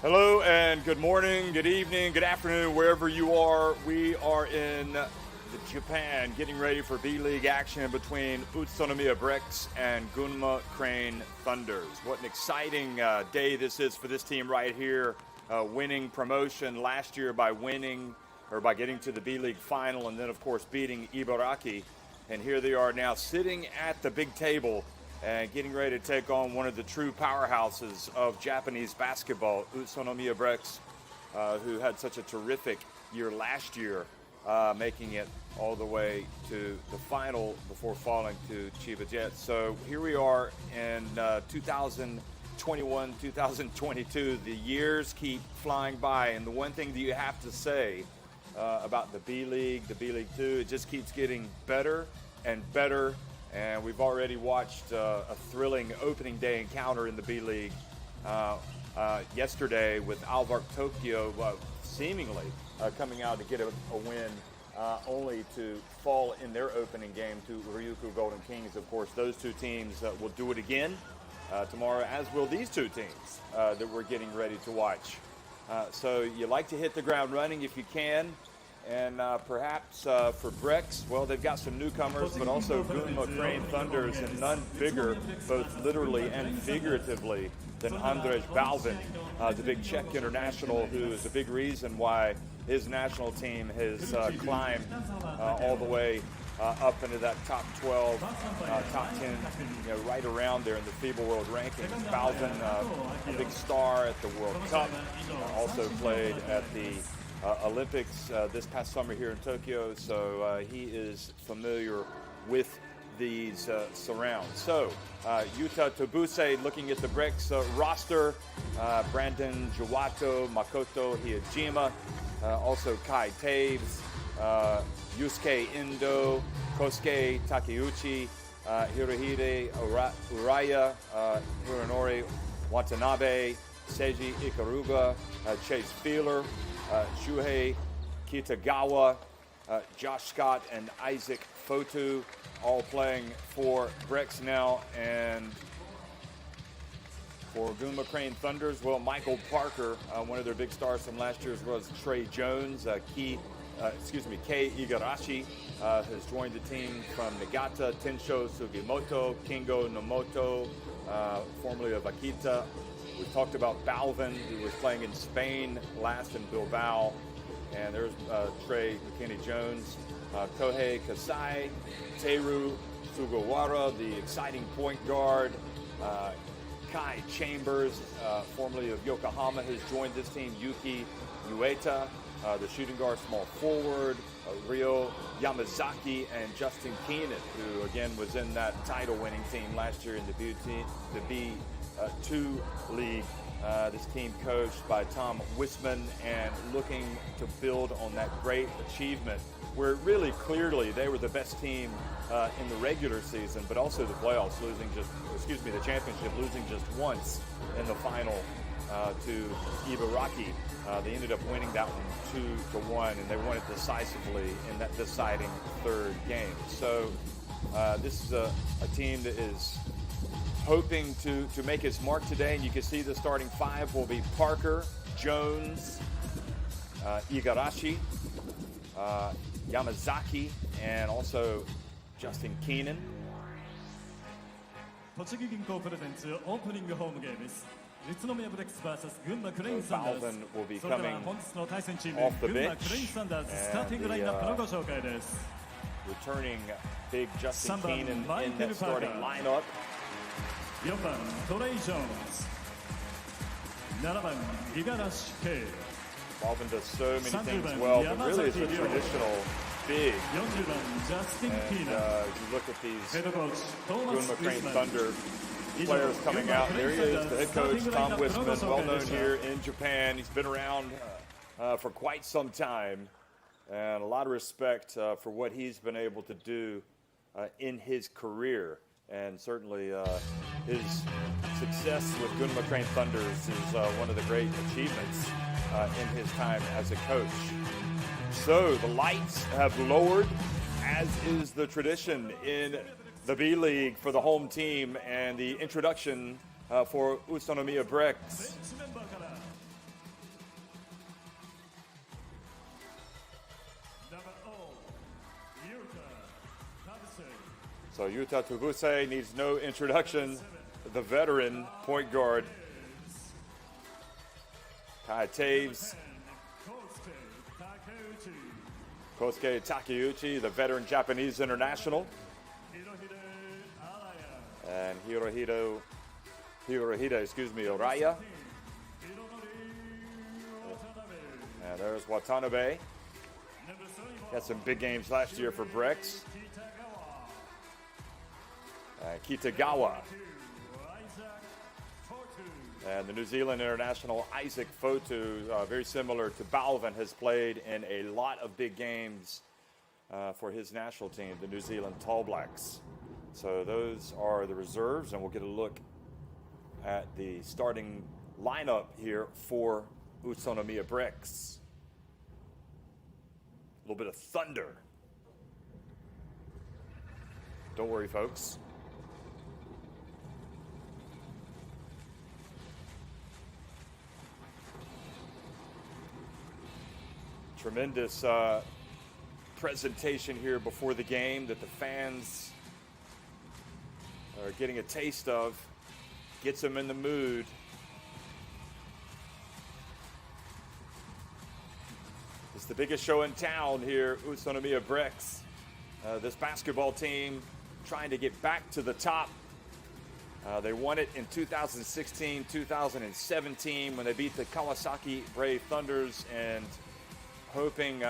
Hello and good morning, good evening, good afternoon, wherever you are. We are in Japan getting ready for B.LEAGUE action between Utsunomiya Brex and Gunma Crane Thunders. What an exciting day this is for this team right here, winning promotion last year by getting to the B.LEAGUE final and then of course beating Ibaraki. And here they are now sitting at the big table and getting ready to take on one of the true powerhouses of Japanese basketball, Utsunomiya Brex, who had such a terrific year last year, making it all the way to the final before falling to Chiba Jets. So here we are in 2021, 2022. The years keep flying by, and the one thing that you have to say about the B.LEAGUE, the B.LEAGUE 2, it just keeps getting better and better. And we've already watched a thrilling opening day encounter in the B.LEAGUE yesterday with Alvark Tokyo seemingly coming out to get a win, only to fall in their opening game to Ryukyu Golden Kings. Of course, those two teams will do it again tomorrow, as will these two teams that we're getting ready to watch. So you like to hit the ground running if you can. And perhaps for Brex, well, they've got some newcomers, but also Gunma Crane Thunders, and none bigger, both literally and figuratively, than Andrej Balvin, the big Czech international, who is a big reason why his national team has climbed all the way up into that top 12, top 10, right around there in the FIBA World Rankings. Balvin, a big star at the World Cup, also played at the Olympics this past summer here in Tokyo, so he is familiar with these surrounds. So Yuta Tobuse looking at the Brex roster, Brandon Jawato, Makoto Hiyajima, also Kai Taves, Yusuke Indo, Kosuke Takeuchi, Hirohide Uraya, Hironori Watanabe, Seiji Ikaruga, Chase Feeler, Shuhei Kitagawa, Josh Scott, and Isaac Fotu, all playing for Brex now. And for Gunma Crane Thunders, well, Michael Parker, one of their big stars from last year, as well as Trey Jones, Kei Igarashi has joined the team from Niigata, Tensho Sugimoto, Kingo Nomoto, formerly of Akita. We talked about Balvin, who was playing in Spain last in Bilbao. And there's Trey McKinney-Jones, Kohei Kasai, Teru Sugawara, the exciting point guard. Kai Chambers, formerly of Yokohama, has joined this team. Yuki Ueta, the shooting guard, small forward. Ryo Yamazaki, and Justin Keenan, who again was in that title-winning team last year in the B2 League. This team coached by Tom Wisman, and looking to build on that great achievement where really clearly they were the best team in the regular season, but also the playoffs, the championship, losing just once in the final to Ibaraki. They ended up winning that one 2-1, and they won it decisively in that deciding third game. So this is a team that is hoping to make its mark today, and you can see the starting five will be Parker, Jones, Igarashi, Yamazaki, and also Justin Keenan. Balvin will be coming off the bench, and the returning big Justin Keenan in that starting lineup. 4番トレイ・ジョーンズ、7番五十嵐圭。 Balvin does so many things well, but really is a traditional big. 40番ジャスティン・キーナ。 You look at these Gunma Crane Thunder players coming out. There he is, the head coach, Tom Wisman, well known here in Japan. He's been around for quite some time, and a lot of respect for what he's been able to do in his career. And certainly his success with Gunma Crane Thunders is one of the great achievements in his time as a coach. So the lights have lowered, as is the tradition in the B.LEAGUE, for the home team, and the introduction for Utsunomiya Brex. So Yuta Tobuse needs no introduction. The veteran point guard, Kai Taves. Kosuke Takeuchi, the veteran Japanese international. And Hirohito, Oraya. And there's Watanabe. Had some big games last year for Brex. Kitagawa. And the New Zealand international Isaac Fotu, very similar to Balvin, has played in a lot of big games for his national team, the New Zealand Tall Blacks. So those are the reserves, and we'll get a look at the starting lineup here for Utsunomiya Brex. A little bit of thunder. Don't worry, folks. Tremendous presentation here before the game that the fans are getting a taste of. Gets them in the mood. It's the biggest show in town here, Utsunomiya Brex. This basketball team trying to get back to the top. They won it in 2016, 2017 when they beat the Kawasaki Brave Thunders, and hoping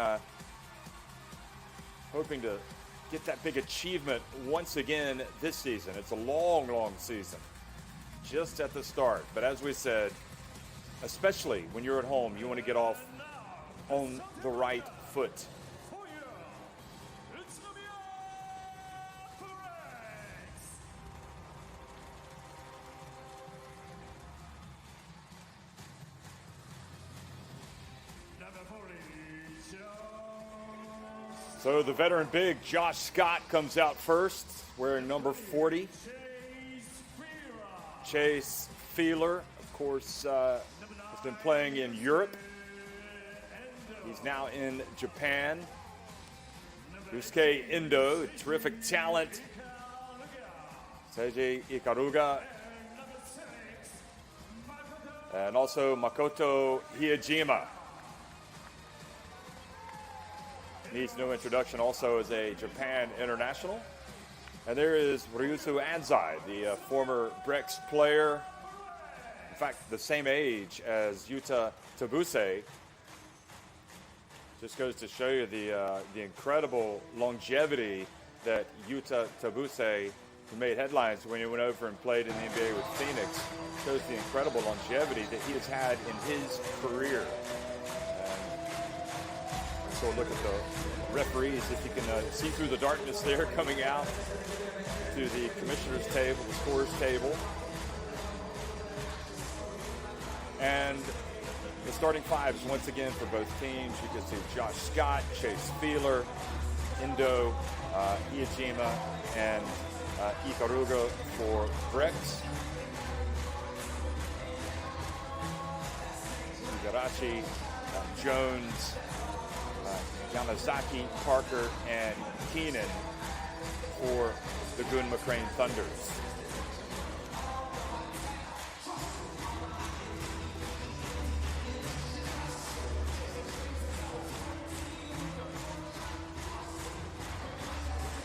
to get that big achievement once again this season. It's a long, long season, just at the start. But as we said, especially when you're at home, you want to get off on the right foot. So the veteran big, Josh Scott, comes out first, wearing number 40. Chase Feeler, of course, has been playing in Europe. He's now in Japan. Yusuke Endo, terrific talent. Seiji Ikaruga. And also Makoto Hiejima. Needs no introduction, also as a Japan international. And there is Ryusu Anzai, the former Brex player. In fact, the same age as Yuta Tobuse. Just goes to show you the incredible longevity that Yuta Tobuse, who made headlines when he went over and played in the NBA with Phoenix, shows the incredible longevity that he has had in his career. So look at the referees, if you can see through the darkness there, coming out to the commissioner's table, the scorer's table. And the starting fives once again for both teams. You can see Josh Scott, Chase Feeler, Endo, Hiejima, and Ikaruga for Brex. Igarashi, Jones, Yamazaki, Parker, and Keenan for the Gunma Crane Thunders.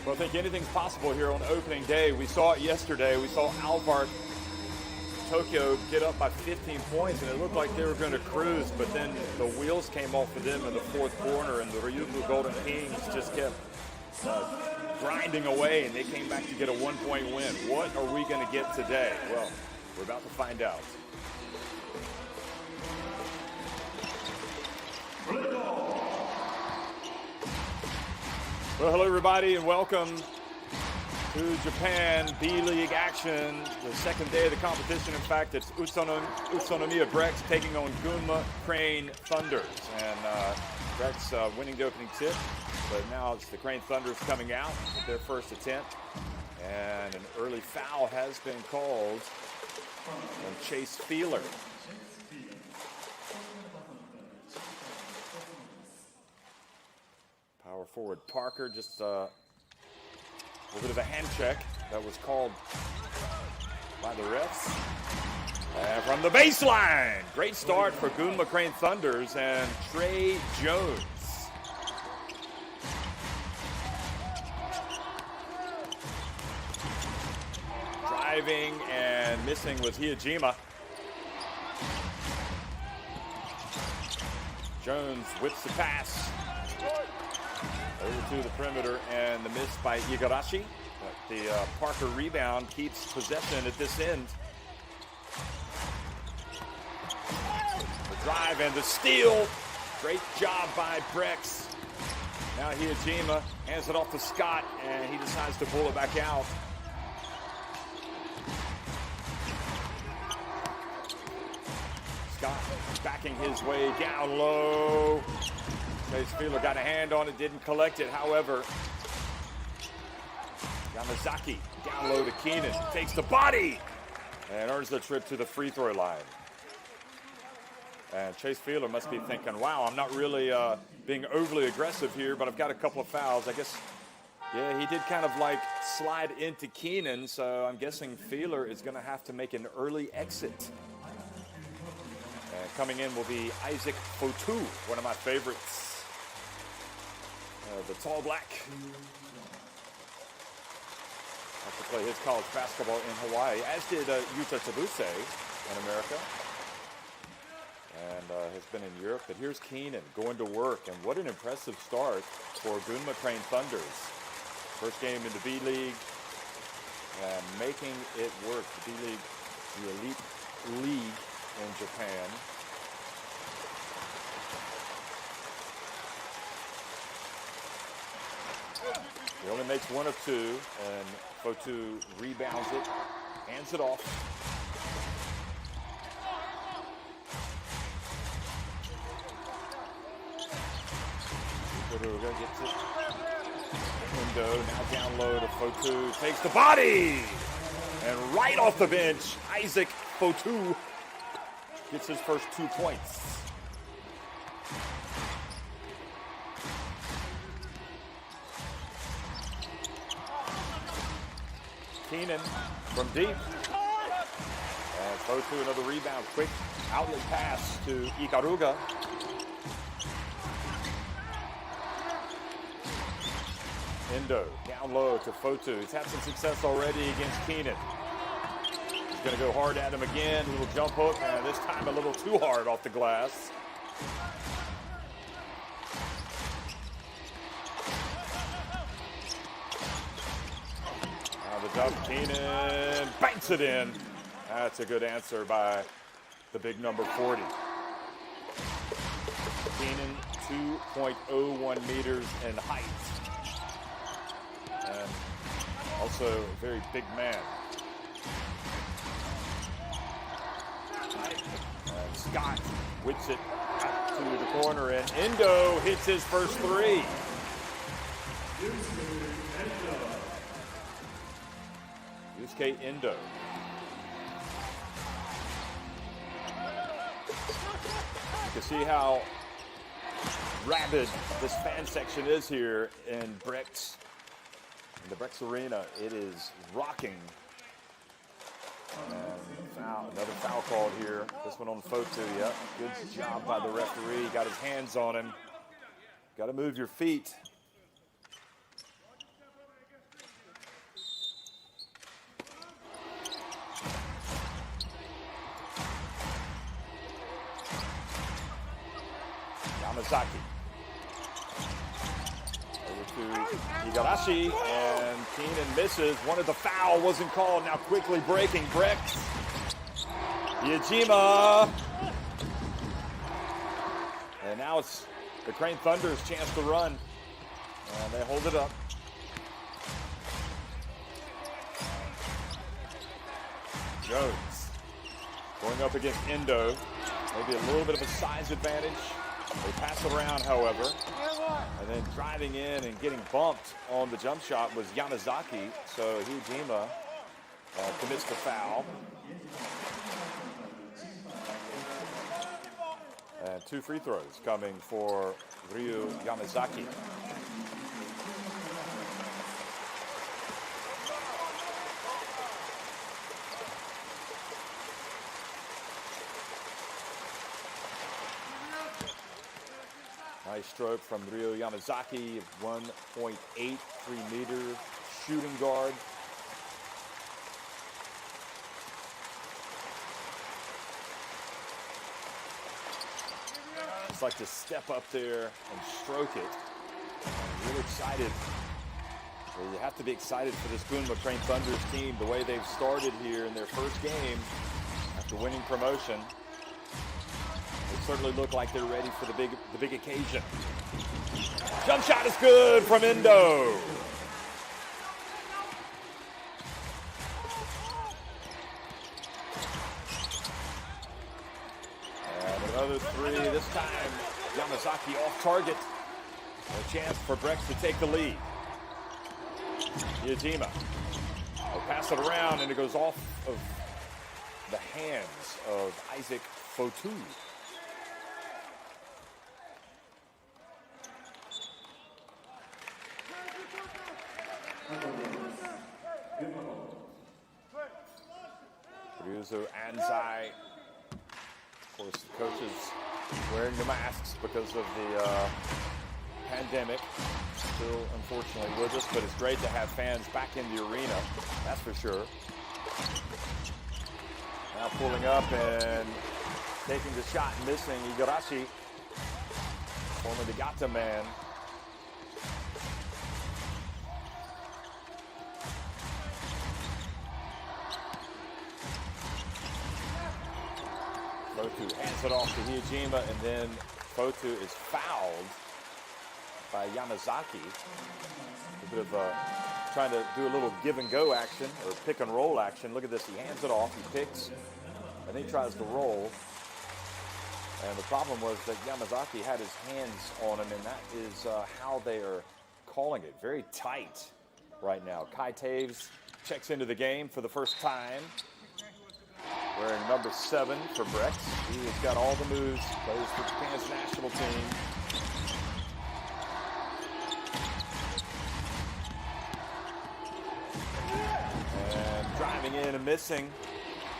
Well, I think anything's possible here on opening day. We saw it yesterday. We saw Alvark Tokyo get up by 15 points, and it looked like they were going to cruise, but then the wheels came off for them in the fourth quarter, and the Ryukyu Golden Kings just kept grinding away, and they came back to get a one-point win. What are we going to get today? Well, we're about to find out. Well, hello, everybody, and welcome to Japan B.LEAGUE action, the second day of the competition. In fact, it's Utsunomiya Brex taking on Gunma Crane Thunders. And Brex winning the opening tip, but now it's the Crane Thunders coming out with their first attempt. And an early foul has been called on Chase Feeler. Power forward Parker just A little bit of a hand check that was called by the refs. And from the baseline, great start for Gunma Crane Thunders and Trey Jones. Driving and missing was Hiyajima. Jones whips the pass over to the perimeter, and the miss by Igarashi. But the Parker rebound keeps possession at this end. The drive and the steal. Great job by Brex. Now Hiyajima hands it off to Scott, and he decides to pull it back out. Scott backing his way down low. Chase Feeler got a hand on it, didn't collect it. However, Yamazaki down low to Keenan, takes the body and earns the trip to the free throw line. And Chase Feeler must be thinking, wow, I'm not really being overly aggressive here, but I've got a couple of fouls. I guess, yeah, he did kind of like slide into Keenan, so I'm guessing Feeler is going to have to make an early exit. And coming in will be Isaac Fotu, one of my favorites. The tall black. Has to play his college basketball in Hawaii, as did Yuta Tabuse in America. And has been in Europe. But here's Keenan going to work. And what an impressive start for Gunma Crane Thunders. First game in the B.LEAGUE. And making it work. The B.LEAGUE, the elite league in Japan. He only makes one of two, and Fotu rebounds it, hands it off. Furuga gets it. Window now down low to Fotu, takes the body! And right off the bench, Isaac Fotu gets his first 2 points. Keenan from deep. And Fotu another rebound. Quick outlet pass to Ikaruga. Endo down low to Fotu. He's had some success already against Keenan. He's going to go hard at him again. A little jump hook, and this time a little too hard off the glass. Now the dunk, Keenan banks it in. That's a good answer by the big number 40. Keenan, 2.01 meters in height. And also a very big man. And Scott whips it out to the corner, and Endo hits his first three. Yusuke Endo. You can see how rabid this fan section is here in Brex. In the Brex Arena, it is rocking. And another foul called here. This one on Fotu, yep. Good job by the referee. Got his hands on him. Got to move your feet. Yamazaki. To Igarashi, and Keenan misses. Wanted the foul, wasn't called. Now quickly breaking Brex. Yajima. And now it's the Crane Thunder's chance to run. And they hold it up. Jones going up against Endo. Maybe a little bit of a size advantage. They pass it around, however. And then driving in and getting bumped on the jump shot was Yamazaki. So Hijima commits the foul. And 2 free throws coming for Ryu Yamazaki. Nice stroke from Ryo Yamazaki, 1.83-meter shooting guard. Just like to step up there and stroke it. Really excited. Well, you have to be excited for this Gunma Crane Thunder's team, the way they've started here in their first game after winning promotion. They certainly look like they're ready for the big occasion. Jump shot is good from Indo. And another three, this time Yamazaki off target. A chance for Brex to take the lead. Yajima will pass it around, and it goes off of the hands of Isaac Fotu. Ryuzo Anzai, of course, the coaches wearing the masks because of the pandemic, still unfortunately with us, but it's great to have fans back in the arena, that's for sure. Now pulling up and taking the shot, missing Igarashi, former Nagata man. Fotu hands it off to Hiyajima, and then Fotu is fouled by Yamazaki. A bit of trying to do a little give and go action, or pick and roll action. Look at this, he hands it off, he picks, and then he tries to roll. And the problem was that Yamazaki had his hands on him, and that is how they are calling it. Very tight right now. Kai Taves checks into the game for the first time, wearing number 7 for Brex. He has got all the moves, plays for Japan's national team. And driving in and missing.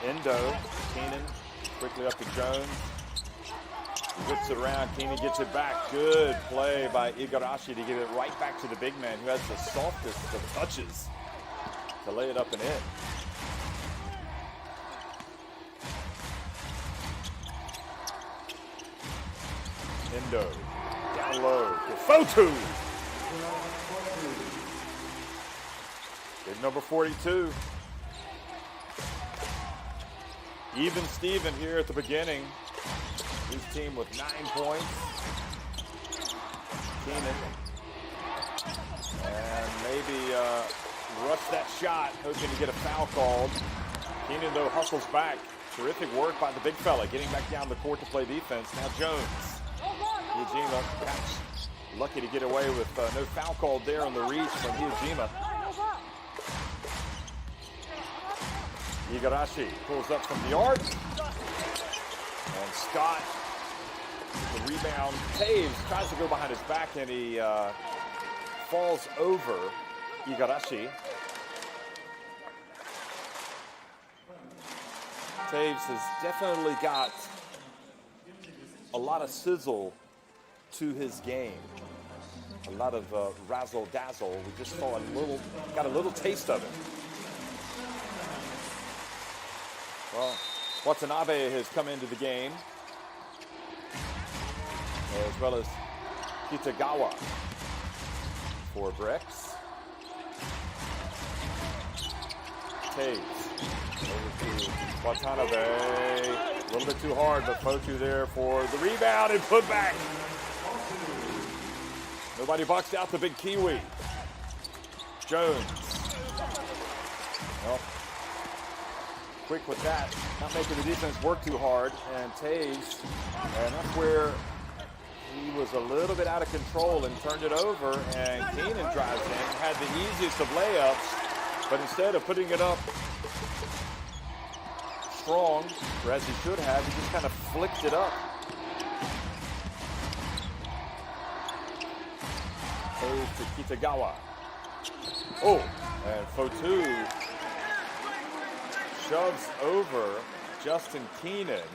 Endo, Keenan, quickly up to Jones. He whips it around, Keenan gets it back. Good play by Igarashi to give it right back to the big man who has the softest of touches to lay it up and in. Endo, down low to Fotu. Big number 42. Even Steven here at the beginning. His team with 9 points. Keenan. And maybe rush that shot, hoping to get a foul called. Keenan, though, hustles back. Terrific work by the big fella, getting back down the court to play defense. Now Jones. Hiyajima, perhaps lucky to get away with no foul called there on the reach from Hiyajima. Igarashi pulls up from the arc. And Scott, the rebound. Taves tries to go behind his back, and he falls over Igarashi. Taves has definitely got a lot of sizzle to his game. A lot of razzle dazzle. We just saw got a little taste of it. Well, Watanabe has come into the game, as well as Kitagawa for Brex. Taves over to Watanabe. A little bit too hard, but Fotu there for the rebound and put back. Nobody boxed out the big Kiwi. Jones. Well, quick with that, not making the defense work too hard, and Taves, and that's where he was a little bit out of control and turned it over, and Keenan drives in, had the easiest of layups, but instead of putting it up strong, or as he should have, he just kind of flicked it up. Taves to Kitagawa. Oh, and Fotu shoves over Justin Keenan,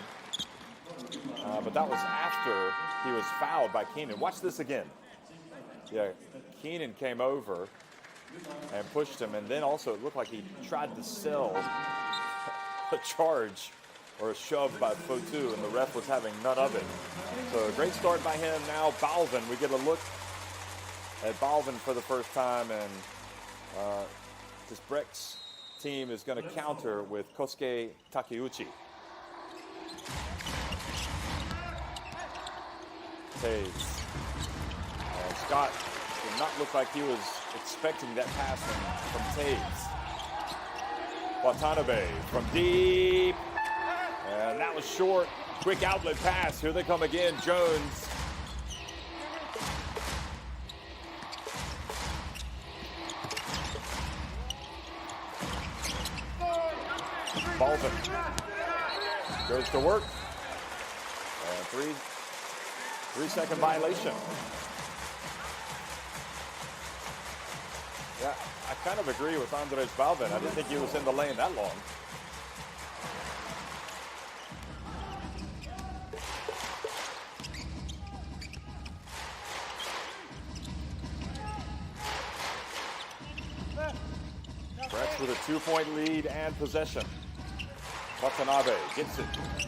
but that was after he was fouled by Keenan. Watch this again. Yeah, Keenan came over and pushed him, and then also it looked like he tried to sell a charge or a shove by Fotu, and the ref was having none of it. So a great start by him. Now Balvin, we get a look at Balvin for the first time, and this Brex team is going to counter with Kosuke Takeuchi. Taves. And Scott did not look like he was expecting that pass from Taves. Watanabe from deep. And that was short. Quick outlet pass. Here they come again. Jones. Balvin goes to work. And three-second violation. Yeah, I kind of agree with Andres Balvin. I didn't think he was in the lane that long. Brex with a 2-point lead and possession. Watanabe gets it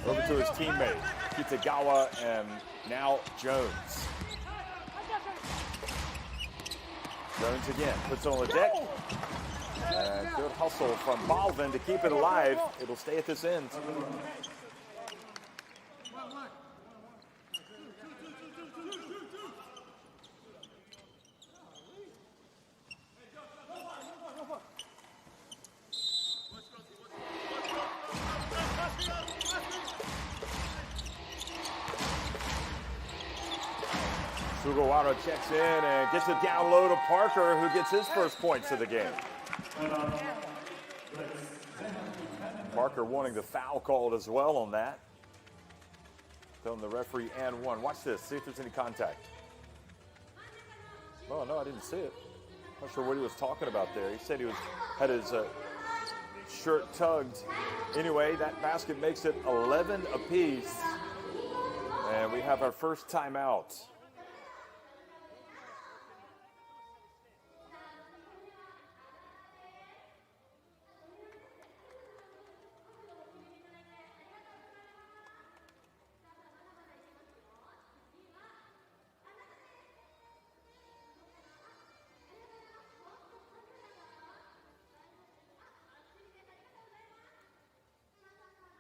over to his teammate, Kitagawa, and now Jones. Jones again, puts it on the deck. And good hustle from Balvin to keep it alive. It'll stay at this end. Sugawara checks in and gets it down low to Parker, who gets his first points of the game. Parker wanting the foul called as well on that. Telling the referee and one. Watch this, see if there's any contact. Oh, no, I didn't see it. Not sure what he was talking about there. He said he had his shirt tugged. Anyway, that basket makes it 11 apiece. And we have our first timeout.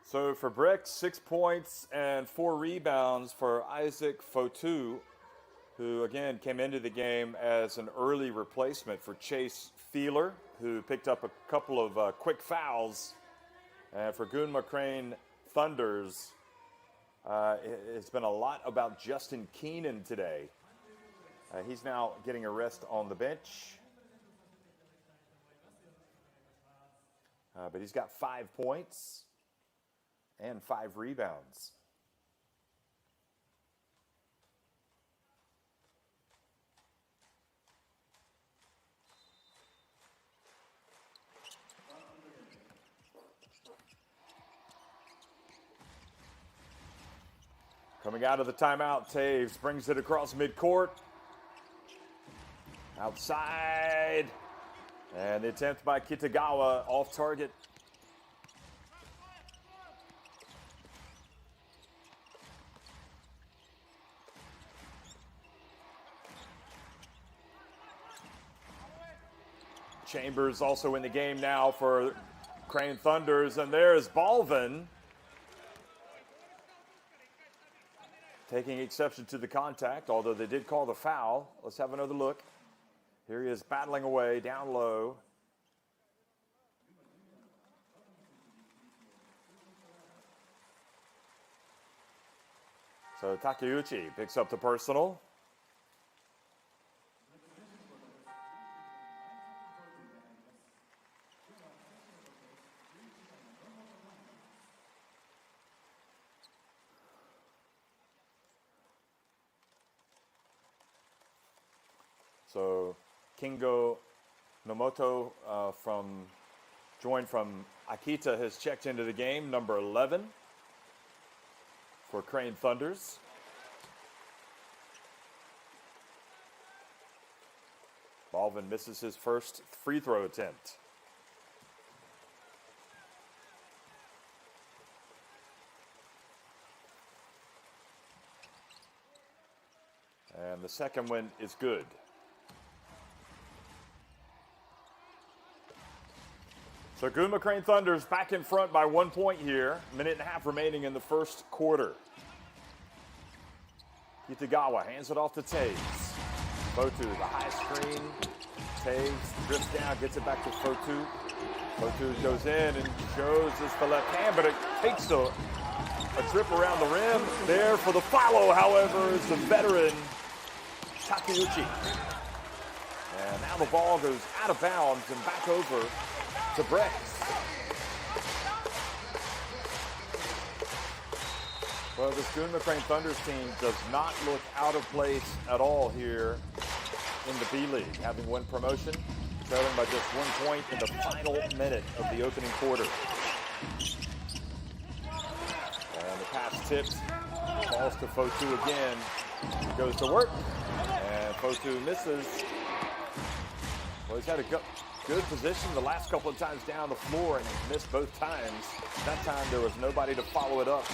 So for Brex, 6 points and 4 rebounds for Isaac Fotu, who again came into the game as an early replacement for Chase Feeler, who picked up a couple of quick fouls. And for Gunma Crane Thunders, it's been a lot about Justin Keenan today. He's now getting a rest on the bench. But he's got 5 points and 5 rebounds. Coming out of the timeout, Taves brings it across midcourt. Outside. And the attempt by Kitagawa off target. Chambers also in the game now for Crane Thunders, and there's Balvin taking exception to the contact, although they did call the foul. Let's have another look. Here he is battling away down low. So Takeuchi picks up the personal. So Kingo Nomoto joined from Akita has checked into the game, number 11 for Crane Thunders. Baldwin misses his first free throw attempt. And the second one is good. So Gunma Crane Thunders back in front by 1 point here. Minute and a half remaining in the first quarter. Kitagawa hands it off to Taves. Fotu, the high screen. Taves drifts down, gets it back to Fotu. Fotu goes in and shows us the left hand, but it takes a trip around the rim. There for the follow, however, is the veteran Takeuchi. And now the ball goes out of bounds and back over to Brex. Well, this Gunma Crane Thunders team does not look out of place at all here in the B-League, having won promotion, trailing by just 1 point in the final minute of the opening quarter. And the pass tipped, falls to Fotu again, goes to work, and Fotu misses. Well, he's had a good position the last couple of times down the floor and missed both times. That time there was nobody to follow it up.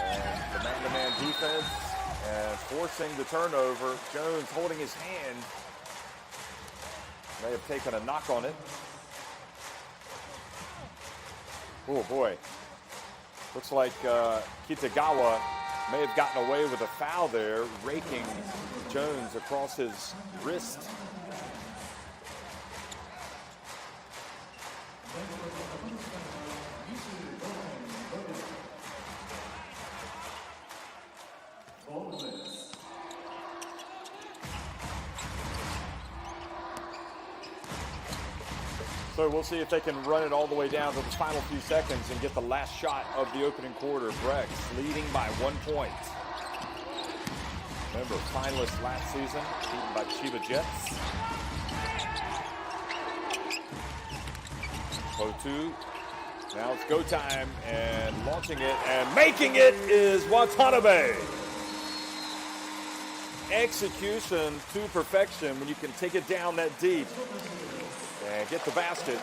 And the man-to-man defense and forcing the turnover. Jones holding his hand. May have taken a knock on it. Oh boy. Looks like Kitagawa may have gotten away with a foul there, raking Jones across his wrist. So we'll see if they can run it all the way down to the final few seconds and get the last shot of the opening quarter. Brex leading by 1 point. Remember, finalists last season, beaten by Chiba Jets. 0-2. Now it's go time, and launching it and making it is Watanabe. Execution to perfection when you can take it down that deep and get the basket.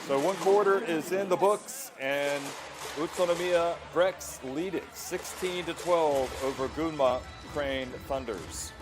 So 1 quarter is in the books, and Utsunomiya Brex lead it 16-12 over Gunma Crane Thunders.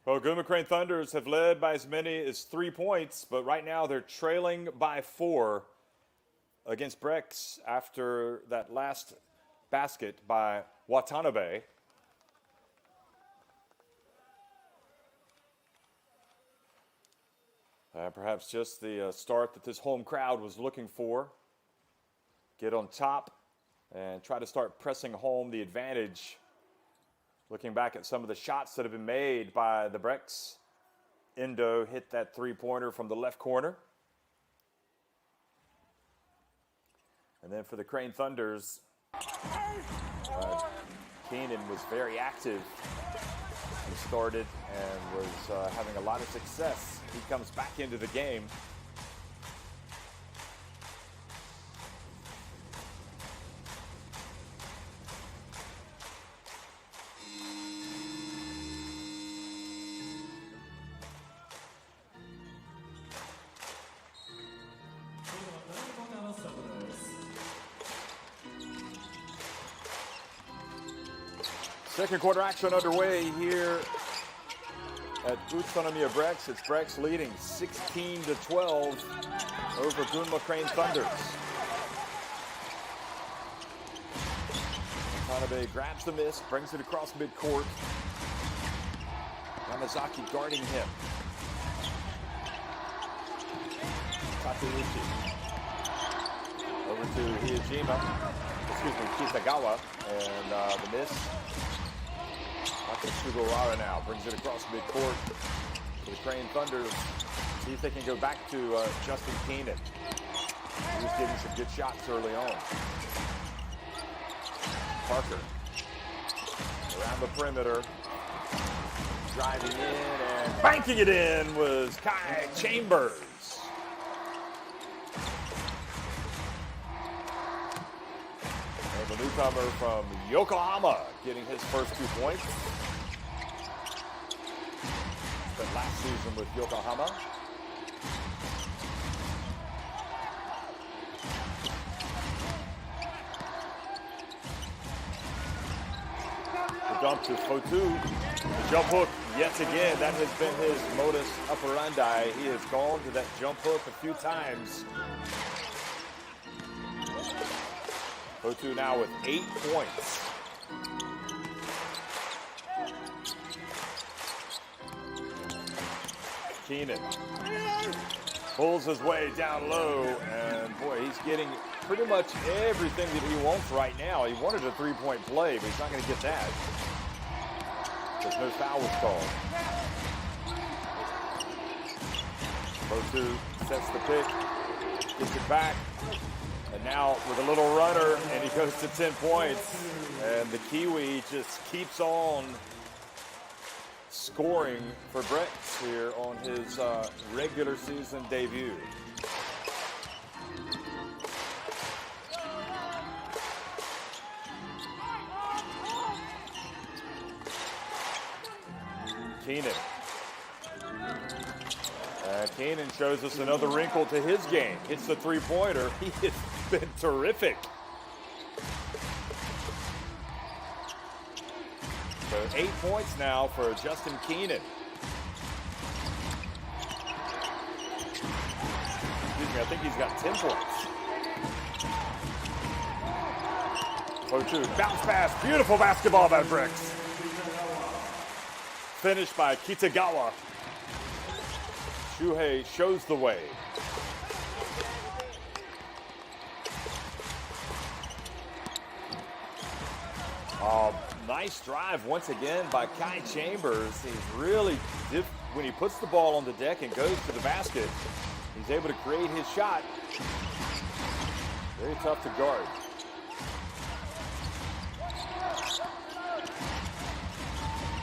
Well, Gunma Crane Thunders have led by as many as 3 points, but right now they're trailing by 4 against Brex after that last basket by Watanabe. Perhaps just the start that this home crowd was looking for. Get on top and try to start pressing home the advantage. Looking back at some of the shots that have been made by the Brex. Endo hit that three-pointer from the left corner. And then for the Crane Thunders, Keenan was very active. He started and was having a lot of success. He comes back into the game. Second quarter action underway here at Utsunomiya Brex. It's Brex leading 16-12 over Gunma Crane Thunders. Watanabe grabs the miss, brings it across midcourt. Yamazaki guarding him. Takeuchi. Over to Kitagawa, and the miss. Sugawara now brings it across midcourt to the Crane Thunders. See if they can go back to Justin Keenan. He was getting some good shots early on. Parker around the perimeter, driving in and banking it in was Kai Chambers. And the newcomer from Yokohama getting his first 2 points. Spent last season with Yokohama. The dump to Fotu. The jump hook yet again. That has been his modus operandi. He has gone to that jump hook a few times. Fotu now with 8 points. Keenan pulls his way down low, and boy, he's getting pretty much everything that he wants right now. He wanted a 3-point play, but he's not going to get that because no foul was called. Fotu sets the pick, gets it back, and now with a little runner, and he goes to 10 points, and the Kiwi just keeps on scoring for Brex here on his regular season debut. Keenan. Keenan shows us another wrinkle to his game. Hits the three-pointer. He has been terrific. So 8 points now for Justin Keenan. Excuse me, I think he's got 10 points. 0-2, bounce pass, beautiful basketball by Brex. Finished by Kitagawa. Shuhei shows the way. Nice drive once again by Kai Chambers. He's really, when he puts the ball on the deck and goes to the basket, he's able to create his shot. Very tough to guard.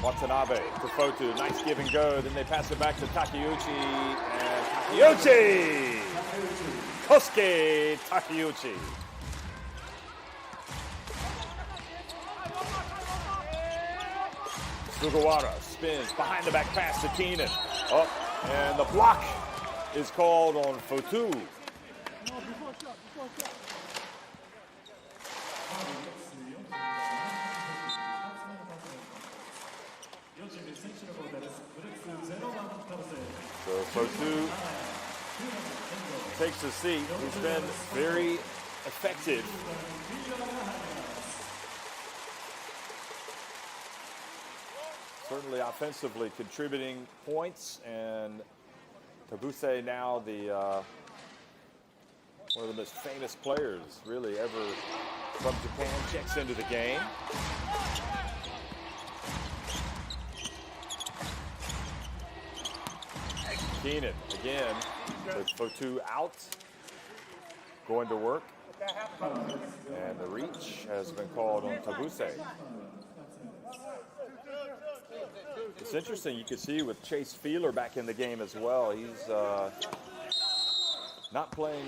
Watanabe to Fotu, nice give and go. Then they pass it back to Takeuchi, and Takeuchi! Kosuke Takeuchi. Sugawara spins behind the back pass to Keenan. Up, and the block is called on Fotu. So Fotu takes a seat. He's been very effective. Certainly offensively contributing points, and Tabuse now one of the most famous players really ever from Japan, checks into the game. Keenan again with Fotu out, going to work, and the reach has been called on Tabuse. It's interesting, you can see with Chase Feeler back in the game as well. He's not playing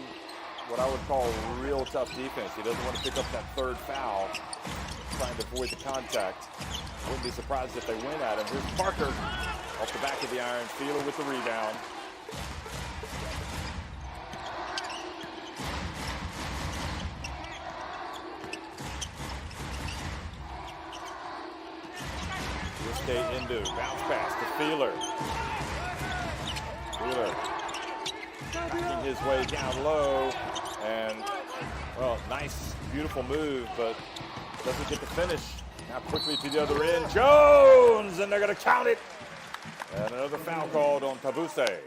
what I would call real tough defense. He doesn't want to pick up that third foul, trying to avoid the contact. Wouldn't be surprised if they win at him. Here's Parker off the back of the iron. Feeler with the rebound. Into bounce pass to Feeler. Feeler Backing his way down low. And, well, nice, beautiful move, but doesn't get the finish. Now quickly to the other end. Jones! And they're going to count it. And another foul called on Tabuse.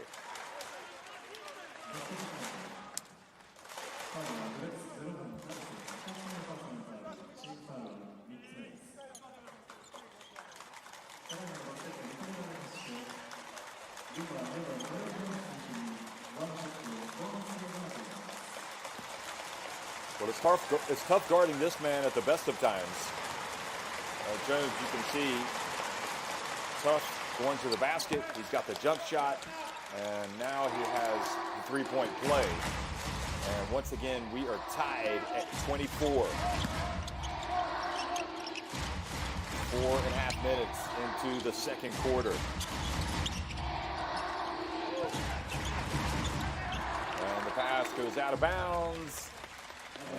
Well, it's tough guarding this man at the best of times. Jones, you can see, tough going to the basket. He's got the jump shot, and now he has the three-point play. And once again, we are tied at 24. 4.5 minutes into the second quarter. And the pass goes out of bounds.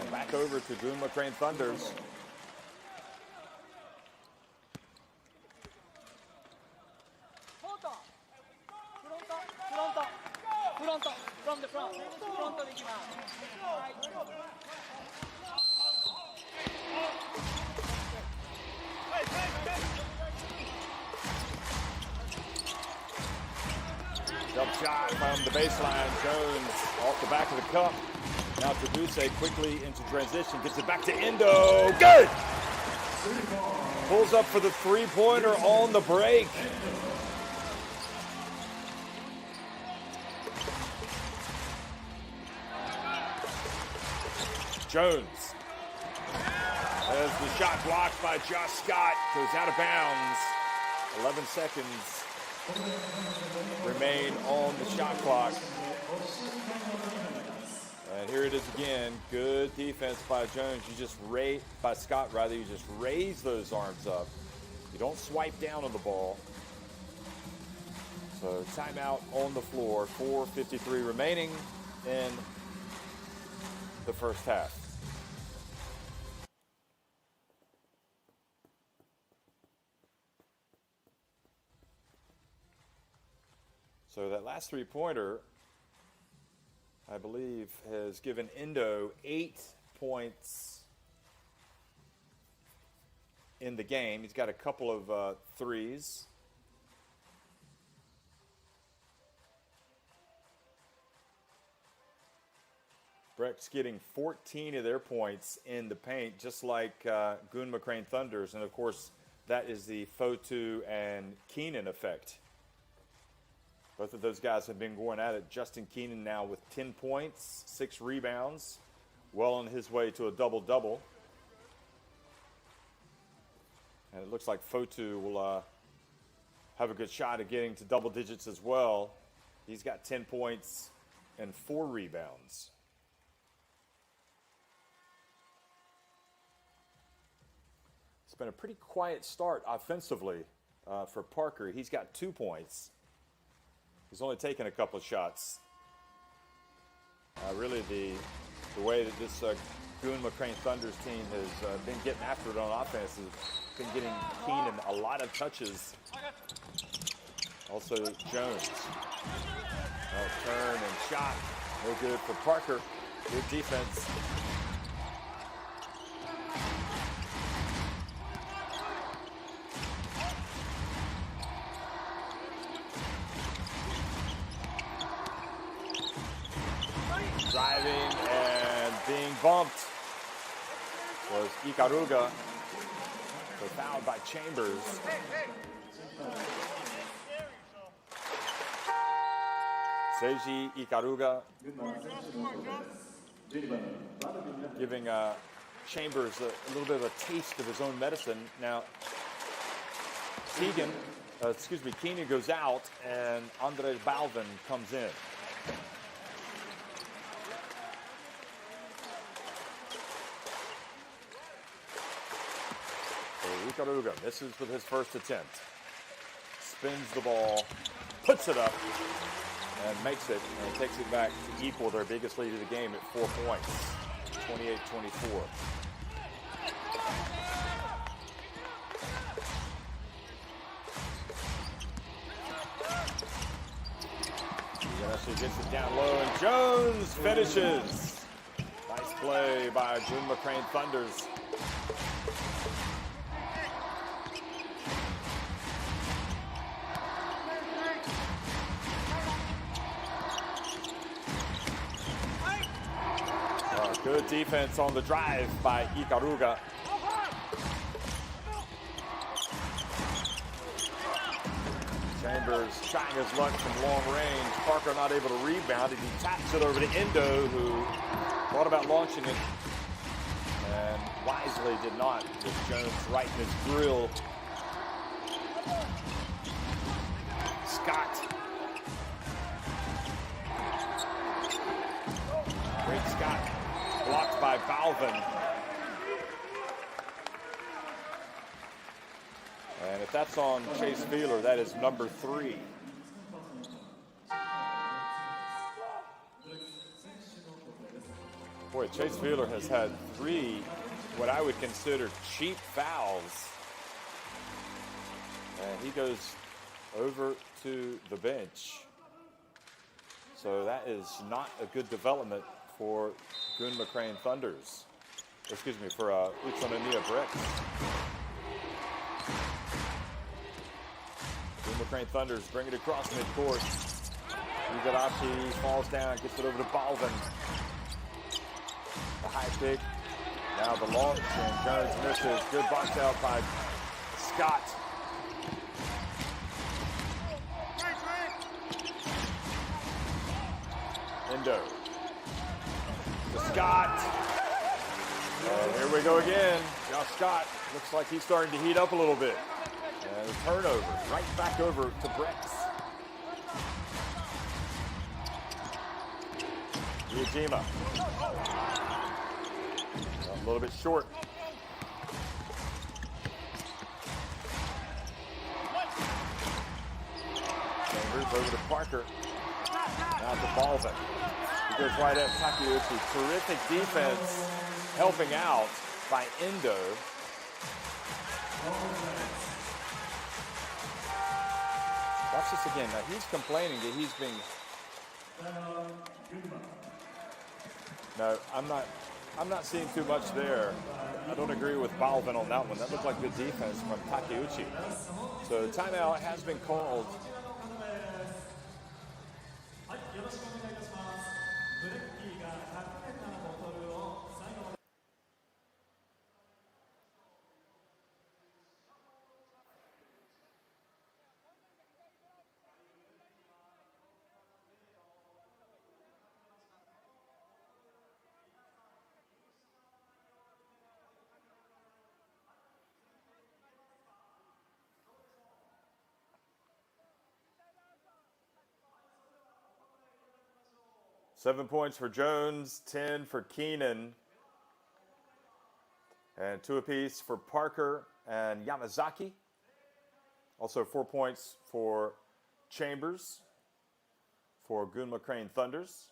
And back over to Gunma Crane Thunders. From the front. Jump shot from the baseline. Jones off the back of the cup. Now Tabuse quickly into transition. Gets it back to Endo. Good! Pulls up for the three-pointer on the break. Jones. As the shot blocked by Josh Scott. Goes out of bounds. 11 seconds remain on the shot clock. And here it is again. Good defense by Jones. By Scott rather. You just raise those arms up. You don't swipe down on the ball. So timeout on the floor. 4:53 remaining in the first half. So that last three-pointer, I believe, has given Endo 8 points in the game. He's got a couple of threes. Brex getting 14 of their points in the paint, just like Gunma Crane Thunders. And, of course, that is the Fotu and Keenan effect. Both of those guys have been going at it. Justin Keenan now with 10 points, 6 rebounds, well on his way to a double-double. And it looks like Fotu will have a good shot at getting to double digits as well. He's got 10 points and 4 rebounds. It's been a pretty quiet start offensively for Parker. He's got 2 points. He's only taken a couple of shots. Really, the way that this Gunma Crane Thunders team has been getting after it on offense has been getting Keenan a lot of touches. Also, Jones. Turn and shot. No good for Parker. Good defense. Driving and being bumped was Ikaruga. So fouled by Chambers. Seiji Ikaruga giving Chambers a little bit of a taste of his own medicine. Now, Keenan goes out and Andres Balvin comes in. Ikaruga misses with his first attempt. Spins the ball, puts it up, and makes it, and takes it back to equal their biggest lead of the game at 4 points, 28-24. Igarashi gets it down low, and Jones finishes. Nice play by Gunma Crane Thunders. Good defense on the drive by Ikaruga. Chambers trying his luck from long range. Parker not able to rebound it. He taps it over to Endo, who thought about launching it and wisely did not. With Jones right in his grill. Scott. Great Scott. Blocked by Balvin. And if that's on Chase Feeler, that is number 3. Boy, Chase Feeler has had 3 what I would consider cheap fouls. And he goes over to the bench. So that is not a good development for Gunma Crane Thunders. Excuse me, for Utsunomiya Brex. Gunma Crane Thunders bring it across midcourt. Igarashi falls down, gets it over to Balvin. The high pick. Now the launch, and Jones misses. Good box out by Scott. Endo. To Scott. And here we go again. Now Scott looks like he's starting to heat up a little bit. And a turnover. Right back over to Brex. Yajima. A little bit short. Chambers over to Parker. Now to Balvin. He goes right at Takeuchi. Terrific defense helping out by Endo. Watch this again. Now he's complaining that he's being... No, I'm not seeing too much there. I don't agree with Balvin on that one. That looked like good defense from Takeuchi. So timeout has been called. Seven points for Jones, 10 for Keenan, and 2 apiece for Parker and Yamazaki. Also 4 points for Chambers for Gunma Crane Thunders.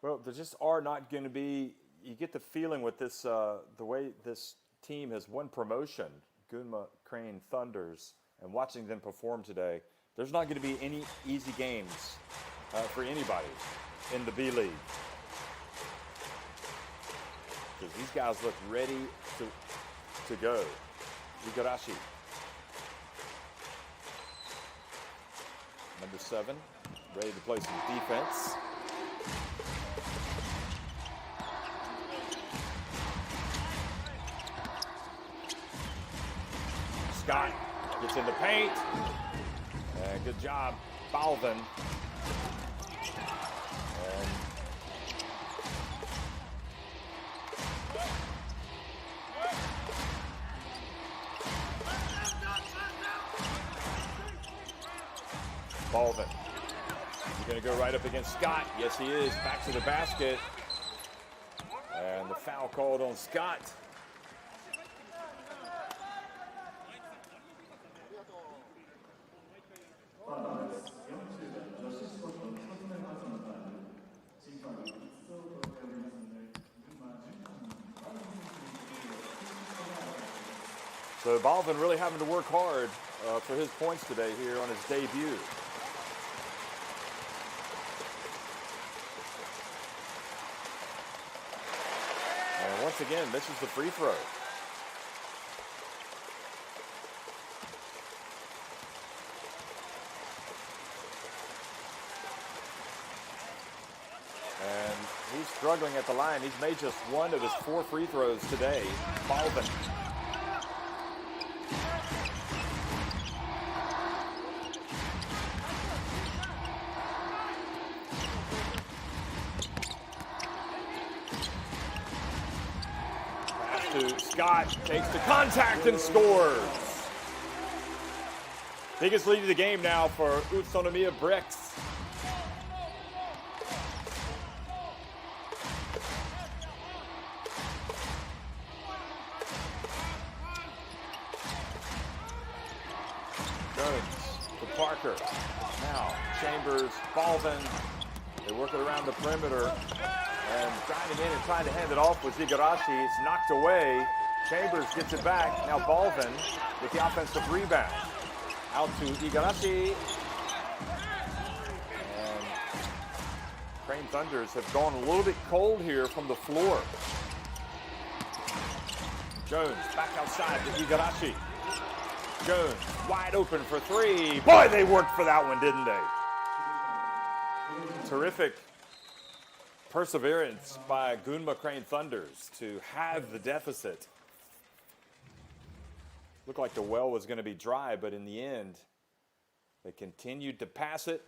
Well, there just are not going to be, you get the feeling with this, the way this team has won promotion, Gunma Crane Thunders, and watching them perform today, there's not going to be any easy games for anybody in the B-League. Because these guys look ready to go. Igarashi. Number 7, ready to play some defense. Scott gets in the paint. And good job, Balvin. And Balvin. He's going to go right up against Scott. Yes, he is. Back to the basket. And the foul called on Scott. So Balvin really having to work hard for his points today here on his debut. And once again, this is the free throw. And he's struggling at the line. He's made just one of his 4 free throws today. Balvin. Pass to Scott, takes the contact and scores. Biggest lead of the game now for Utsunomiya Brex. Parker. Now, Chambers, Balvin. They work it around the perimeter. And driving in and trying to hand it off was Igarashi. It's knocked away. Chambers gets it back. Now Balvin with the offensive rebound. Out to Igarashi. And Crane Thunders have gone a little bit cold here from the floor. Jones back outside to Igarashi. Jones wide open for 3. Boy, they worked for that one, didn't they? Terrific perseverance by Gunma Crane Thunders to have the deficit. Looked like the well was going to be dry, but in the end, they continued to pass it.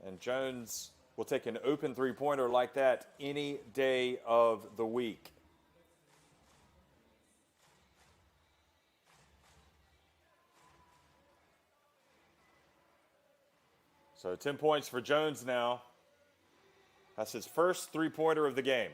And Jones will take an open three-pointer like that any day of the week. So 10 points for Jones now. That's his first three-pointer of the game.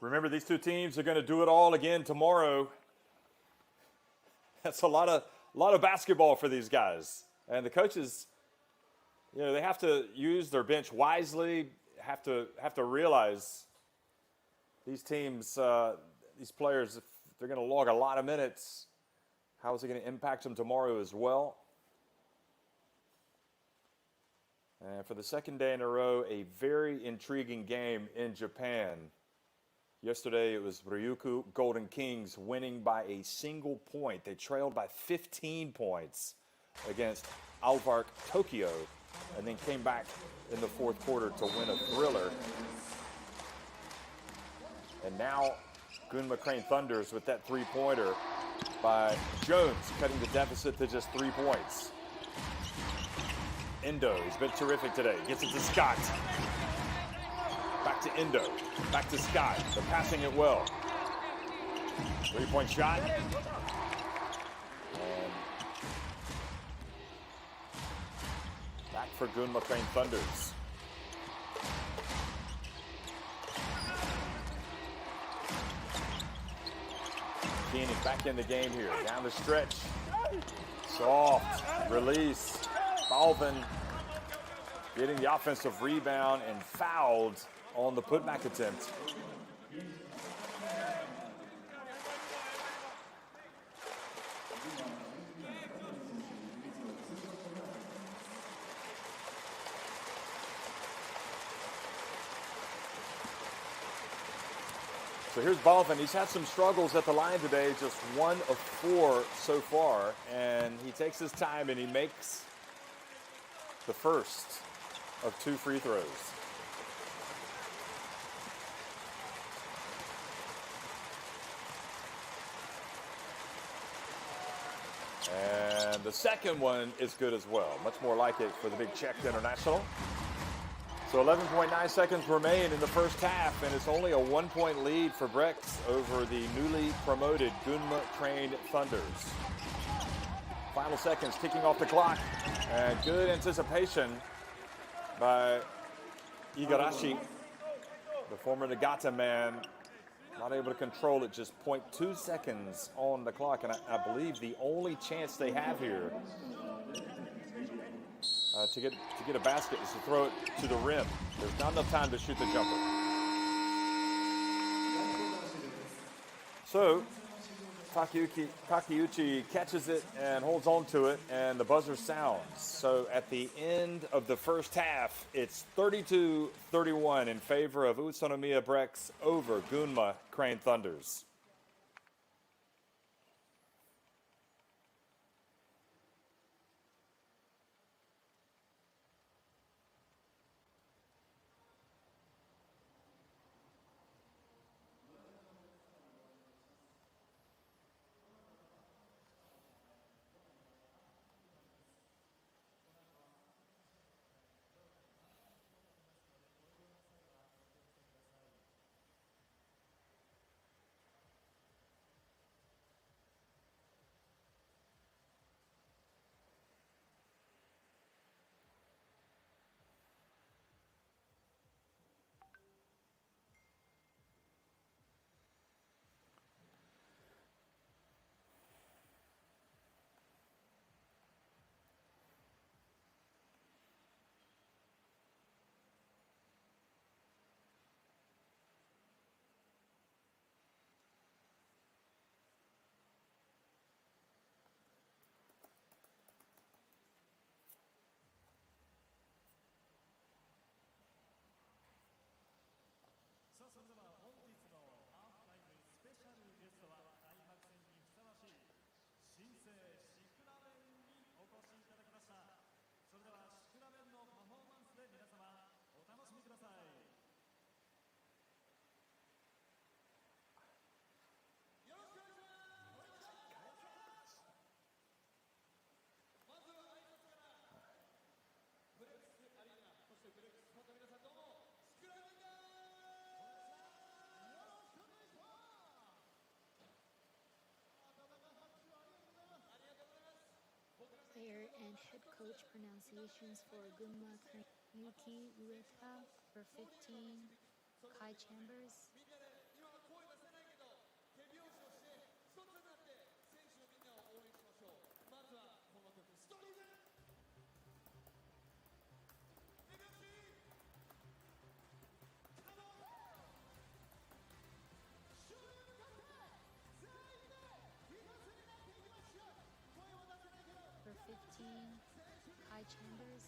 Remember, these two teams are going to do it all again tomorrow. That's a lot of basketball for these guys. And the coaches, you know, they have to use their bench wisely, have to realize these teams, these players, if they're going to log a lot of minutes, how is it going to impact them tomorrow as well? And for the second day in a row, a very intriguing game in Japan. Yesterday, it was Ryukyu Golden Kings winning by a single point. They trailed by 15 points against Alvark Tokyo, and then came back in the fourth quarter to win a thriller. And now, Gunma Crane Thunders with that three-pointer by Jones, cutting the deficit to just 3 points. Endo, he's been terrific today. Gets it to Scott. Back to Endo. Back to Scott. They're passing it well. 3-point shot. And back for Gunma Crane Thunders. Keenan back in the game here. Down the stretch. Soft release. Balvin getting the offensive rebound and fouled on the putback attempt. So here's Balvin. He's had some struggles at the line today, just 1 of 4 so far, and he takes his time and he makes the first of 2 free throws. And the second one is good as well. Much more like it for the big Czech international. So 11.9 seconds remain in the first half, and it's only a 1-point lead for Brex over the newly promoted Gunma Crane Thunders. Final seconds ticking off the clock, and good anticipation by Igarashi, the former Nagata man, Not able to control it, just 0.2 seconds on the clock, and I believe the only chance they have here to get a basket is to throw it to the rim. There's not enough time to shoot the jumper. So Takeuchi catches it and holds on to it, and the buzzer sounds. So at the end of the first half, it's 32-31 in favor of Utsunomiya Brex over Gunma Crane Thunders. Player and head coach pronunciations for Gunma: Yuki Ueta for 15, Kai Chambers. For 15, Kai Chambers.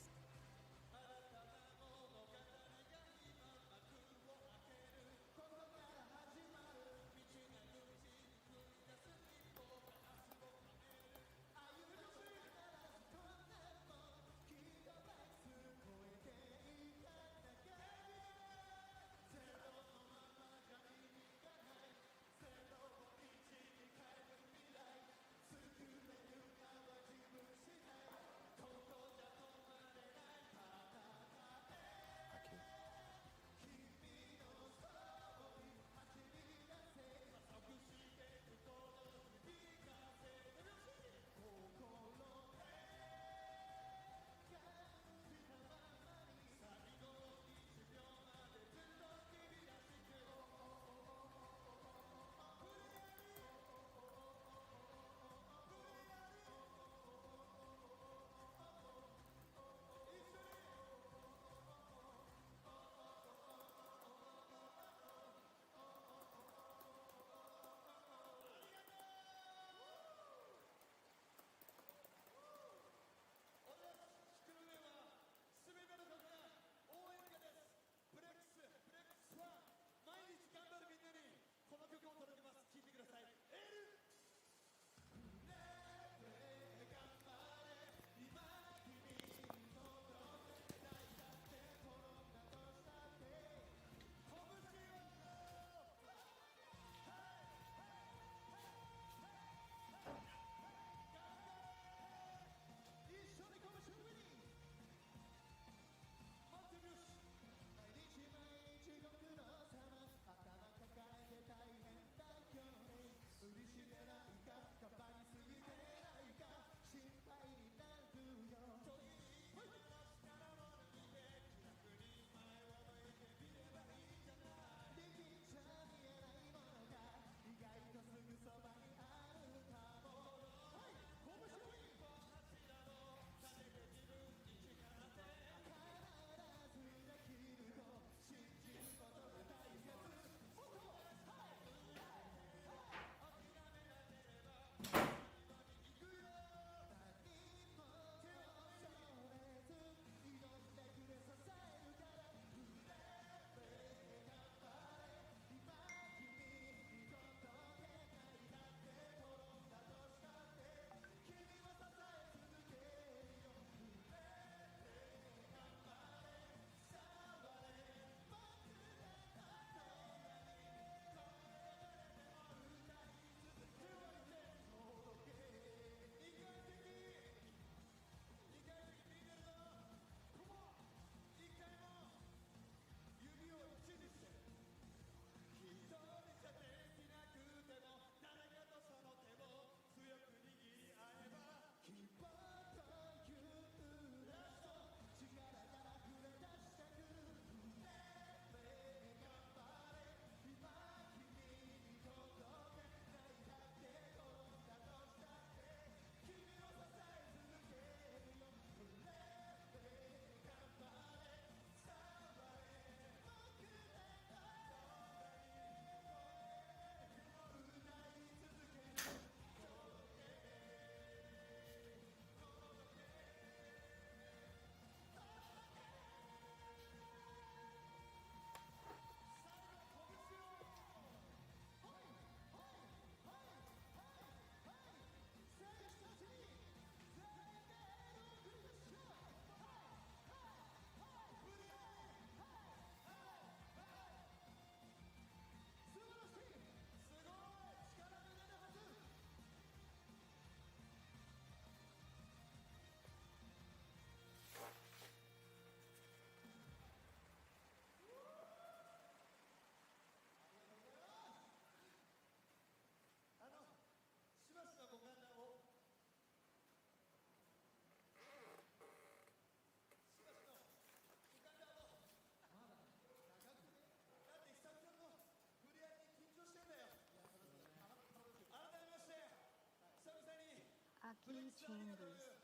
Blue team boost.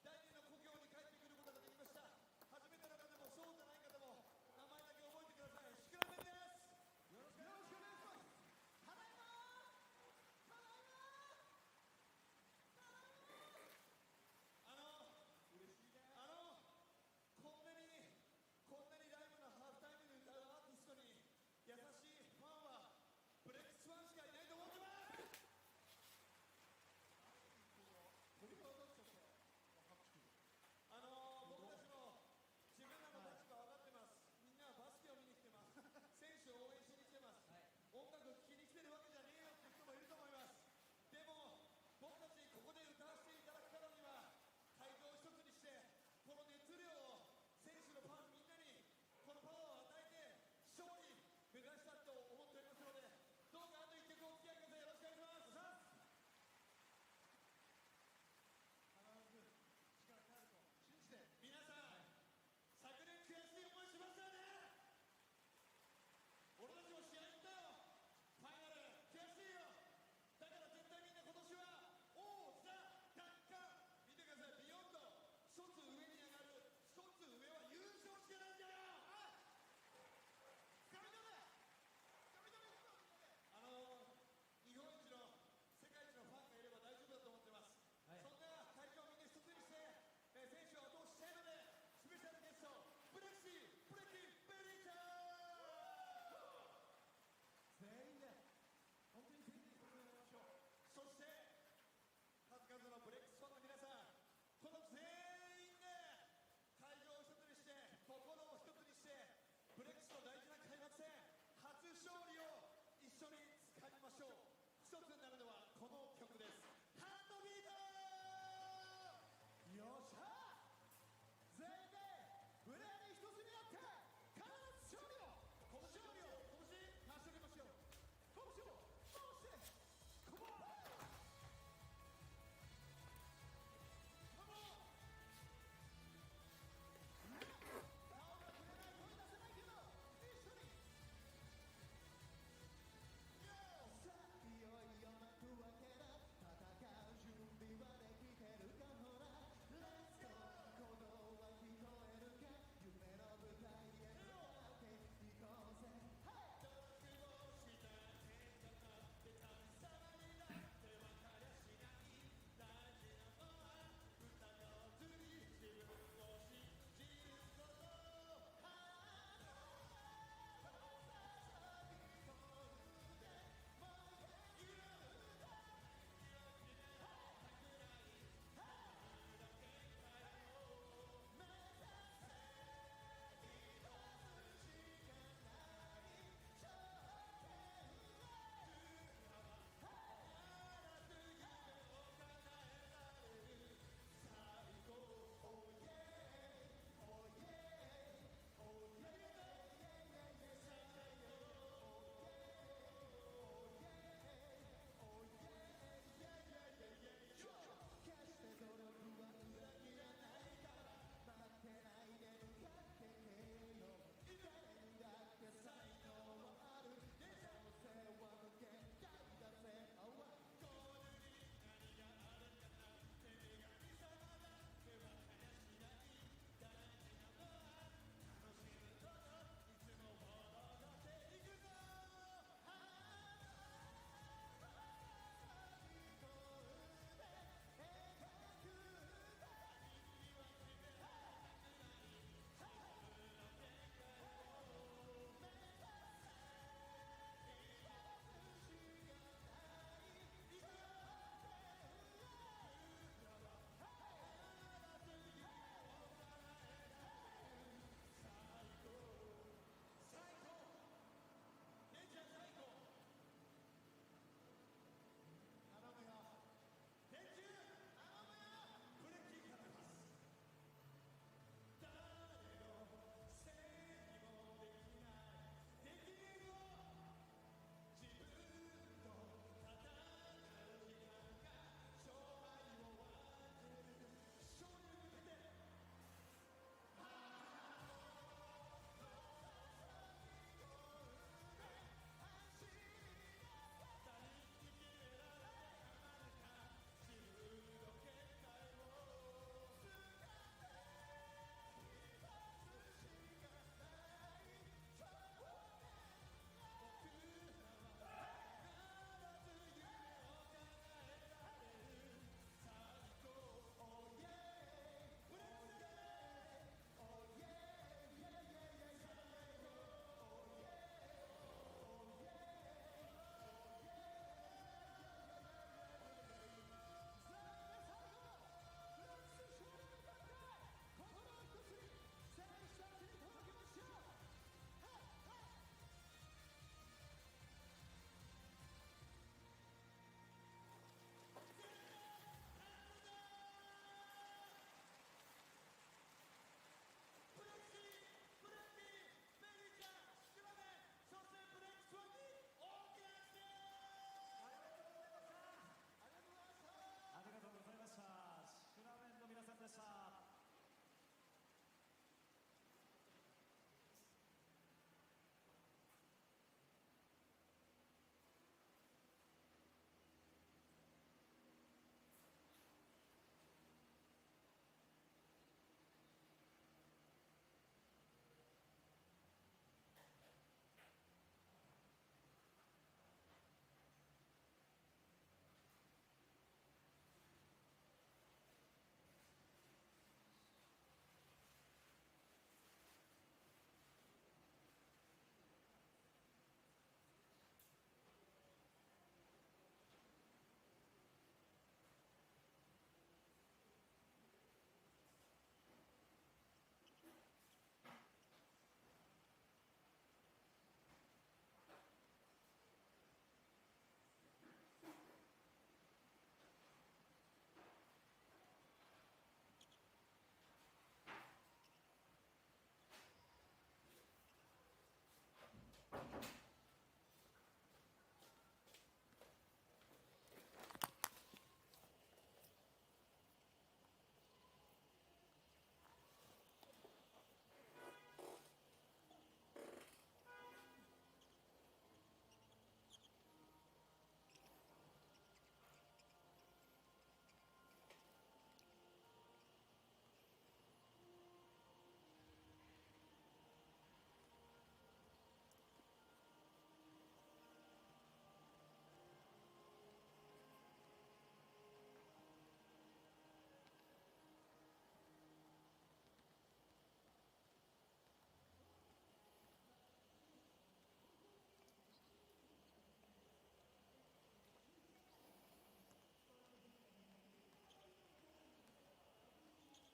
第二の故郷に帰ってくることができました。初めての方もそうじゃない方も名前だけ覚えてください。シクラメンです。よろしくお願いします。ただいまただいまこんなにライブのハーフタイムに歌うアーティストに優しいファンはブレックスファンしかいないと思ってます。鳥が踊っちゃった。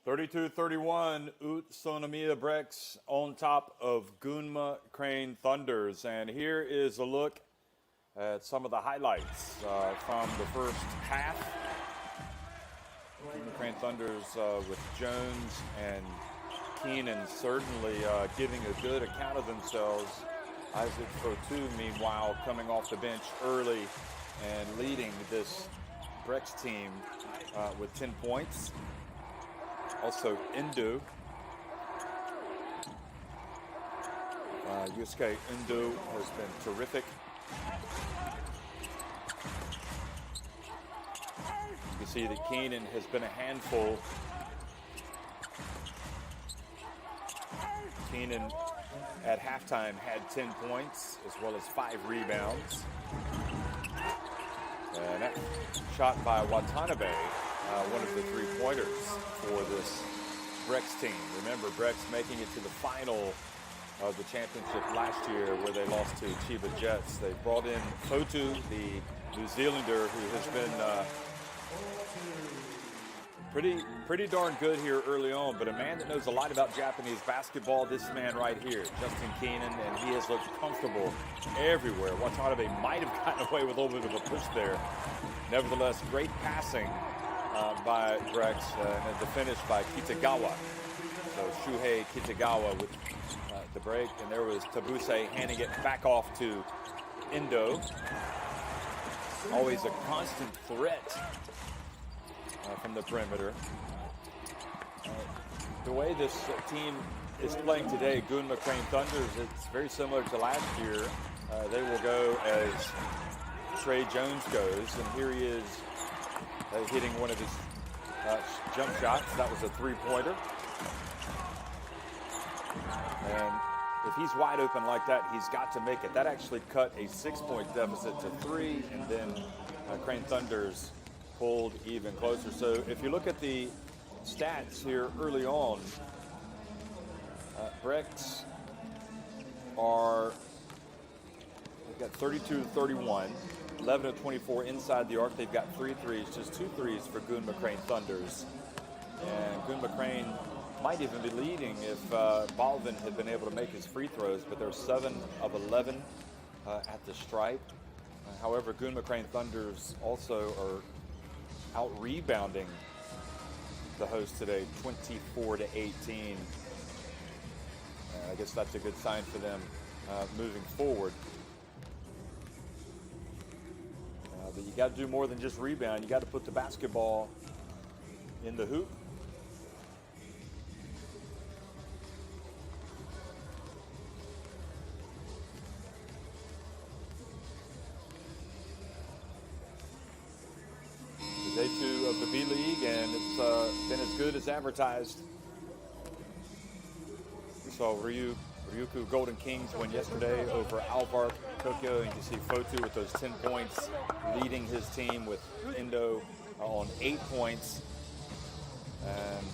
(32-31), Utsunomiya Brex on top of Gunma Crane Thunders. And here is a look at some of the highlights from the first half. Gunma Crane Thunders with Jones and Keenan certainly giving a good account of themselves. Isaac Fotu, meanwhile, coming off the bench early and leading this Brex team with 10 points. Also, Indu. Yusuke Indu has been terrific. You can see that Keenan has been a handful. Keenan at halftime had 10 points as well as 5 rebounds. And that shot by Watanabe, one of the 3-pointers for this Brex team. Remember, Brex making it to the final of the championship last year where they lost to Chiba Jets. They brought in Fotu, the New Zealander, who has been pretty darn good here early on, but a man that knows a lot about Japanese basketball, this man right here, Justin Keenan, and he has looked comfortable everywhere. Watanabe might have gotten away with a little bit of a push there. Nevertheless, great passing by Brex, and the finish by Kitagawa. So Shuhei Kitagawa with the break, and there was Tabuse handing it back off to Indo. Always a constant threat from the perimeter. The way this team is playing today, Gunma Crane Thunders, it's very similar to last year. They will go as Trey Jones goes, and here he is hitting one of his jump shots. That was a 3-pointer. And if he's wide open like that, he's got to make it. That actually cut a 6-point deficit to 3, and then Crane Thunders pulled even closer. So if you look at the stats here early on, Brex they've got 32-31, 11-24 inside the arc. They've got 3 threes, just 2 threes for Gunma Crane Thunders. And Gunma Crane might even be leading if Balvin had been able to make his free throws, but they're 7 of 11 at the stripe. However, Gunma Crane Thunders also are out-rebounding the host today, 24-18. I guess that's a good sign for them moving forward. But you got to do more than just rebound. You got to put the basketball in the hoop. Day 2 of the B.LEAGUE, and it's been as good as advertised. We saw Ryukyu Golden Kings win yesterday over Alvark Tokyo, and you see Fotu with those 10 points, leading his team with Indo on 8 points. And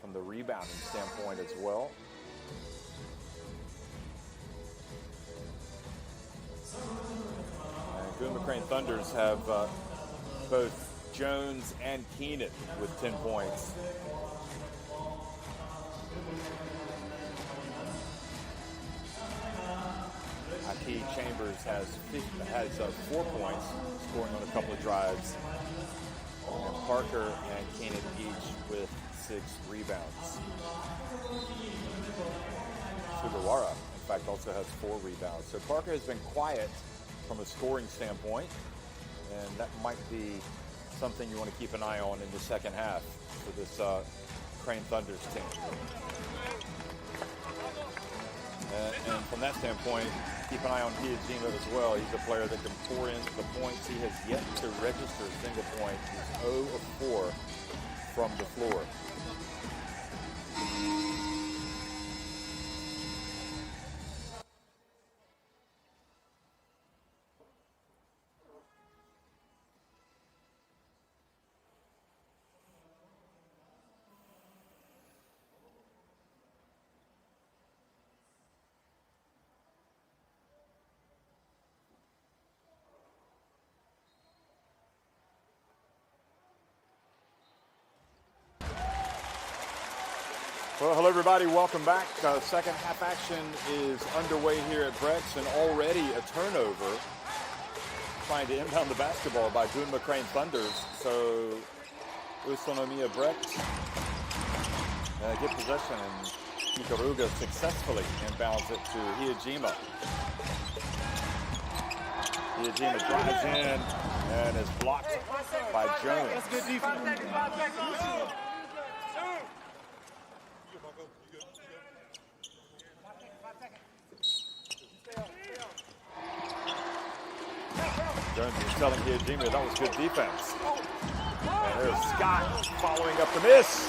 from the rebounding standpoint as well. And Gunma Crane Thunders have both Jones and Keenan with 10 points. Key Chambers has 4 points, scoring on a couple of drives. And Parker and Keenan each with 6 rebounds. Sugawara, in fact, also has 4 rebounds. So Parker has been quiet from a scoring standpoint, and that might be something you want to keep an eye on in the second half for this Crane Thunders team. And from that standpoint, keep an eye on Hiyajima as well. He's a player that can pour into the points. He has yet to register a single point. He's 0 of 4 from the floor. Well, hello everybody, welcome back. Second half action is underway here at Brex, and already a turnover trying to inbound the basketball by Gunma Crane Thunders. So Utsunomiya Brex get possession, and Ikaruga successfully inbounds it to Hiyajima. Hiyajima drives in and is blocked by Jones. That's good defense. Jones is telling Hiyajima that was good defense. And there's Scott following up the miss.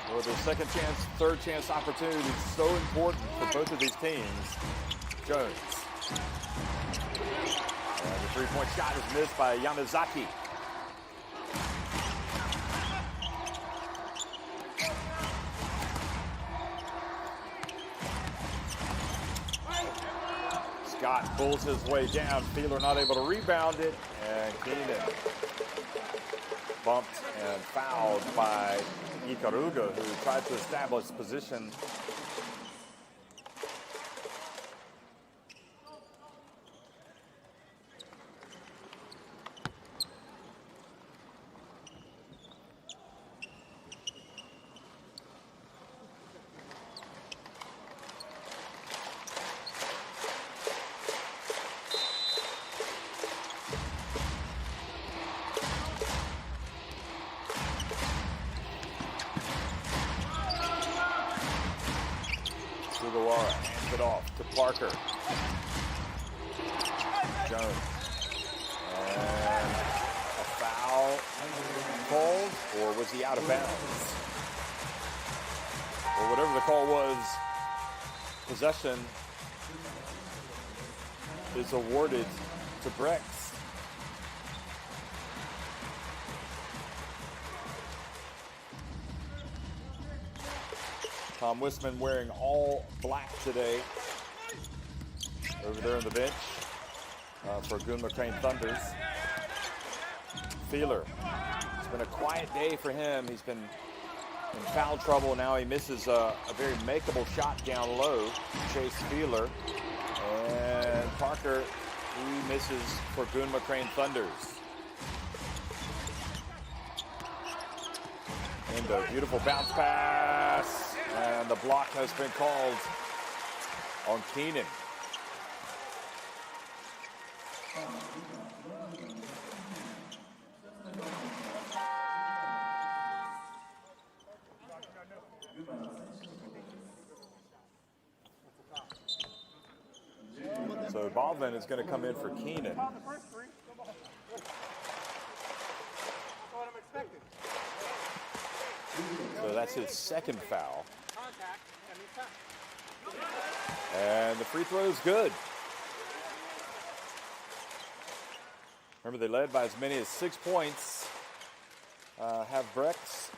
Well, the second chance, third chance opportunity is so important for both of these teams. Jones. And the three-point shot is missed by Yamazaki. Scott pulls his way down. Feeler not able to rebound it. And Keenan bumped and fouled by Ikaruga, who tried to establish position. Sugawara hands it off to Parker. Jones. And a foul called, or was he out of bounds? Or whatever the call was, possession is awarded to Brex. Tom Wisman wearing all black today over there on the bench for Gunma Crane Thunders. Feeler. It's been a quiet day for him. He's been in foul trouble. Now he misses a very makeable shot down low. Chase Feeler. And Parker, he misses for Gunma Crane Thunders. And a beautiful bounce pass. And the block has been called on Keenan. So Baldwin is going to come in for Keenan. So that's his second foul. And the free throw is good. Remember, they led by as many as 6 points. Have Brex.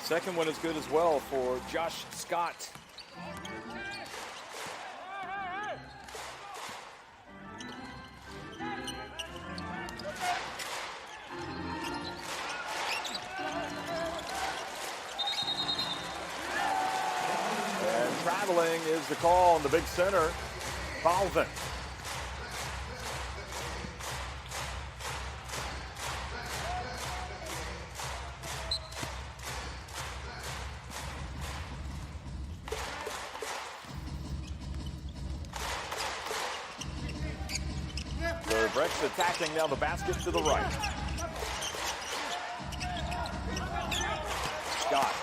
Second one is good as well for Josh Scott. Traveling is the call on the big center, Balvin. So Brex attacking now the basket to the right. Scott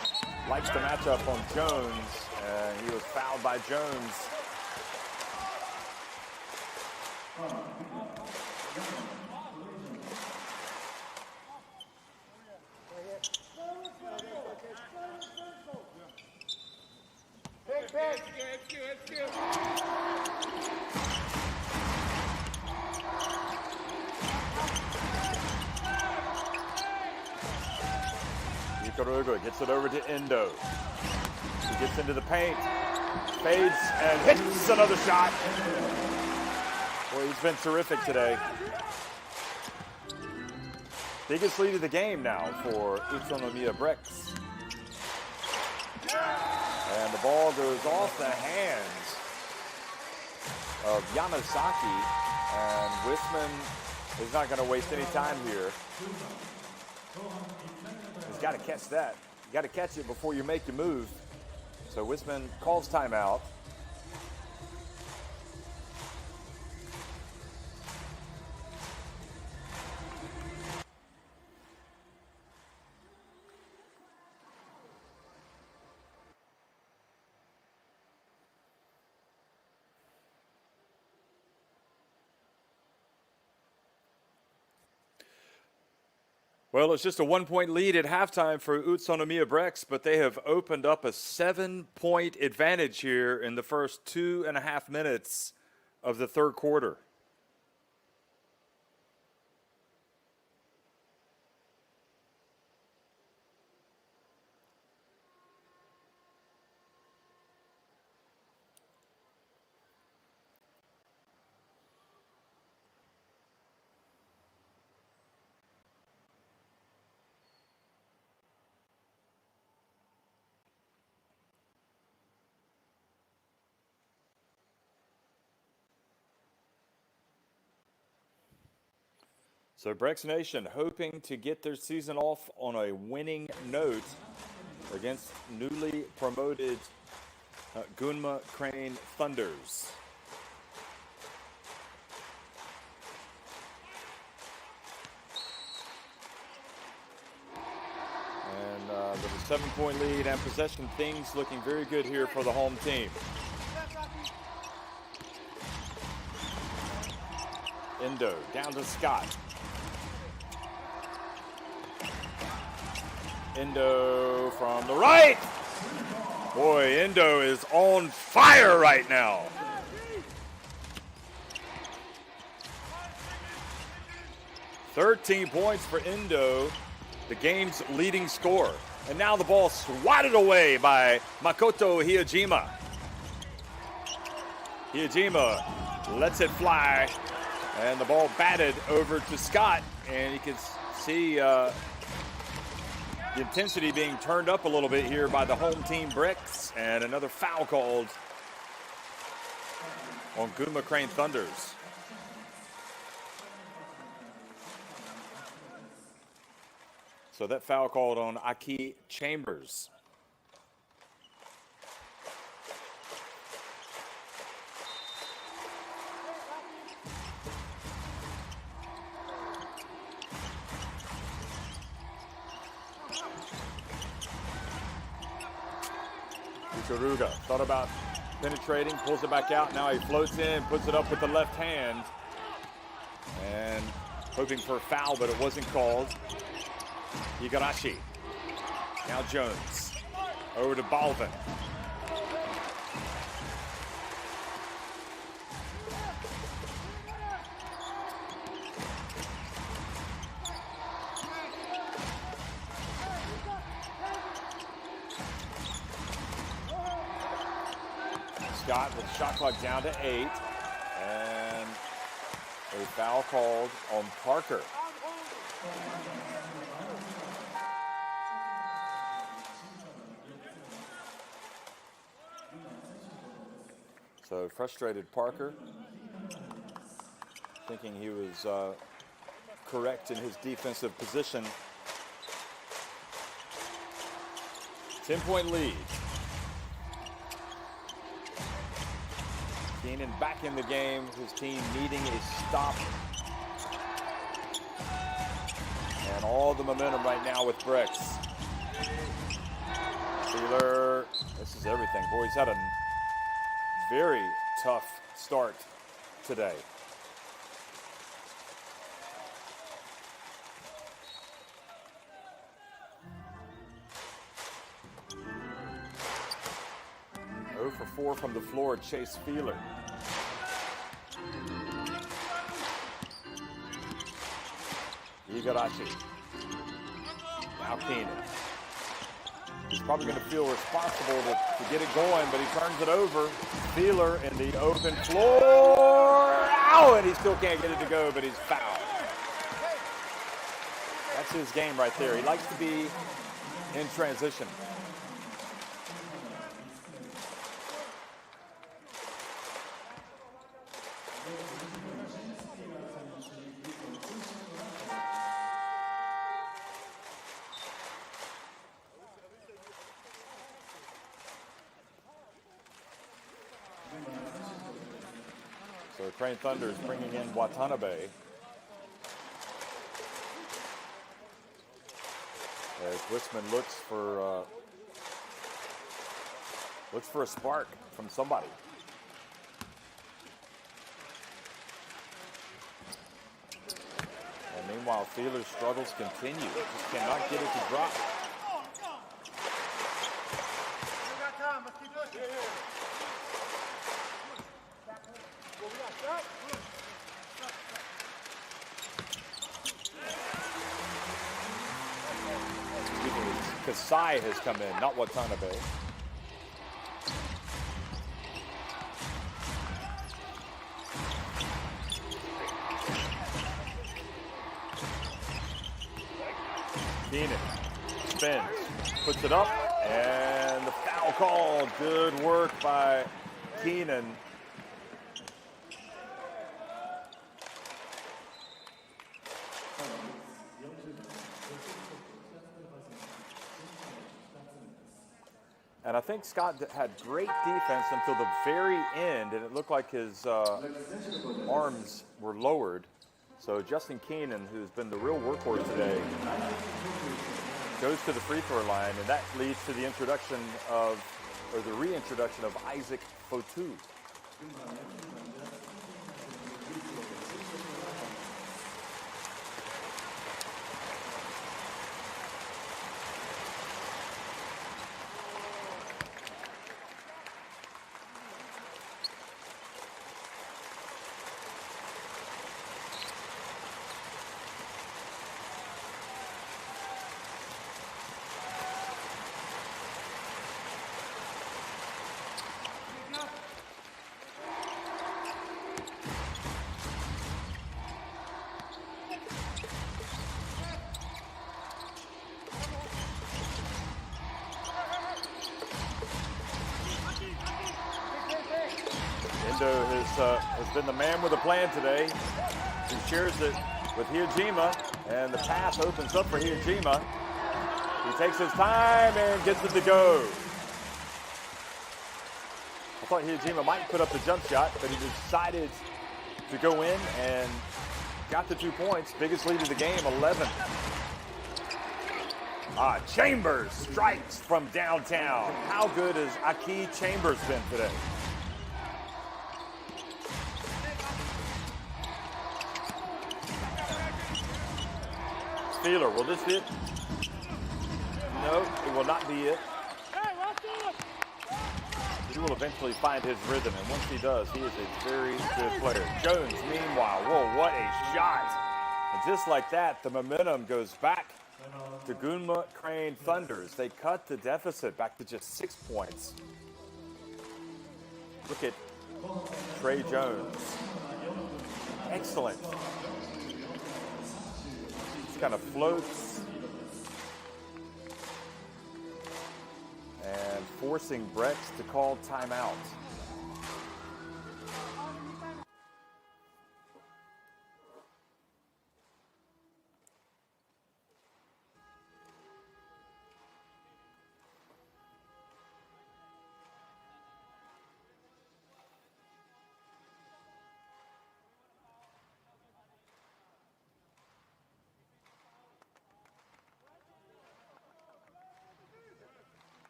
likes the matchup on Jones, and he was fouled by Jones. Utsunomiya gets it over to Endo. He gets into the paint, fades, and hits another shot. Boy, he's been terrific today. Biggest lead of the game now for Utsunomiya Brex. And the ball goes off the hands of Yamasaki, and Wisman is not going to waste any time here. He's got to catch that. You got to catch it before you make your move. So Wisman calls timeout. Well, it's just a 1-point lead at halftime for Utsunomiya Brex, but they have opened up a 7-point advantage here in the first 2.5 minutes of the third quarter. So Brex Nation hoping to get their season off on a winning note against newly promoted Gunma Crane Thunders. And with a 7-point lead and possession, things looking very good here for the home team. Endo down to Scott. Endo from the right. Boy, Endo is on fire right now. "13 points for Endo, the game's leading scorer. And now the ball swatted away by Makoto Hiyajima. Hiyajima lets it fly, and the ball batted over to Scott, and you can see the intensity being turned up a little bit here by the home team Brex, and another foul called on Gunma Crane Thunders. So that foul called on Aki Chambers. Utsunomiya thought about penetrating, pulls it back out. Now he floats in, puts it up with the left hand. And hoping for a foul, but it wasn't called. Igarashi. Now Jones. Over to Balvin. Scott with shot clock down to 8, and a foul called on Parker. So frustrated Parker, thinking he was correct in his defensive position. 10-point lead. Keenan back in the game, his team needing a stop. And all the momentum right now with Brex. Sealer, this is everything. Boy, he's had a very tough start today. For 4 from the floor, Chase Feeler. Igarashi. Now Keenan. He's probably going to feel responsible to get it going, but he turns it over. Feeler in the open floor. Ow! And he still can't get it to go, but he's fouled. That's his game right there. He likes to be in transition. So Crane Thunder is bringing in Watanabe. As Wisman looks for a spark from somebody. And meanwhile, Feeler's struggles continue. Just cannot get it to drop. Kasai has come in, not Watanabe. Keenan spins, puts it up, and the foul call. Good work by Keenan. And I think Scott had great defense until the very end, and it looked like his arms were lowered. So Justin Keenan, who's been the real workhorse today, goes to the free throw line, and that leads to the introduction of, or the reintroduction of Isaac Fotu. Has been the man with a plan today. He shares it with Hyojima, and the pass opens up for Hyojima. He takes his time and gets it to go. I thought Hyojima might put up the jump shot, but he decided to go in and got the 2 points. Biggest lead of the game, 11. Chambers strikes from downtown. How good has Aki Chambers been today? Feeler, will this hit? No, it will not be it. He will eventually find his rhythm, and once he does, he is a very good player. Jones, meanwhile, whoa, what a shot. And just like that, the momentum goes back to Gunma Crane Thunders. They cut the deficit back to just 6 points. Look at Trey Jones. Excellent. Kind of floats and forcing Brex to call timeout.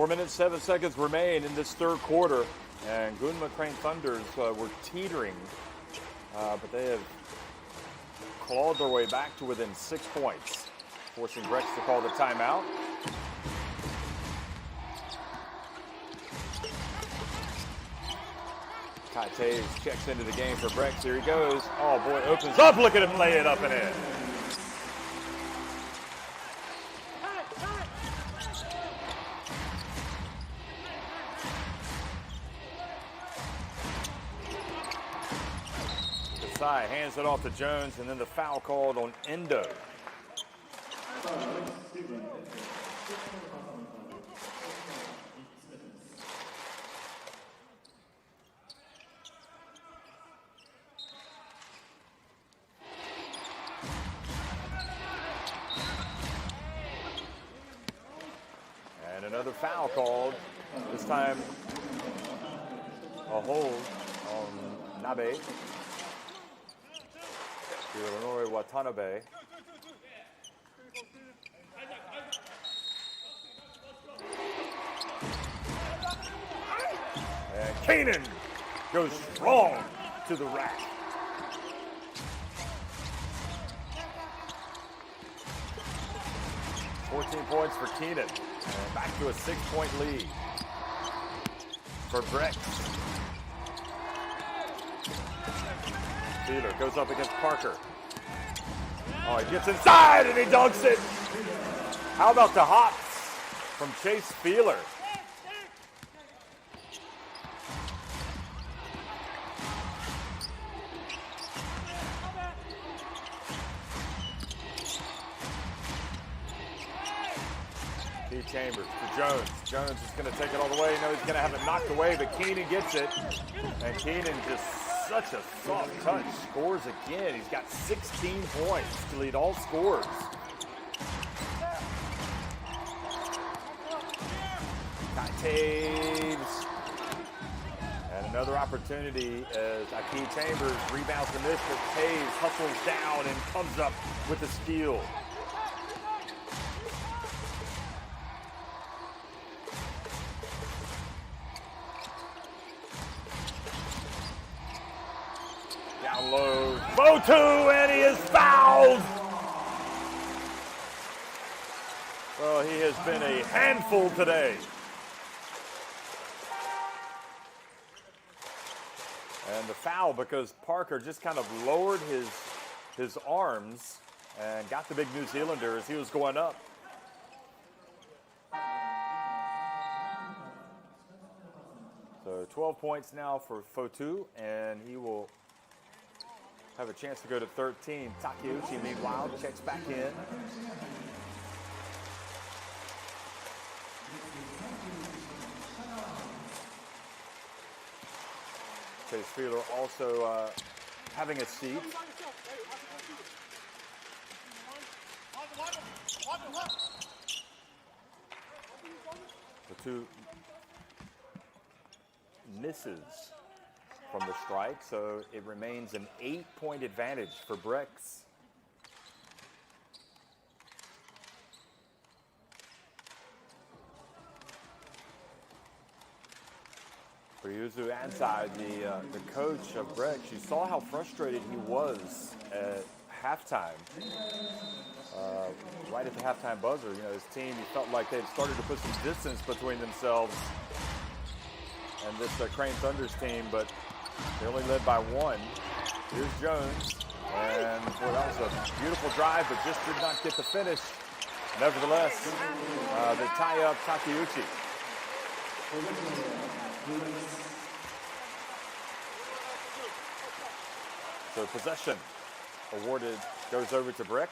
4 minutes, 7 seconds remain in this third quarter. And Gunma Crane Thunders were teetering, but they have clawed their way back to within 6 points, forcing Brex to call the timeout. Kai Taves checks into the game for Brex. Here he goes. Oh boy, opens up. Look at him lay it up and in. Desai hands it off to Jones, and then the foul called on Endo. And another foul called, this time a hold on Nabe. Illinois Watanabe. And Kanan goes strong to the rack. $14 points for Keenan. And back to a 6-point lead for Brex. Feeler goes up against Parker. Oh, he gets inside and he dunks it. How about the hops from Chase Feeler? Key Chambers to Jones. Jones is going to take it all the way. No, he's going to have it knocked away, but Keenan gets it. And Keenan just such a soft touch, scores again. He's got 16 points to lead all scores. Taves. And another opportunity as Aki Chambers rebounds the miss, but Taves hustles down and comes up with the steal. Down low, Fotu, and he is fouled. Well, he has been a handful today. And the foul because Parker just kind of lowered his arms and got the big New Zealander as he was going up. So 12 points now for Fotu, and he will have a chance to go to 13. Takeuchi, meanwhile, checks back in. Chase Feeler also having a seat. The two misses from the strike, so it remains an 8-point advantage for Brex. Ryuzu Ansai, the coach of Brex, you saw how frustrated he was at halftime. Right at the halftime buzzer, you know, his team, he felt like they'd started to put some distance between themselves and this Crane Thunders team, but they only led by 1. Here's Jones, and boy, that was a beautiful drive, but just did not get the finish. Nevertheless, they tie up Takeuchi. So possession awarded goes over to Brex.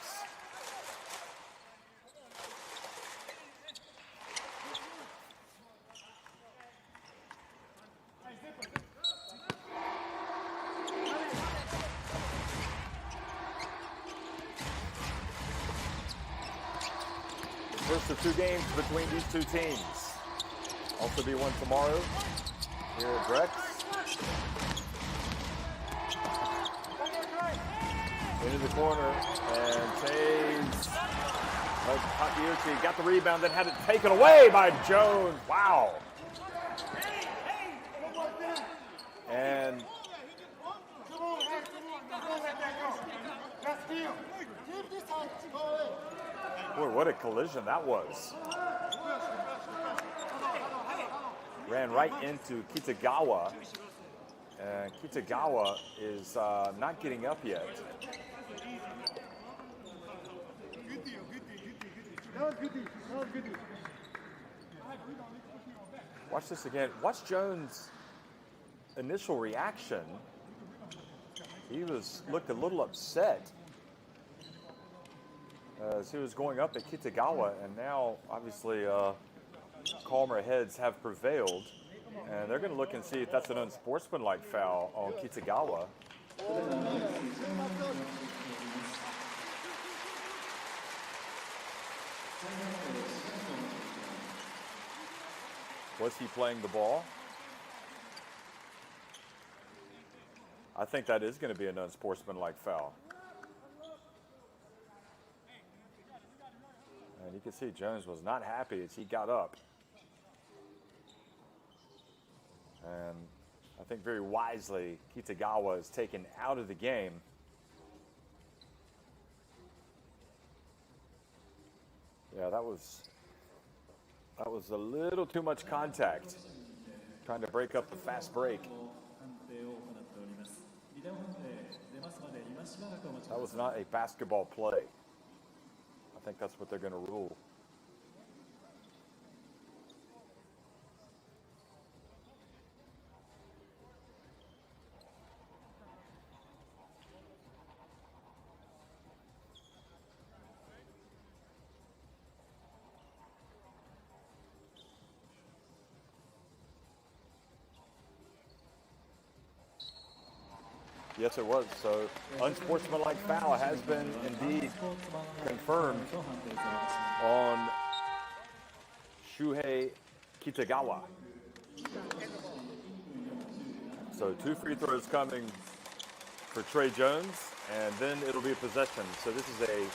First of 2 games between these two teams. Also be one tomorrow here at Brex. Into the corner, and Taves But Takeuchi got the rebound, then had it taken away by Jones. Wow. And boy, what a collision that was. Ran right into Kitagawa. And Kitagawa is not getting up yet. Watch this again. Watch Jones' initial reaction. He looked a little upset as he was going up at Kitagawa, and now obviously calmer heads have prevailed, and they're going to look and see if that's an unsportsmanlike foul on Kitagawa. Was he playing the ball? I think that is going to be an unsportsmanlike foul. And you can see Jones was not happy as he got up. And I think very wisely, Kitagawa is taken out of the game. Yeah, that was a little too much contact, trying to break up the fast break. That was not a basketball play. I think that's what they're going to rule. Yes, it was. So, unsportsmanlike foul has been indeed confirmed on Shuhei Kitagawa. So, 2 free throws coming for Trey Jones, and then it'll be a possession. So, this is a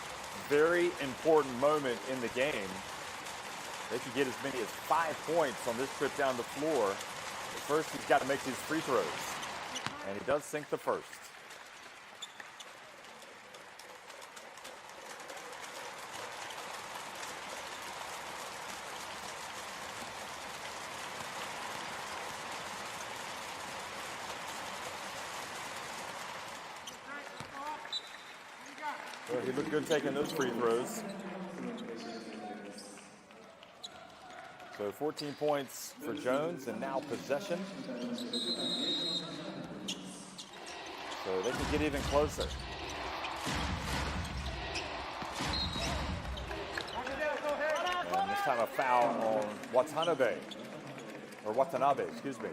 very important moment in the game. They could get as many as 5 points on this trip down the floor. But first, he's got to make these free throws. And he does sink the first. Well, he looked good taking those free throws. So 14 points for Jones, and now possession. So they can get even closer. And this time a foul on Watanabe, excuse me.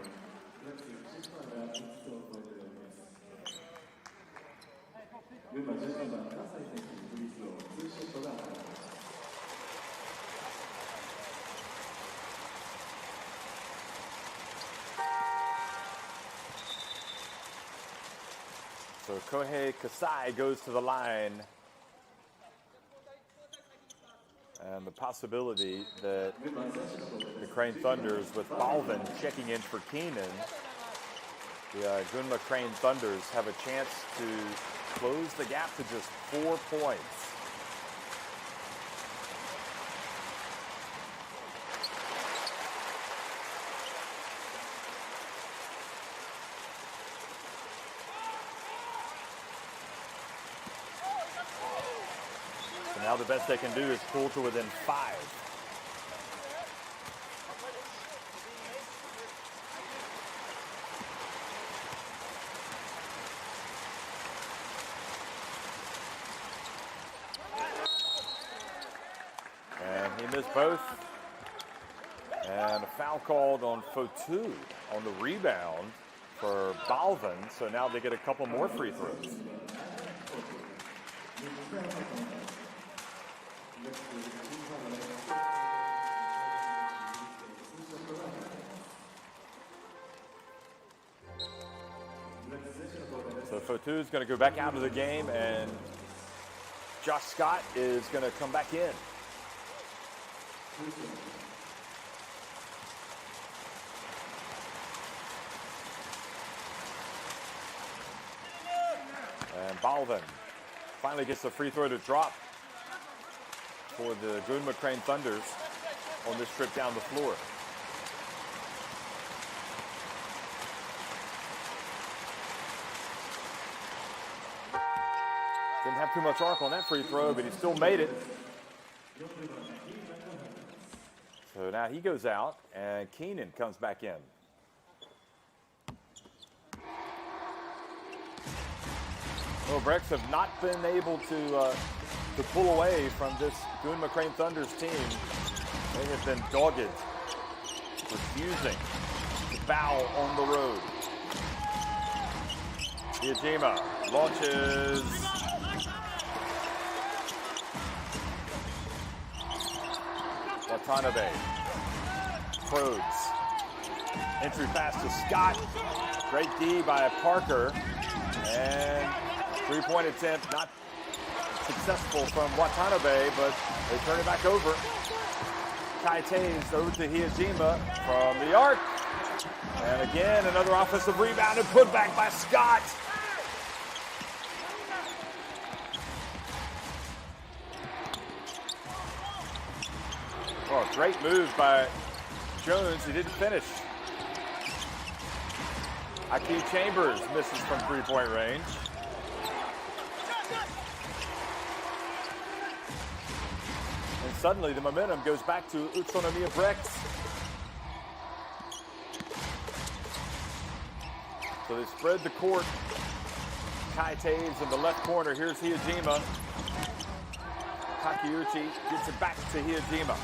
So Kohei Kasai goes to the line. And the possibility that the Crane Thunders, with Balvin checking in for Keenan, the Gunma Crane Thunders have a chance to close the gap to just 4 points. Now the best they can do is pull to within 5. And he missed both. And a foul called on Fotu on the rebound for Balvin. So now they get a couple more free throws. So Fotu is going to go back out of the game, and Josh Scott is going to come back in. And Balvin finally gets the free throw to drop for the Gunma Crane Thunders on this trip down the floor. Didn't have too much arc on that free throw, but he still made it. So now he goes out, and Keenan comes back in. Well, Brex have not been able to pull away from this Gunma Crane Thunders team. They have been dogged, refusing to bow on the road. Iajima launches. Watanabe probes. Entry pass to Scott. Great D by Parker. And three-point attempt not successful from Watanabe, but they turn it back over. Kai Tays over to Iajima from the arc. And again, another offensive rebound and put back by Scott. Well, great move by Jones. He didn't finish. Aki Chambers misses from three-point range. And suddenly the momentum goes back to Utsunomiya Brex. So they spread the court. Kai Taves in the left corner. Here's Iajima. Takeuchi gets it back to Iajima.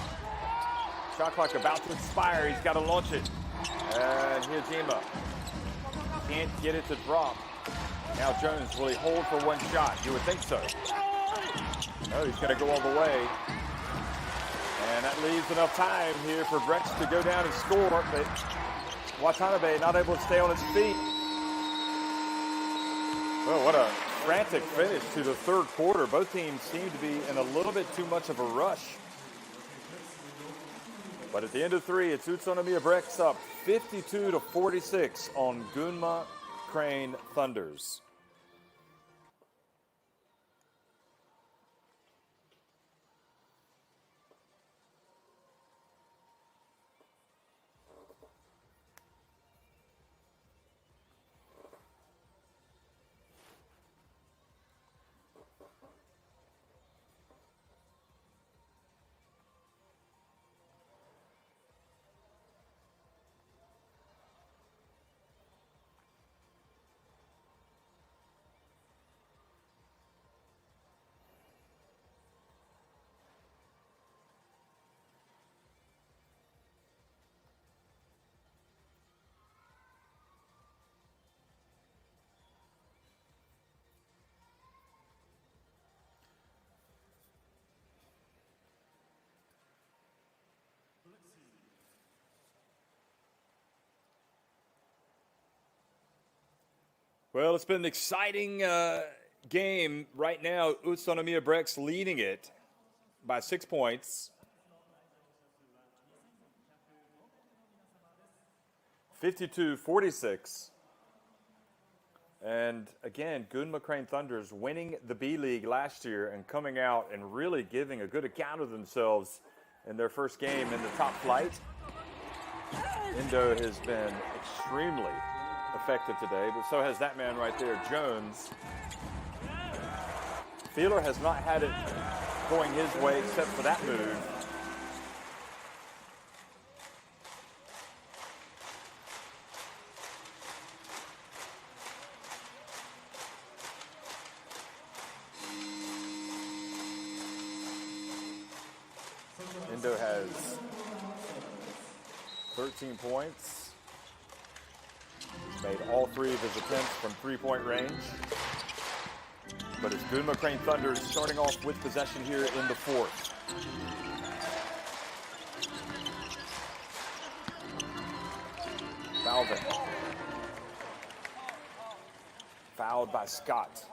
Shot clock about to expire. He's got to launch it. And Iajima can't get it to drop. Now Jones, will he hold for one shot? You would think so. No, he's going to go all the way. And that leaves enough time here for Brex to go down and score. But Watanabe not able to stay on his feet. Well, what a frantic finish to the third quarter. Both teams seem to be in a little bit too much of a rush. But at the end of three, it's Utsunomiya Brex up 52-46 on Gunma Crane Thunders. Well, it's been an exciting game right now. Utsunomiya Brex leading it by 6 points. 52-46. And again, Gunma Crane Thunders winning the B-League last year and coming out and really giving a good account of themselves in their first game in the top flight. Indo has been extremely effective today, but so has that man right there, Jones. Feeler has not had it going his way except for that move. Indo has 13 points. He's made all three of his attempts from three-point range. But it's Gunma Crane Thunders starting off with possession here in the fourth. Balvin. Fouled by Scott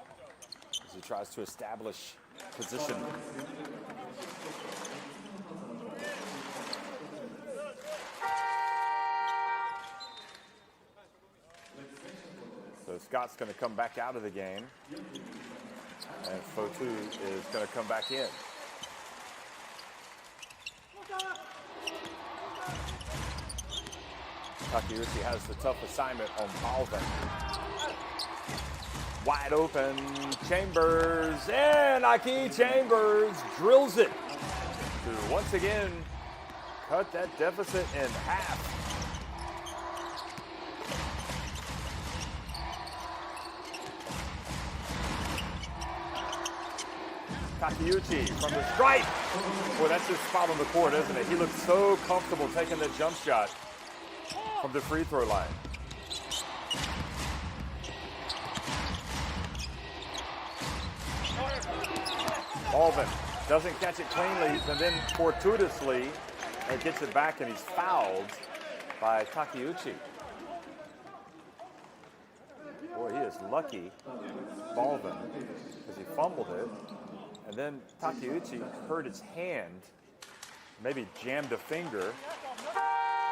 as he tries to establish position. So Scott's going to come back out of the game. And Fotu is going to come back in. Takeuchi has the tough assignment on Balvin. Wide open, Chambers, and Aki Chambers drills it to once again cut that deficit in half. Takeuchi from the stripe. Boy, that's his spot on the court, isn't it? He looks so comfortable taking that jump shot from the free throw line. Balvin doesn't catch it cleanly, and then fortuitously gets it back, and he's fouled by Takeuchi. Boy, he is lucky, Balvin, because he fumbled it. And then Takeuchi hurt his hand, maybe jammed a finger,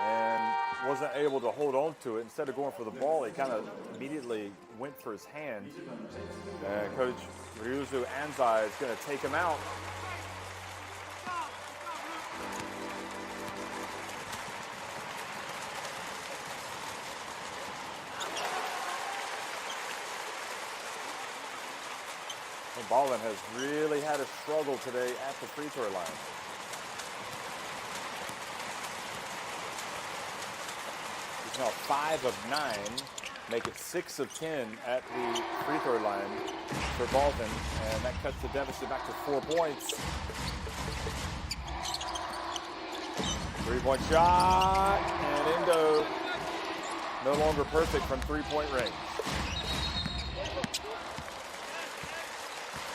and wasn't able to hold on to it. Instead of going for the ball, he kind of immediately went for his hand. And Coach Ryuzu Anzai is going to take him out. Balvin has really had a struggle today at the free throw line. He's now 5 of 9, make it 6 of 10 at the free throw line for Balvin, and that cuts the deficit back to 4 points. 3-point shot, and Endo no longer perfect from 3-point range.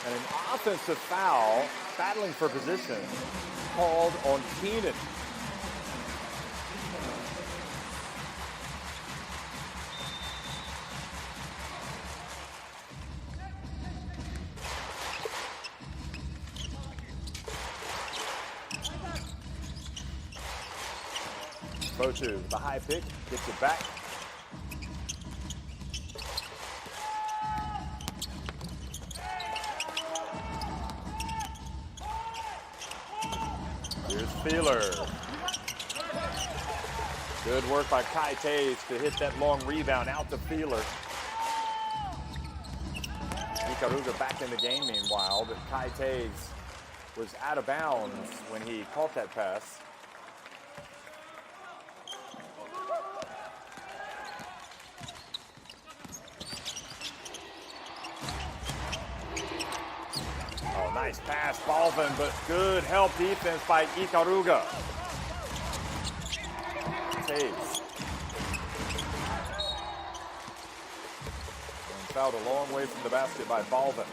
And an offensive foul, battling for position, called on Keenan. Fotu, the high pick, gets it back. Feeler. Good work by Kai Taves to hit that long rebound out to Feeler. Ikaruga back in the game meanwhile, but Kai Taves was out of bounds when he caught that pass. Nice pass, Balvin, but good help defense by Ikaruga. Taves. And fouled a long way from the basket by Balvin.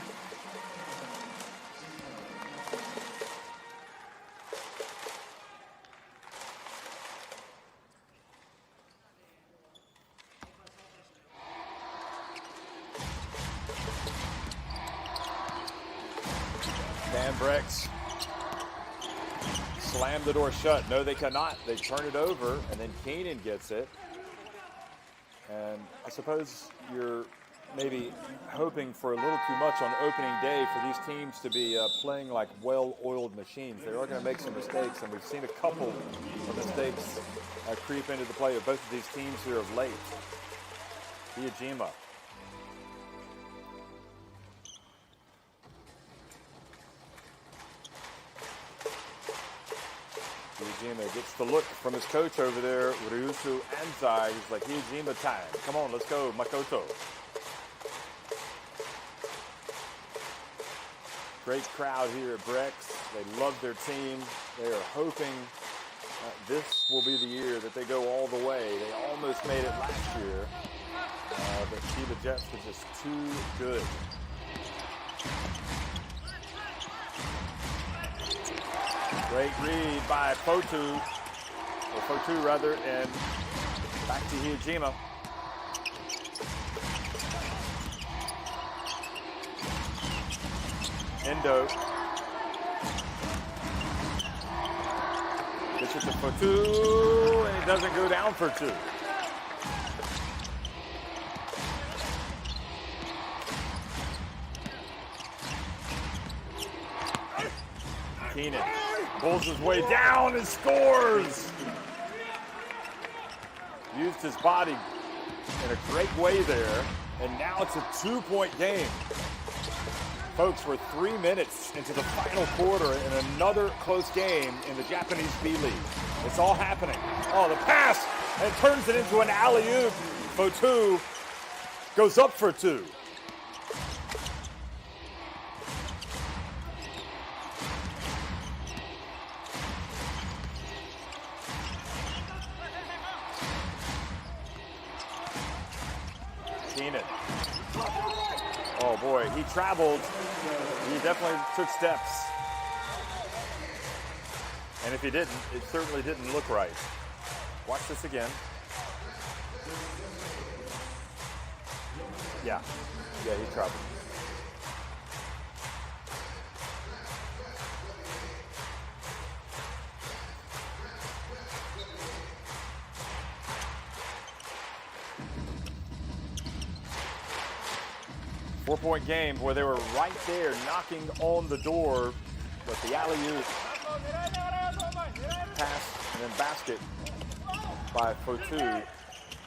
Brex slammed the door shut. No, they cannot. They turn it over, and then Keenan gets it. And I suppose you're maybe hoping for a little too much on opening day for these teams to be playing like well-oiled machines. They are going to make some mistakes, and we've seen a couple of mistakes creep into the play of both of these teams here of late. Iijima. Iijima gets the look from his coach over there, Ryusu Anzai. He's like, Iijima time. Come on, let's go, Makoto. Great crowd here at Brex. They love their team. They are hoping this will be the year that they go all the way. They almost made it last year, but Chiba Jets were just too good. Great read by Fotu, or Fotu rather, and back to Iijima. Endo. Gets it to Fotu, and it doesn't go down for 2. Keenan pulls his way down and scores. Used his body in a great way there, and now it's a 2-point game. Folks, we're 3 minutes into the final quarter in another close game in the Japanese B.LEAGUE. It's all happening. Oh, the pass, and turns it into an alley-oop. Fotu goes up for 2. Keenan. Oh boy, he traveled. He definitely took steps. And if he didn't, it certainly didn't look right. Watch this again. Yeah, he traveled. Four-point game where they were right there knocking on the door, but the alley-oop pass and then basket by Fotu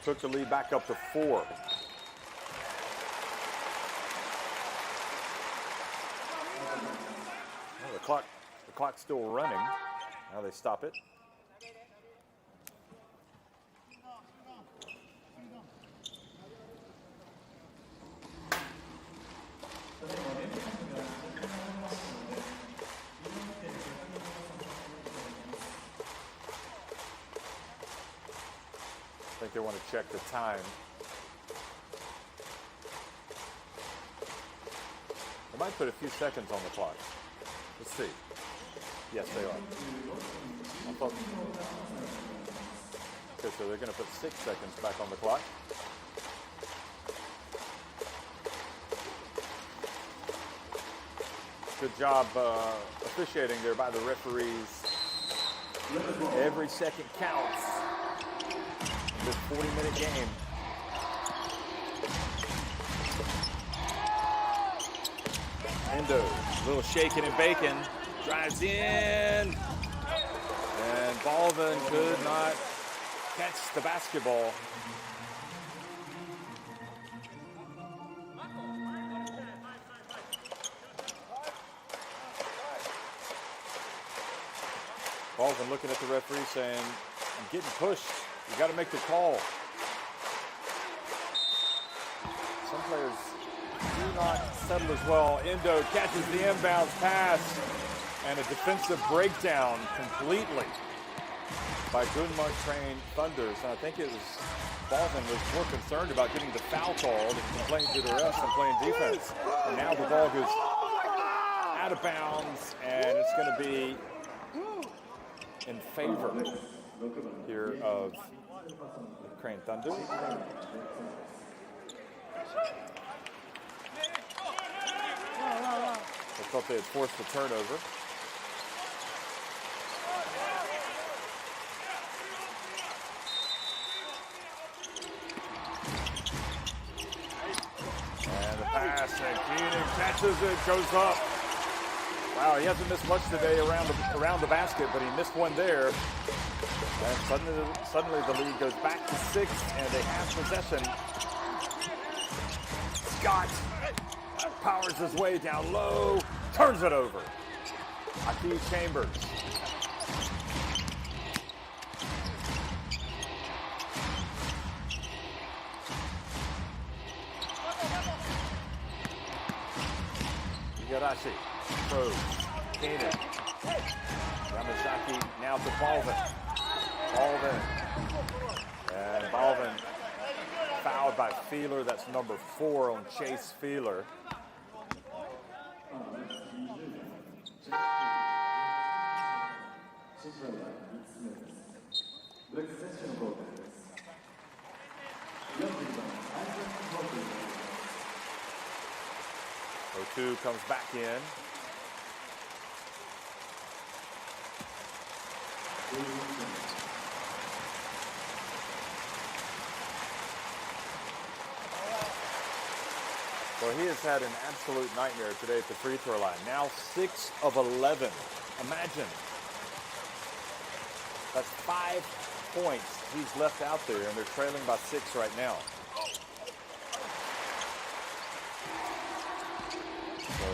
took the lead back up to 4. Well, the clock's still running. Now they stop it. I think they want to check the time. They might put a few seconds on the clock. Let's see. Yes, they are. I thought. Okay, so they're going to put 6 seconds back on the clock. Good job officiating there by the referees. Every second counts. This 40-minute game. Endo, a little shaking and baking, drives in, and Balvin could not catch the basketball. Balvin looking at the referee saying, I'm getting pushed. You got to make the call. Some players do not settle as well. Endo catches the inbounds pass and a defensive breakdown completely by Gunma trained Thunders. And I think it was Balvin was more concerned about getting the foul called and complaining to the refs and playing defense. And now the ball goes out of bounds and it's going to be in favor here of Crane Thunder. I thought they had forced the turnover. And the pass, and Keenan catches it, goes up. Wow, he hasn't missed much today around the basket, but he missed one there. And suddenly the lead goes back to 6, and they have possession. Scott powers his way down low, turns it over. Aki Chambers. Igarashi throws. Keenan. Yamazaki now to Balvin. And Balvin fouled by Feeler. That's number 4 on Chase Feeler. O2 comes back in. Well, he has had an absolute nightmare today at the free throw line. Now 6 of 11. Imagine. That's 5 points he's left out there, and they're trailing by 6 right now. So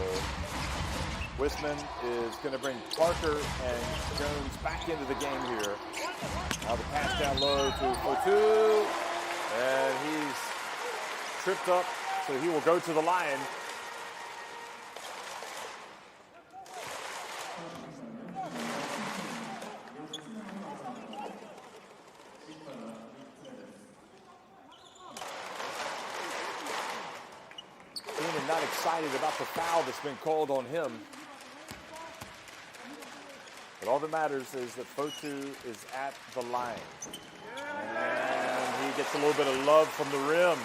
Wisman is going to bring Parker and Jones back into the game here. Now the pass down low to Fotu, and he's tripped up, so he will go to the line. Keenan not excited about the foul that's been called on him. But all that matters is that Fotu is at the line. And he gets a little bit of love from the rim.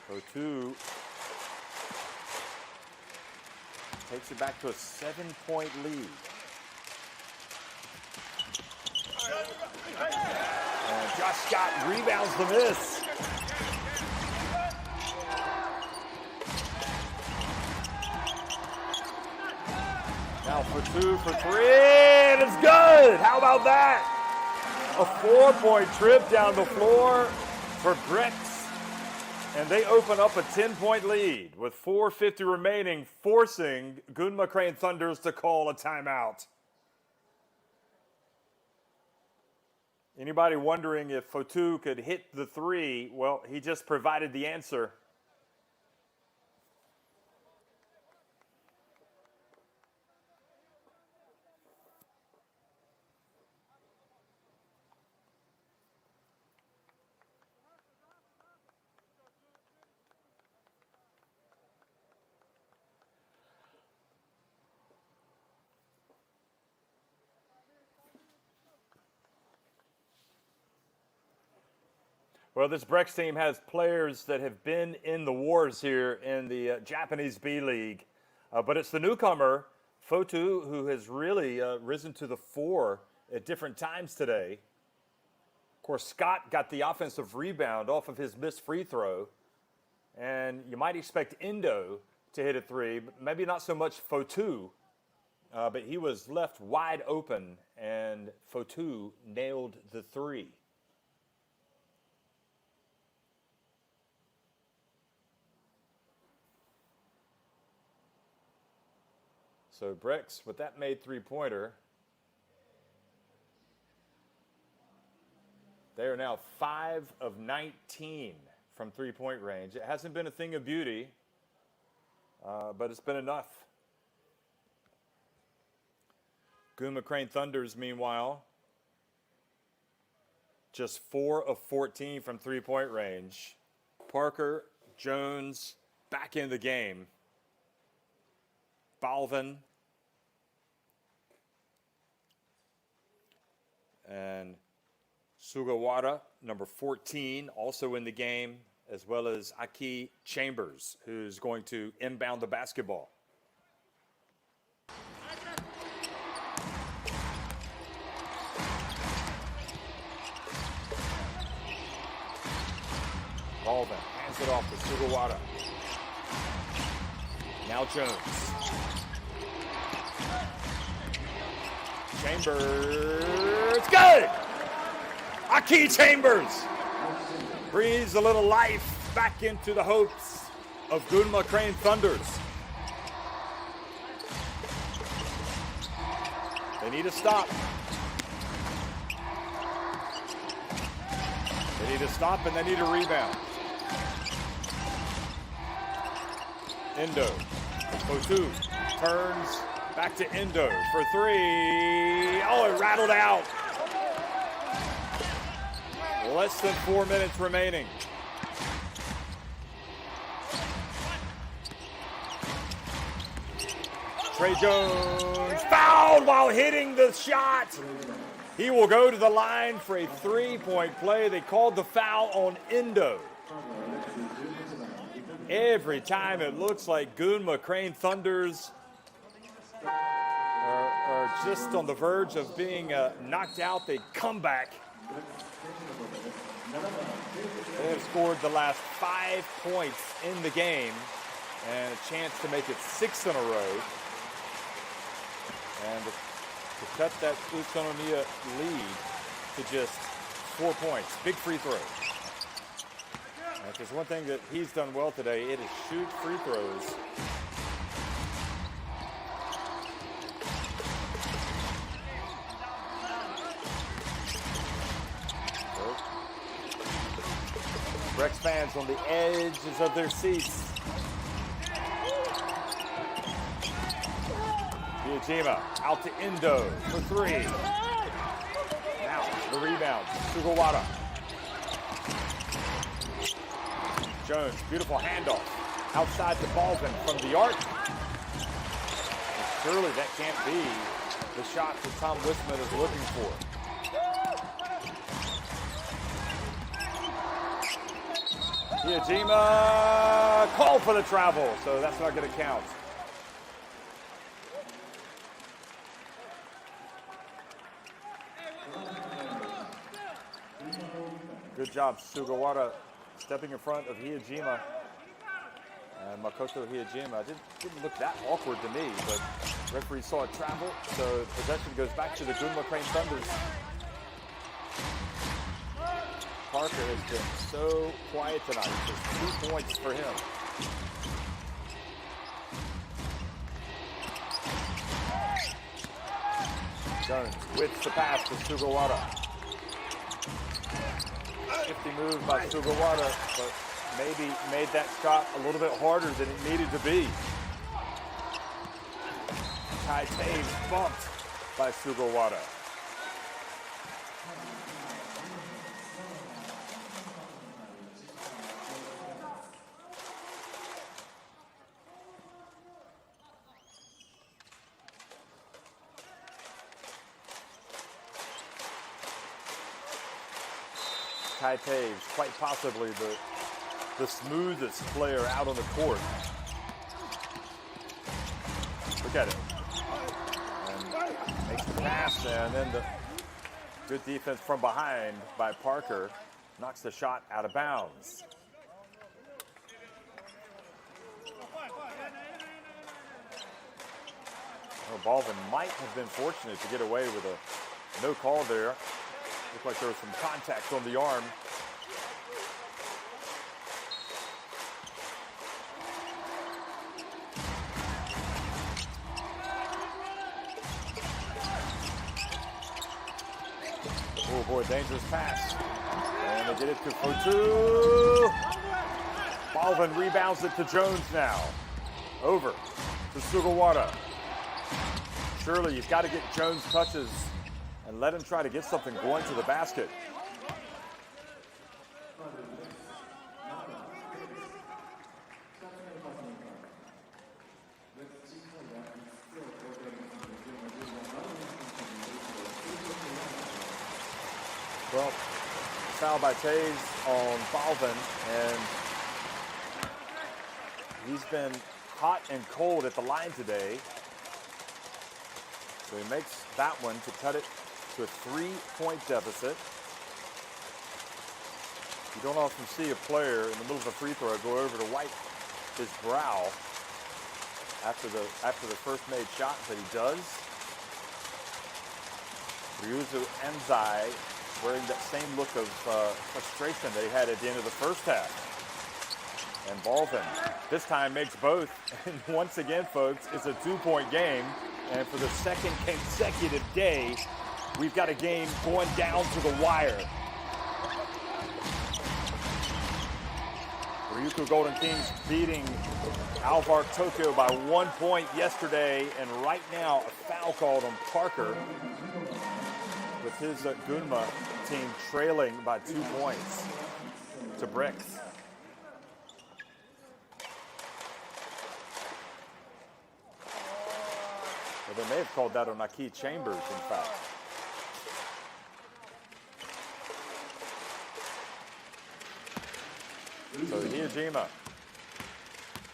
Fotu takes it back to a 7-point lead. And Josh Scott rebounds the miss. Now for 2 for 3, and it's good. How about that? A 4-point trip down the floor for Brex. And they open up a 10-point lead with 4:50 remaining, forcing Gunma Crane Thunders to call a timeout. Anybody wondering if Fotu could hit the 3? Well, he just provided the answer. Well, this Brex team has players that have been in the wars here in the Japanese B-League. But it's the newcomer, Fotu, who has really risen to the fore at different times today. Of course, Scott got the offensive rebound off of his missed free throw. And you might expect Endo to hit a 3, but maybe not so much Fotu. But he was left wide open, and Fotu nailed the 3. So Brex, with that made 3-pointer, they are now 5 of 19 from 3-point range. It hasn't been a thing of beauty, but it's been enough. Gunma Crane Thunders, meanwhile, just 4 of 14 from 3-point range. Parker, Jones, back in the game. Balvin and Sugawara, number 14, also in the game, as well as Aki Chambers, who's going to inbound the basketball. Balvin hands it off to Sugawara. Now Jones. Chambers, good! Aki Chambers breathes a little life back into the hopes of Gunma Crane Thunders. They need to stop. They need to stop and they need a rebound. Endo, Fotu turns back to Endo for 3. Oh, it rattled out. Less than 4 minutes remaining. Trey Jones fouled while hitting the shot. He will go to the line for a 3-point play. They called the foul on Endo. Every time it looks like Gunma Crane Thunders are just on the verge of being knocked out, they come back. They have scored the last 5 points in the game and a chance to make it 6 in a row. And to cut that Utsunomiya lead to just 4 points. Big free throw. And if there's one thing that he's done well today, it is shoot free throws. Brex fans on the edges of their seats. Yajima out to Indo for 3. Now the rebound, Sugawara. Jones, beautiful handoff. Outside to Baldwin from the arc. And surely that can't be the shot that Tom Wisman is looking for. Yajima called for the travel, so that's not going to count. Good job, Sugawara, stepping in front of Hiyajima. And Makoto Hiyajima didn't look that awkward to me, but referee saw it travel, so possession goes back to the Gunma Crane Thunders. Parker has been so quiet tonight. Just 2 points for him. Jones with the pass to Sugawara. 50 move by Sugawara, but maybe made that shot a little bit harder than it needed to be. Kai Taves bumped by Sugawara. Kai Taves, quite possibly the smoothest player out on the court. Look at it. And makes the pass, and then the good defense from behind by Parker knocks the shot out of bounds. Well, Baldwin might have been fortunate to get away with a no call there. Looked like there was some contact on the arm. Oh boy, dangerous pass. And they get it to Fotu. Baldwin rebounds it to Jones now. Over to Sugawara. Surely you've got to get Jones touches and let him try to get something going to the basket. Well, foul by Taves on Baldwin, and he's been hot and cold at the line today. So he makes that one to cut it to a 3-point deficit. You don't often see a player in the middle of a free throw go over to wipe his brow after the first made shot, but he does. Ryuzu Enzai wearing that same look of frustration they had at the end of the first half. And Baldwin this time makes both. And once again, folks, it's a 2-point game. And for the second consecutive day, we've got a game going down to the wire. Ryukyu Golden Kings beating Alvar Tokyo by 1 point yesterday, and right now a foul called on Parker with his Gunma team trailing by 2 points to Brex. Well, they may have called that on Aki Chambers, in fact. So Hiyajima,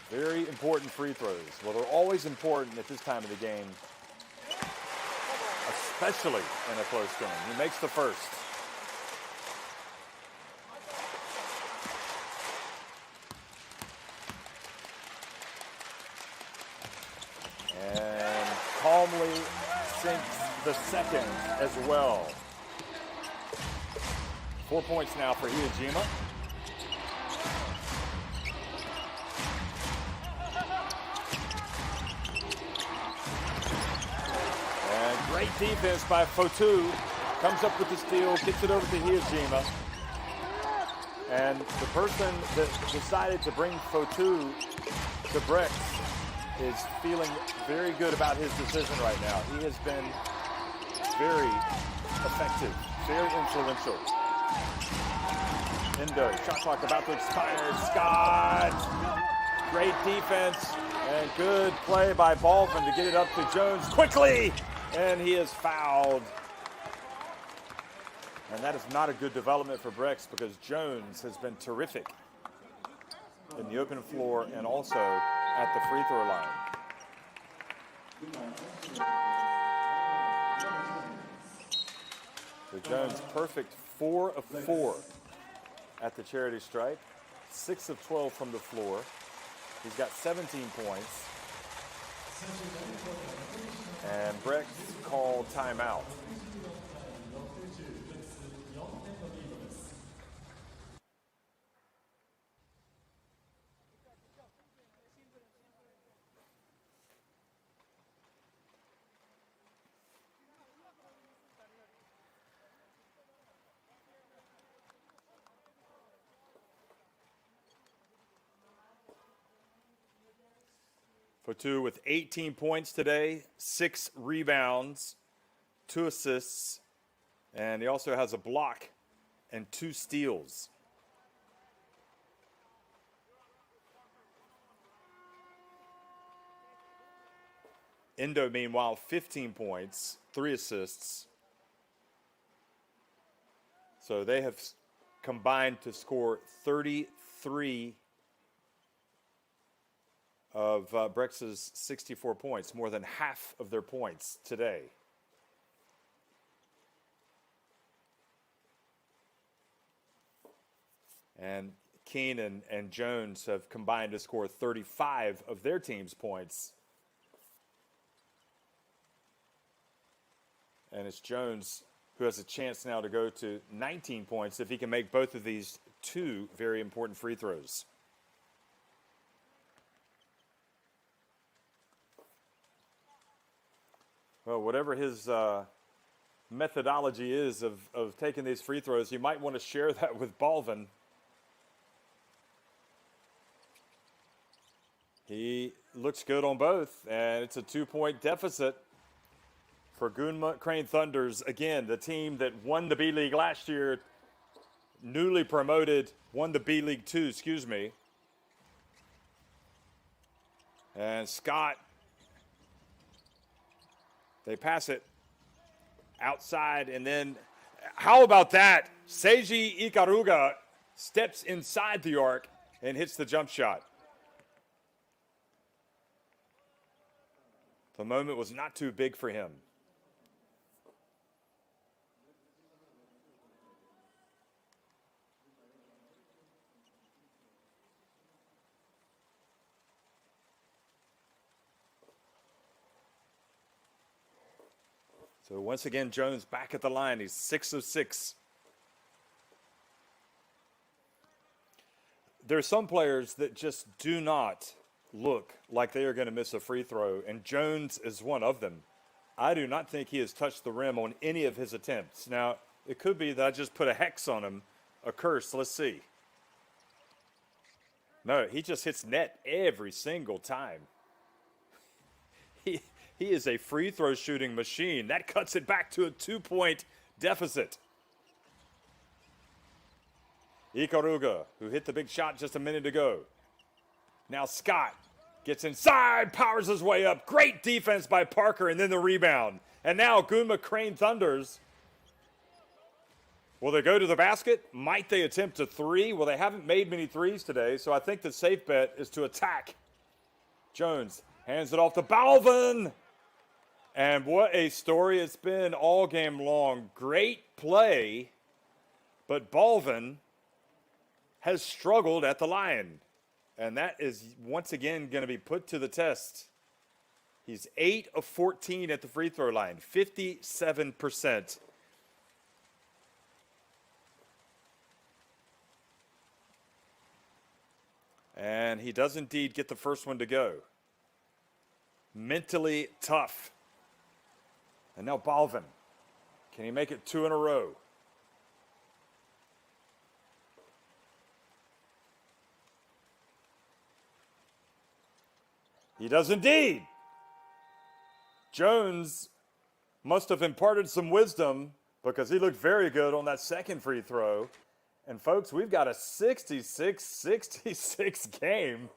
very important free throws. Well, they're always important at this time of the game, especially in a close game. He makes the first. calmly sinks the second as well. 4 points now for Hyojima. And great defense by Fotu. Comes up with the steal, gets it over to Hyojima. And the person that decided to bring Fotu to Brex is feeling very good about his decision right now. He has been very effective, very influential. Endo, shot clock about to expire. Scott, great defense and good play by Baldwin to get it up to Jones quickly, and he is fouled. And that is not a good development for Brex because Jones has been terrific in the open floor and also at the free throw line. So Jones perfect 4 of 4 at the charity stripe, 6 of 12 from the floor. He's got 17 points. And Brex called timeout. Fotu with 18 points today, 6 rebounds, 2 assists, and he also has a block and 2 steals. Endo, meanwhile, 15 points, 3 assists. So they have combined to score 33 of Brex's 64 points, more than half of their points today. And Keene and Jones have combined to score 35 of their team's points. And it's Jones who has a chance now to go to 19 points if he can make both of these 2 very important free throws. Well, whatever his methodology is of taking these free throws, you might want to share that with Balvin. He looks good on both, and it's a 2-point deficit for Gunma Crane Thunders. Again, the team that won the B-League last year, newly promoted, won the B-League 2, excuse me. And Scott, they pass it outside, and then how about that? Seiji Ikaruga steps inside the arc and hits the jump shot. The moment was not too big for him. So once again, Jones back at the line. He's 6 of 6. There are some players that just do not look like they are going to miss a free throw, and Jones is one of them. I do not think he has touched the rim on any of his attempts. Now, it could be that I just put a hex on him, a curse. Let's see. No, he just hits net every single time. He is a free throw shooting machine. That cuts it back to a 2-point deficit. Ikaruga, who hit the big shot just a minute ago. Now Scott gets inside, powers his way up. Great defense by Parker, and then the rebound. And now Gunma Crane Thunders. Will they go to the basket? Might they attempt a 3? Well, they haven't made many 3s today, so I think the safe bet is to attack. Jones hands it off to Balvin. And what a story it's been all game long. Great play, but Balvin has struggled at the line. And that is once again going to be put to the test. He's 8 of 14 at the free throw line, 57%. And he does indeed get the first one to go. Mentally tough. And now Balvin. Can he make it 2 in a row? He does indeed. Jones must have imparted some wisdom because he looked very good on that second free throw. And folks, we've got a 66-66 game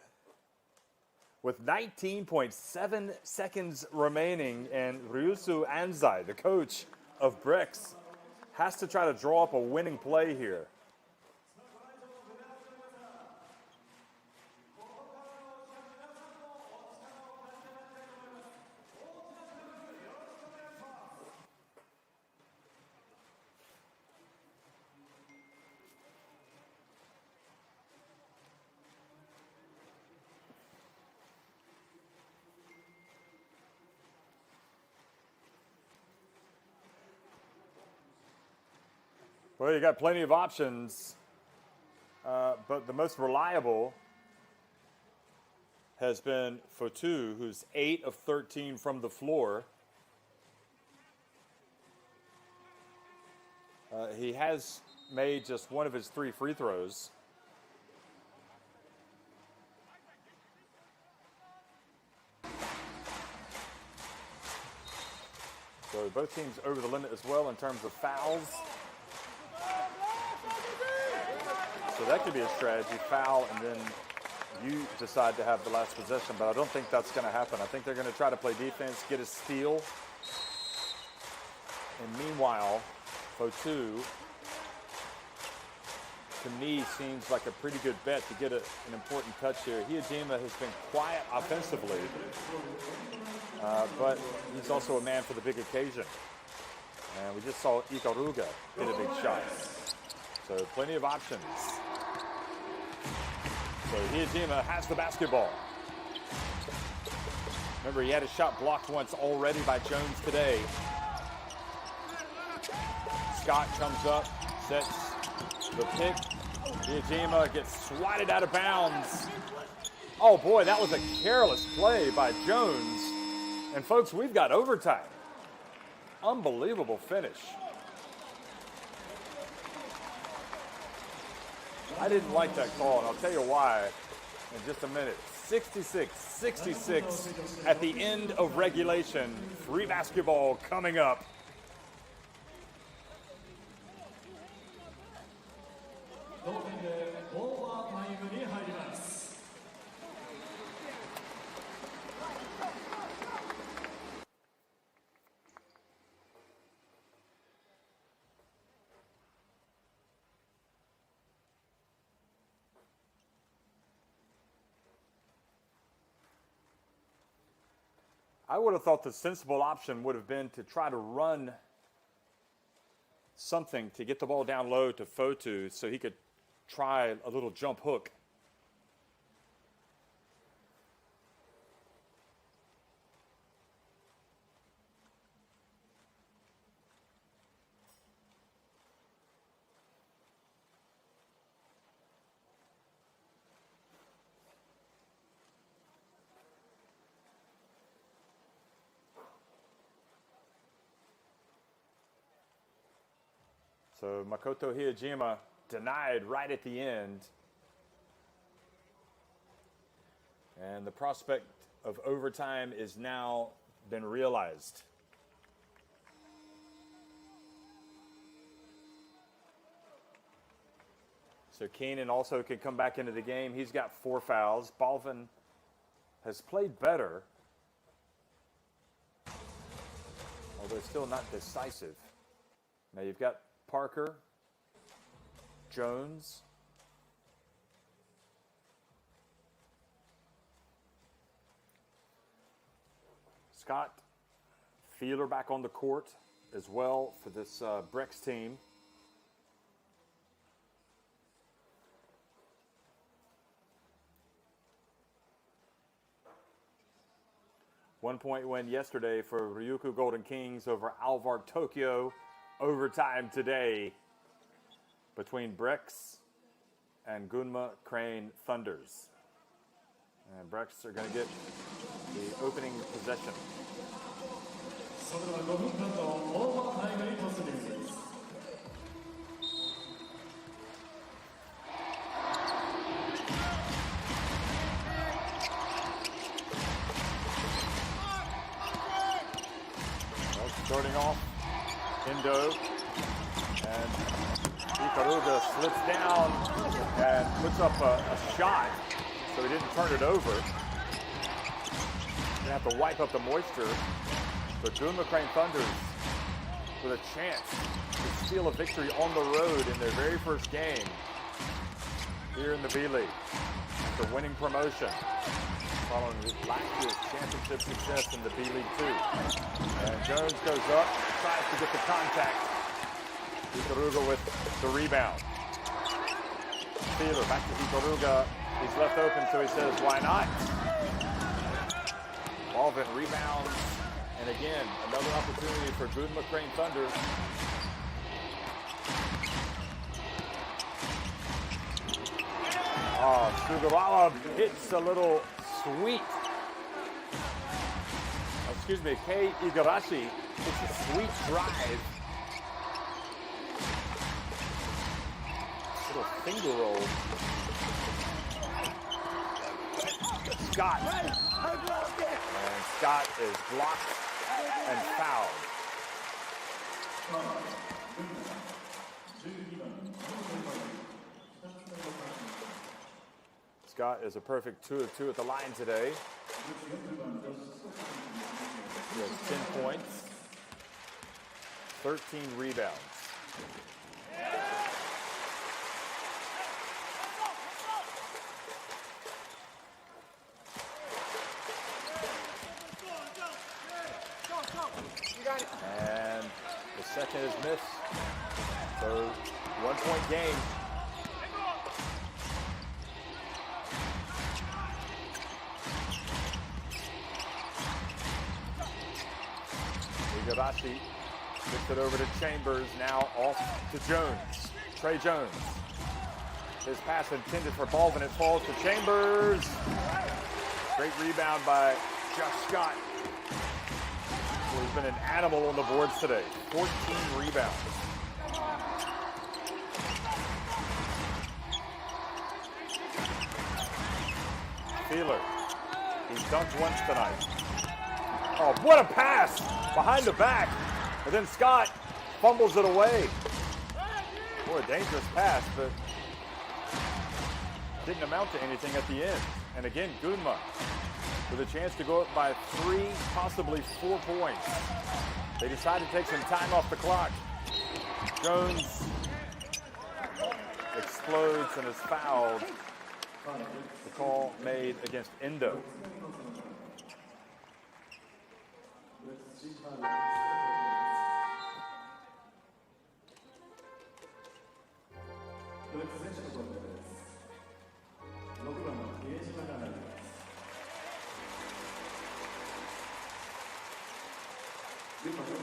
with 19.7 seconds remaining, and Ryusu Anzai, the coach of Brex, has to try to draw up a winning play here. Well, you got plenty of options, but the most reliable has been Fotu, who's 8 of 13 from the floor. He has made just one of his 3 free throws. So both teams over the limit as well in terms of fouls. So that could be a strategy, foul, and then you decide to have the last possession, but I don't think that's going to happen. I think they're going to try to play defense, get a steal. And meanwhile, Fotu, to me, seems like a pretty good bet to get an important touch here. Hiyajima has been quiet offensively, but he's also a man for the big occasion. And we just saw Ikaruga hit a big shot. So plenty of options. So Hiyajima has the basketball. Remember, he had a shot blocked once already by Jones today. Scott comes up, sets the pick. Hiyajima gets swatted out of bounds. Oh boy, that was a careless play by Jones. And folks, we've got overtime. Unbelievable finish. I didn't like that call, and I'll tell you why in just a minute. 66-66 at the end of regulation. Free basketball coming up. I would have thought the sensible option would have been to try to run something to get the ball down low to Fotu so he could try a little jump hook. So Makoto Hiyajima denied right at the end. And the prospect of overtime is now been realized. So Keenan also can come back into the game. He's got 4 fouls. Balvin has played better, although still not decisive. Now you've got Parker, Jones, Scott, Feeler back on the court as well for this Brex team. 1-point win yesterday for Ryukyu Golden Kings over Alvar Tokyo. Overtime today between Brex and Gunma Crane Thunders. And Brex are going to get the opening possession. それでは5分間のオーバータイムに突入です。Starting off, Indo, and Ikaruga slips down and puts up a shot, so he didn't turn it over. Gonna have to wipe up the moisture, but Gunma Crane Thunders with a chance to steal a victory on the road in their very first game here in the B-League after winning promotion following last year's championship success in the B-League 2. And Jones goes up, tries to get the contact. Ikaruga with the rebound. Feeler back to Ikaruga. He's left open, so he says, why not? Baldwin rebounds. And again, another opportunity for Gunma Crane Thunder. Oh, Sugawara hits a little sweet. Excuse me, Kei Igarashi. It's a sweet drive. Little finger roll. Scott. And Scott is blocked and fouled. Scott is a perfect 2 of 2 at the line today. He has 10 points, 13 rebounds. And the second is missed. So 1-point game. Igarashi gets it over to Chambers, now off to Jones. Trey Jones. His pass intended for Baldwin, it falls to Chambers. Great rebound by Josh Scott, who's been an animal on the boards today. 14 rebounds. Feeler. He's dunked once tonight. Oh, what a pass! Behind the back. And then Scott fumbles it away. Boy, a dangerous pass, but didn't amount to anything at the end. And again, Gunma with a chance to go up by 3, possibly 4 points. They decide to take some time off the clock. Jones explodes and is fouled. The call made against Indo.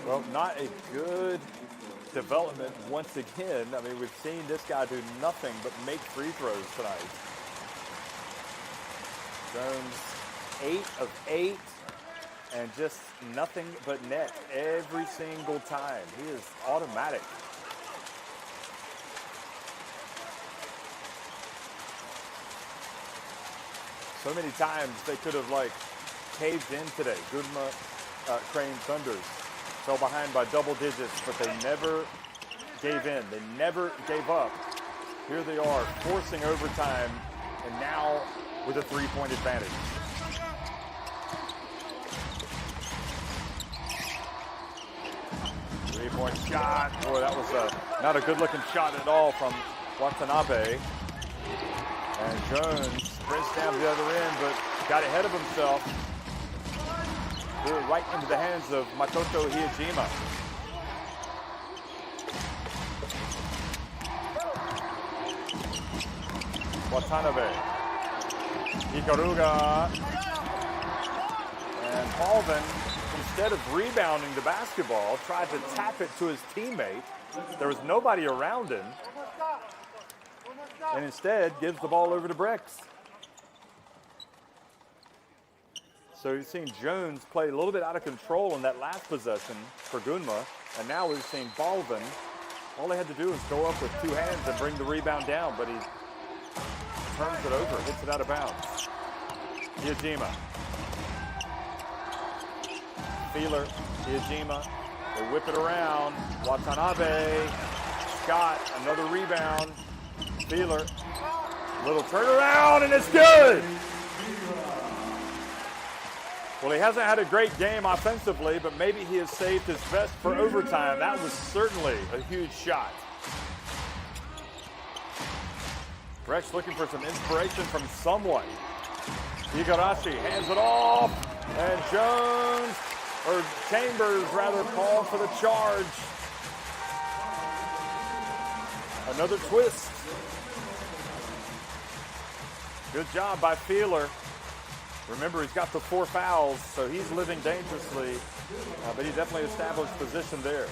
Well, not a good development once again. I mean, we've seen this guy do nothing but make free throws tonight. Jones, 8 of 8, and just nothing but net every single time. He is automatic. So many times they could have caved in today. Gunma Crane Thunders fell behind by double digits, but they never gave in. They never gave up. Here they are forcing overtime, and now with a 3-point advantage. Three-point shot. Boy, that was not a good-looking shot at all from Watanabe. And Jones sprints down the other end, but got ahead of himself. Threw it right into the hands of Makoto Hiyajima. Watanabe. Ikaruga. And Palvin, instead of rebounding the basketball, tried to tap it to his teammate. There was nobody around him. And instead gives the ball over to Brex. So you've seen Jones play a little bit out of control in that last possession for Gunma. And now we've seen Balvin. All they had to do was go up with two hands and bring the rebound down, but he turns it over, hits it out of bounds. Iajima. Feeler, Iajima. They whip it around. Watanabe. Scott, another rebound. Feeler. Little turnaround, and it's good. Well, he hasn't had a great game offensively, but maybe he has saved his best for overtime. That was certainly a huge shot. Brex looking for some inspiration from someone. Igarashi hands it off, and Jones, or Chambers rather, called for the charge. Another twist. Good job by Feeler. Remember, he's got the 4 fouls, so he's living dangerously, but he definitely established position there.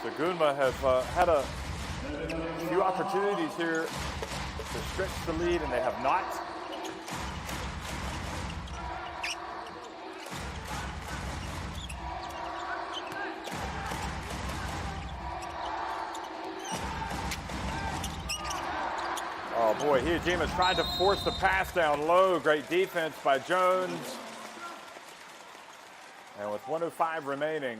So Gunma have had a few opportunities here to stretch the lead, and they have not. Oh boy, Hijima tried to force the pass down low. Great defense by Jones. And with 1:05 remaining,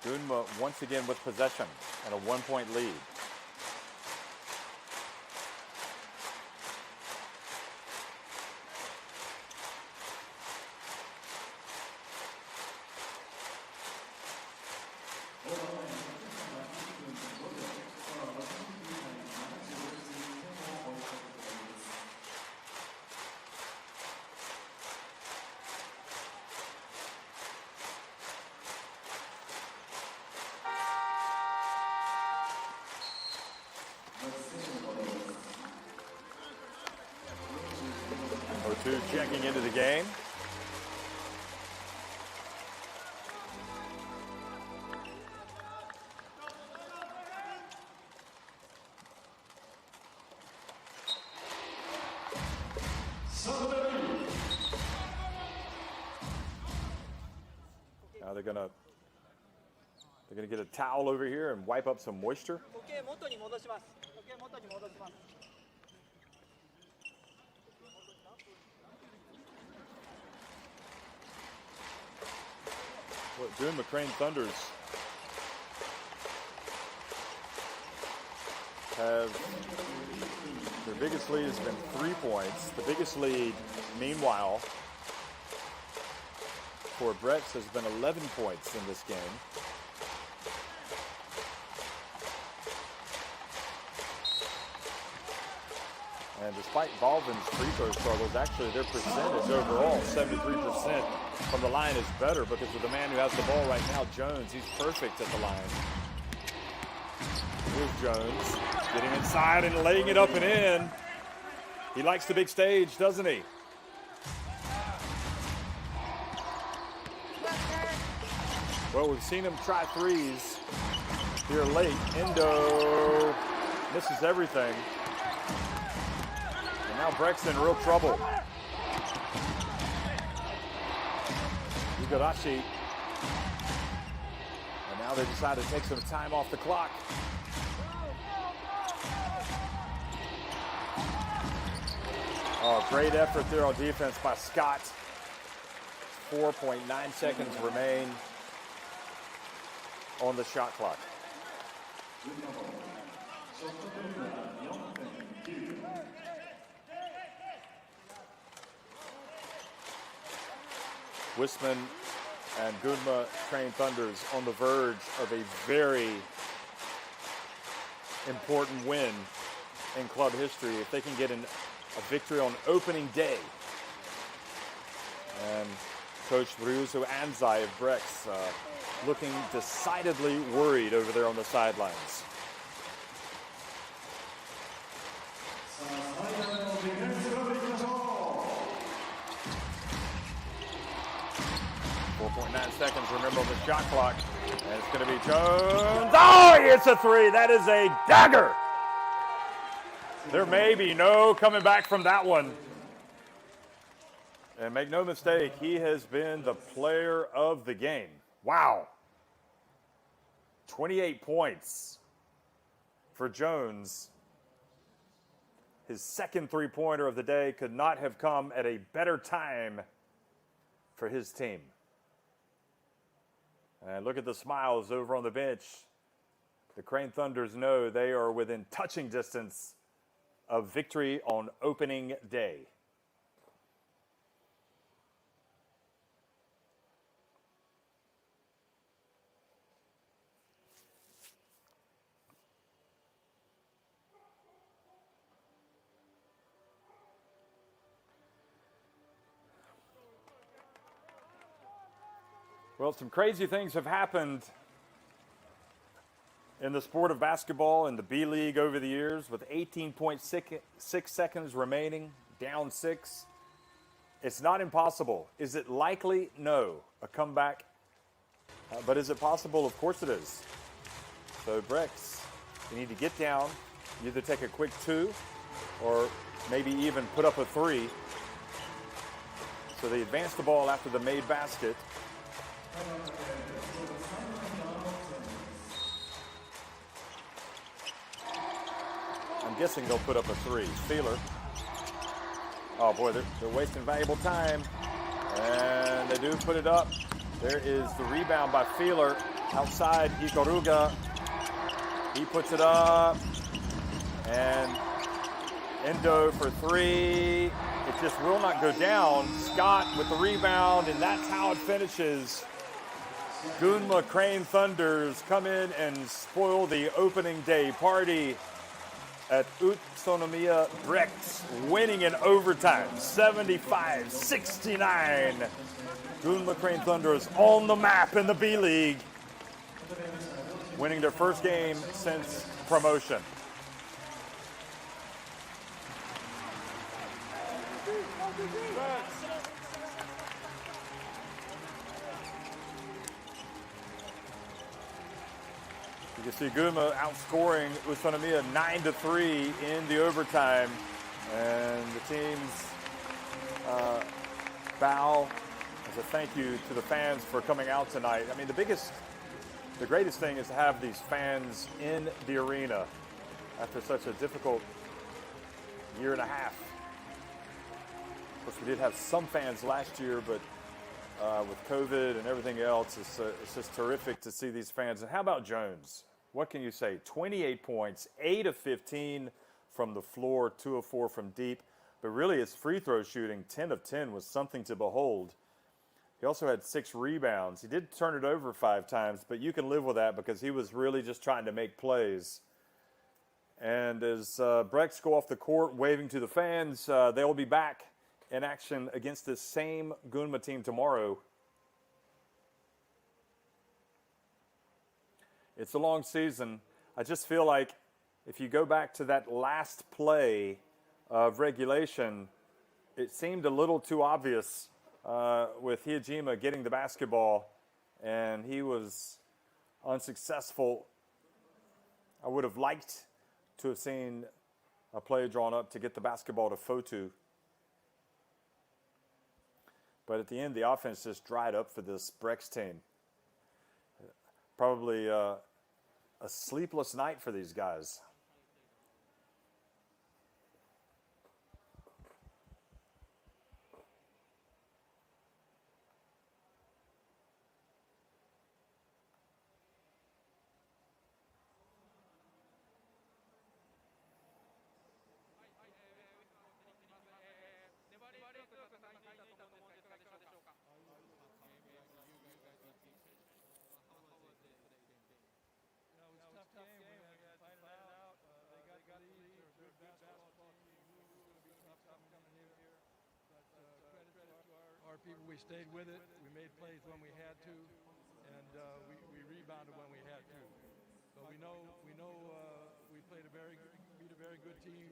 Gunma once again with possession and a 1-point lead. O2 checking into the game. Now they're gonna get a towel over here and wipe up some moisture. What doing McCrane Thunders have their biggest lead has been 3 points. The biggest lead, meanwhile, for Brex has been 11 points in this game. And despite Balvin's free throw struggles, actually their percentage overall, 73% from the line, is better because of the man who has the ball right now, Jones. He's perfect at the line. Here's Jones getting inside and laying it up and in. He likes the big stage, doesn't he? Well, we've seen him try threes here late. Endo misses everything. And now Brex in real trouble. Igarashi. And now they decide to take some time off the clock. Oh, great effort there on defense by Scott. 4.9 seconds remain on the shot clock. Wisman and Gunma Train Thunders on the verge of a very important win in club history if they can get a victory on opening day. And Coach Ryuzo Anzai of Brex looking decidedly worried over there on the sidelines. .9 seconds, remember the shot clock. And it's going to be Jones. Oh, he hits a three. That is a dagger. There may be no coming back from that one. And make no mistake, he has been the player of the game. Wow. 28 points for Jones. His second three-pointer of the day could not have come at a better time for his team. And look at the smiles over on the bench. The Crane Thunders know they are within touching distance of victory on opening day. Well, some crazy things have happened in the sport of basketball in the B-League over the years with 18.6 seconds remaining, down 6. It's not impossible. Is it likely? No. A comeback. But is it possible? Of course it is. So Brex, you need to get down, either take a quick 2 or maybe even put up a 3. So they advance the ball after the made basket. I'm guessing they'll put up a 3. Feeler. Oh boy, they're wasting valuable time. And they do put it up. There is the rebound by Feeler outside Ikoruga. He puts it up. And Endo for 3. It just will not go down. Scott with the rebound, and that's how it finishes. Gunma Crane Thunders come in and spoil the opening day party at Utsunomiya Brex, winning in overtime, 75-69. Gunma Crane Thunders on the map in the B-League, winning their first game since promotion. You can see Gunma outscoring Utsunomiya 9-3 in the overtime. And the teams bow as a thank you to the fans for coming out tonight. I mean, the greatest thing is to have these fans in the arena after such a difficult year and a half. Of course, we did have some fans last year, but with COVID and everything else, it's just terrific to see these fans. And how about Jones? What can you say? 28 points, 8 of 15 from the floor, 2 of 4 from deep. But really, his free throw shooting, 10 of 10, was something to behold. He also had 6 rebounds. He did turn it over 5 times, but you can live with that because he was really just trying to make plays. And as Brex go off the court waving to the fans, they'll be back in action against this same Gunma team tomorrow. It's a long season. I just feel like if you go back to that last play of regulation, it seemed a little too obvious with Hijima getting the basketball, and he was unsuccessful. I would have liked to have seen a play drawn up to get the basketball to Fotu. But at the end, the offense just dried up for this Brex team. Probably a sleepless night for these guys. Our people, we stayed with it. We made plays when we had to, and we rebounded when we had to. But we know we beat a very good team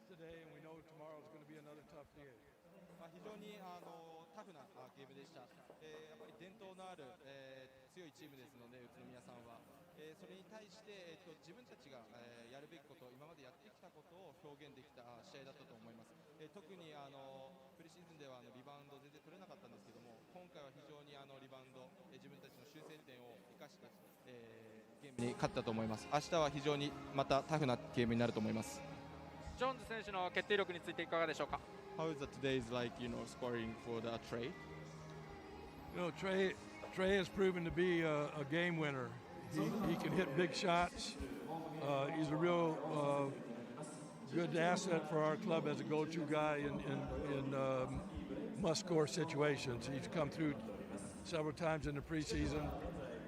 today, and we know tomorrow is going to be another tough game. 非常にタフなゲームでした。やっぱり伝統のある、強いチームですので、宇都宮さんは、それに対して、自分たちが、やるべきこと、今までやってきたことを表現できた試合だったと思います。特にプレシーズンではリバウンド全然取れなかったんですけども、今回は非常にリバウンド、自分たちの修正点を生かして、ゲームに勝ったと思います。明日は非常にまたタフなゲームになると思います。ジョーンズ選手の決定力についていかがでしょうか。How is that today's like, scoring for the Trey? Trey has proven to be a game winner. He can hit big shots. He's a real good asset for our club as a go-to guy in must-score situations. He's come through several times in the preseason.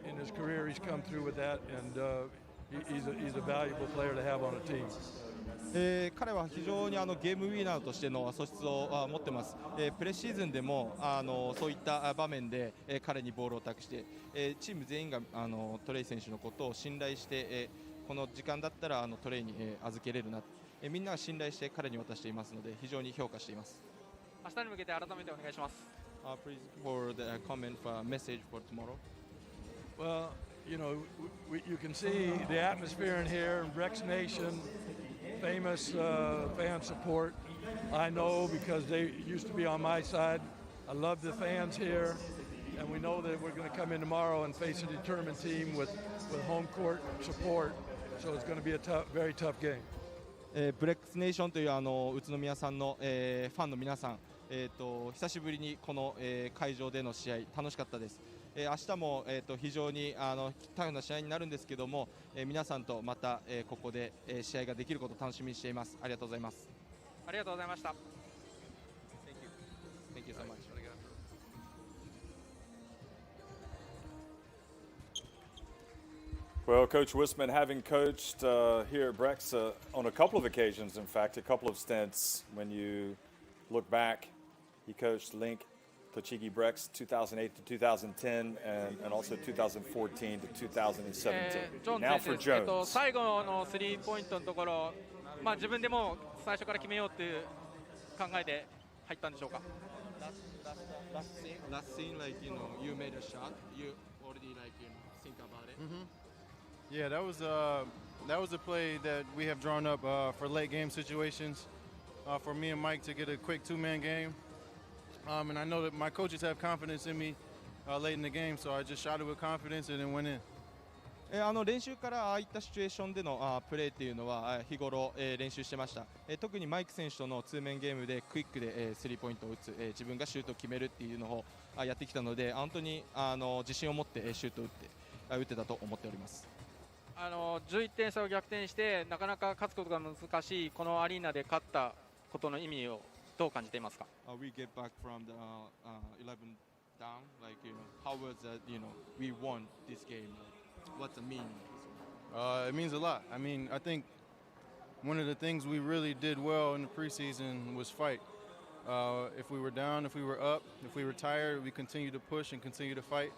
In his career, he's come through with that, and he's a valuable player to have on a team. 彼は非常にゲームウィナーとしての素質を持っています。プレシーズンでもそういった場面で彼にボールを託して、チーム全員がトレイ選手のことを信頼して、この時間だったらトレイに預けれるな、みんなが信頼して彼に渡していますので非常に評価しています。明日に向けて改めてお願いします。Please for the comment for a message for tomorrow. Well, you can see the atmosphere in here in Brex Nation. Famous fan support. I know because they used to be on my side. I love the fans here, and we know that we're going to come in tomorrow and face a determined team with home court support. So it's going to be a very tough game. ブレックスネーションという宇都宮さんの、ファンの皆さん、久しぶりにこの、会場での試合楽しかったです。明日も、非常にタフな試合になるんですけども、皆さんとまた、ここで、試合ができることを楽しみにしています。ありがとうございます。ありがとうございました。Thank you so much. Well, Coach Wisman, having coached here at Brex on a couple of occasions, in fact, a couple of stints, when you look back, he coached Link Tochigi Brex 2008 to 2010 and also 2014 to 2017. Now for Jones. 最後のスリーポイントのところ、自分でも最初から決めようという考えで入ったんでしょうか。Last scene, like you made a shot, you already think about it. Yeah, that was a play that we have drawn up for late game situations, for me and Mike to get a quick two-man game. And I know that my coaches have confidence in me late in the game, so I just shot it with confidence and then went in. 練習からああいったシチュエーションでのプレーっていうのは日頃練習してました。特にマイク選手とのツーメンゲームでクイックでスリーポイントを打つ、自分がシュートを決めるっていうのをやってきたので、本当に自信を持ってシュートを打ってたと思っております。11点差を逆転してなかなか勝つことが難しいこのアリーナで勝ったことの意味をどう感じていますか。We get back from the 11 down, how was that, we won this game? What's the meaning? It means a lot. I mean, I think one of the things we really did well in the preseason was fight. If we were down, if we were up, if we were tired, we continued to push and continue to fight.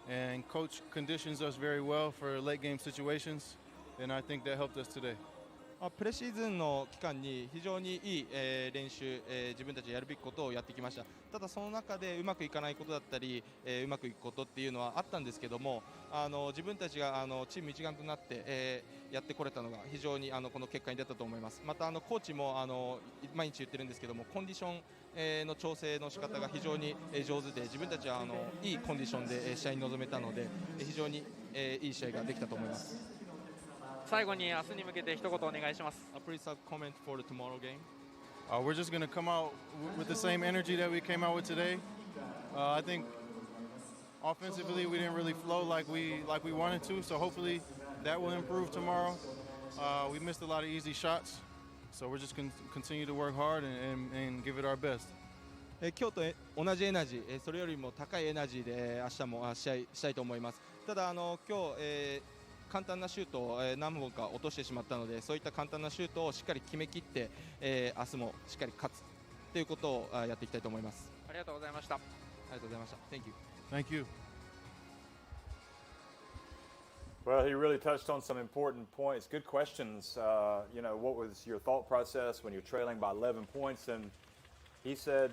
And coach conditions us very well for late game situations, and I think that helped us today. プレシーズンの期間に非常にいい、練習、自分たちがやるべきことをやってきました。ただその中でうまくいかないことだったり、うまくいくことっていうのはあったんですけども、自分たちがチーム一丸となって、やってこれたのが非常にこの結果に出たと思います。またコーチも毎日言ってるんですけども、コンディション、の調整の仕方が非常に上手で、自分たちはいいコンディションで試合に臨めたので、非常にいい試合ができたと思います。最後に明日に向けて一言お願いします。Please have comment for the tomorrow game. We're just going to come out with the same energy that we came out with today. I think offensively we didn't really flow like we wanted to, so hopefully that will improve tomorrow. We missed a lot of easy shots, so we're just going to continue to work hard and give it our best. 今日と同じエナジー、それよりも高いエナジーで明日も試合したいと思います。ただ今日、簡単なシュートを何本か落としてしまったので、そういった簡単なシュートをしっかり決めきって、明日もしっかり勝つということをやっていきたいと思います。ありがとうございました。ありがとうございました。Thank you. Thank you. Well, he really touched on some important points. Good questions. You know, what was your thought process when you're trailing by 11 points? And he said,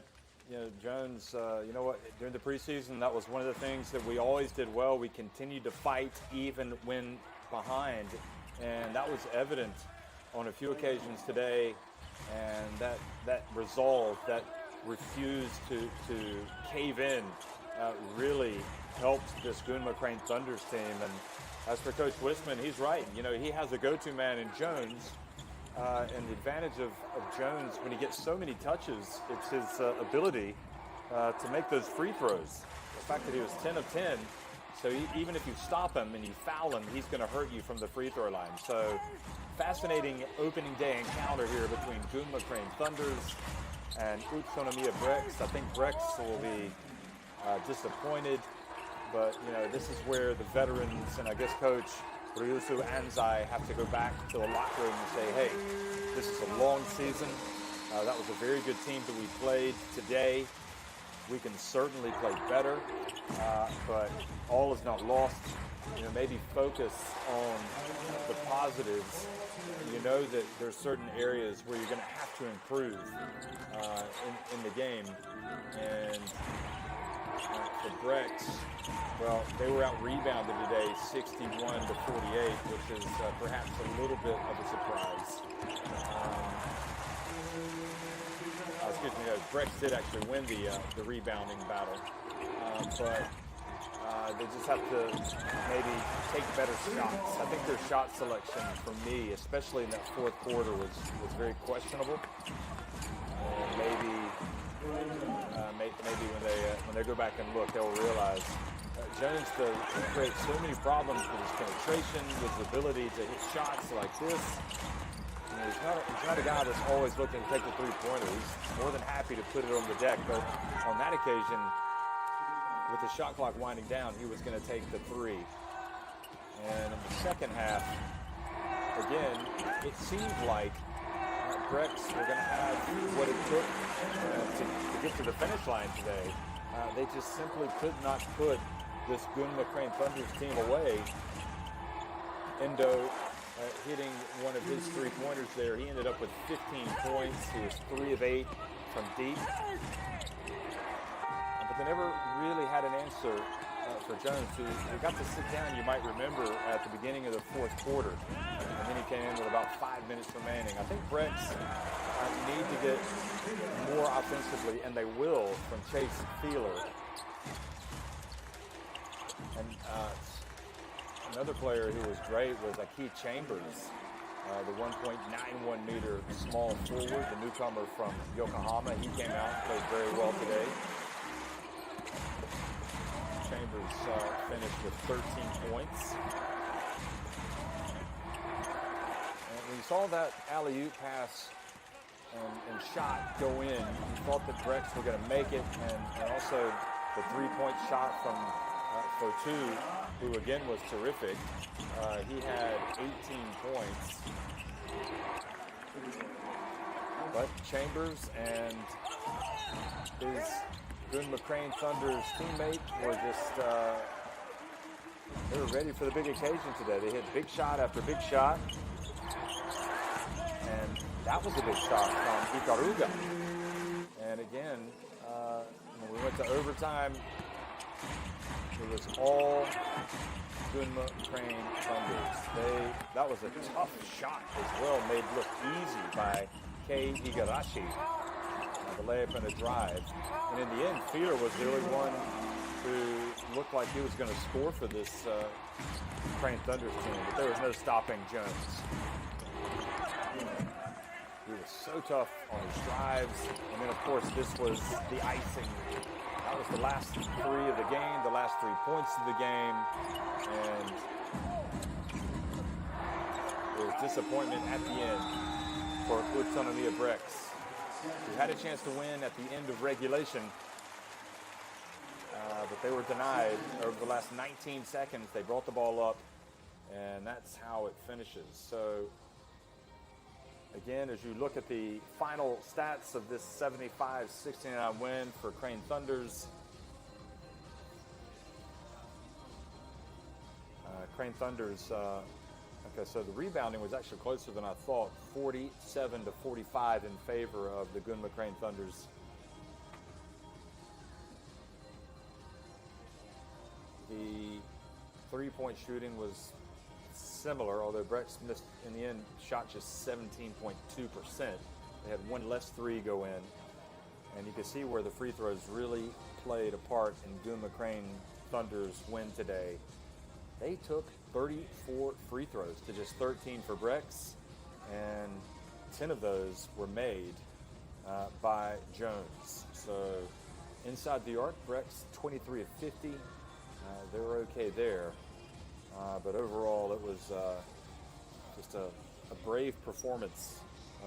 you know, Jones, you know what, during the preseason, that was one of the things that we always did well. We continued to fight even when behind. And that was evident on a few occasions today. And that resolve, that refused to cave in, really helped this Gunma Crane Thunders team. And as for Coach Wisman, he's right. You know, he has a go-to man in Jones. And the advantage of Jones, when he gets so many touches, it's his ability to make those free throws. The fact that he was 10 of 10, so even if you stop him and you foul him, he's going to hurt you from the free throw line. So fascinating opening day encounter here between Gunma Crane Thunders and Utsunomiya Brex. I think Brex will be disappointed, but you know, this is where the veterans and I guess Coach Ryusu Anzai have to go back to the locker room and say, hey, this is a long season. That was a very good team that we played today. We can certainly play better, but all is not lost. You know, maybe focus on the positives. You know that there's certain areas where you're going to have to improve in the game. And for Brex, well, they were out rebounded today, 61 to 48, which is perhaps a little bit of a surprise. Excuse me, Brex did actually win the rebounding battle, but they just have to maybe take better shots. I think their shot selection for me, especially in that fourth quarter, was very questionable. And maybe when they go back and look, they'll realize Jones creates so many problems with his penetration, with his ability to hit shots like this. You know, he's not a guy that's always looking to take the three-pointer. He's more than happy to put it on the deck, but on that occasion, with the shot clock winding down, he was going to take the three. And in the second half, again, it seemed like Brex were going to have what it took to get to the finish line today. They just simply could not put this Gunma Crane Thunders team away. Endo hitting one of his three-pointers there. He ended up with 15 points. He was 3 of 8 from deep. But they never really had an answer for Jones, who got to sit down, you might remember, at the beginning of the fourth quarter. And then he came in with about 5 minutes remaining. I think Brex need to get more offensively, and they will, from Chase Feeler. And another player who was great was Keith Chambers, the 1.91 meter small forward, the newcomer from Yokohama. He came out, played very well today. Chambers finished with 13 points. And when you saw that alley-oop pass and shot go in, you thought that Brex were going to make it, and also the three-point shot from Fotu, who again was terrific. He had 18 points. But Chambers and his Gunma Crane Thunders teammate were just, they were ready for the big occasion today. They hit big shot after big shot. And that was a big shot from Ikaruga. And again, when we went to overtime, it was all Gunma Crane Thunders. That was a tough shot as well, made look easy by Kei Igarashi. The layup and a drive. And in the end, Fear was the only one who looked like he was going to score for this Crane Thunders team, but there was no stopping Jones. He was so tough on his drives. And then, of course, this was the icing. That was the last three of the game, the last 3 points of the game. And there was disappointment at the end for Utsunomiya Brex, who had a chance to win at the end of regulation, but they were denied over the last 19 seconds. They brought the ball up, and that's how it finishes. So, again, as you look at the final stats of this 75-69 win for Crane Thunders, Crane Thunders, okay, so the rebounding was actually closer than I thought, 47 to 45 in favor of the Gunma Crane Thunders. The three-point shooting was similar, although Brex missed, in the end, shot just 17.2%. They had one less three go in. And you can see where the free throws really played a part in Gunma Crane Thunder's win today. They took 34 free throws to just 13 for Brex, and 10 of those were made by Jones. So inside the arc, Brex 23 of 50. They were okay there. But overall, it was just a brave performance,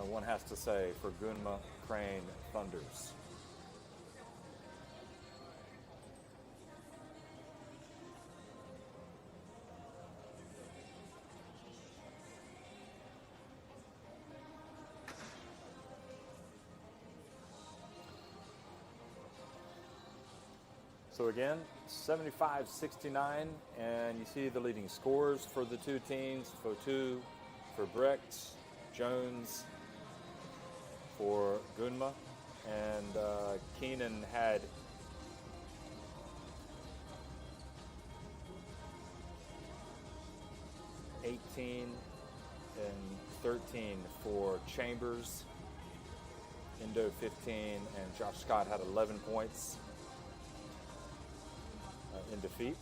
one has to say, for Gunma Crane Thunders. So again, 75-69, and you see the leading scores for the two teams. Fotu for Brex, Jones for Gunma, and Keenan had $18 and 13 for Chambers, Indo 15, and Josh Scott had 11 points. In defeat.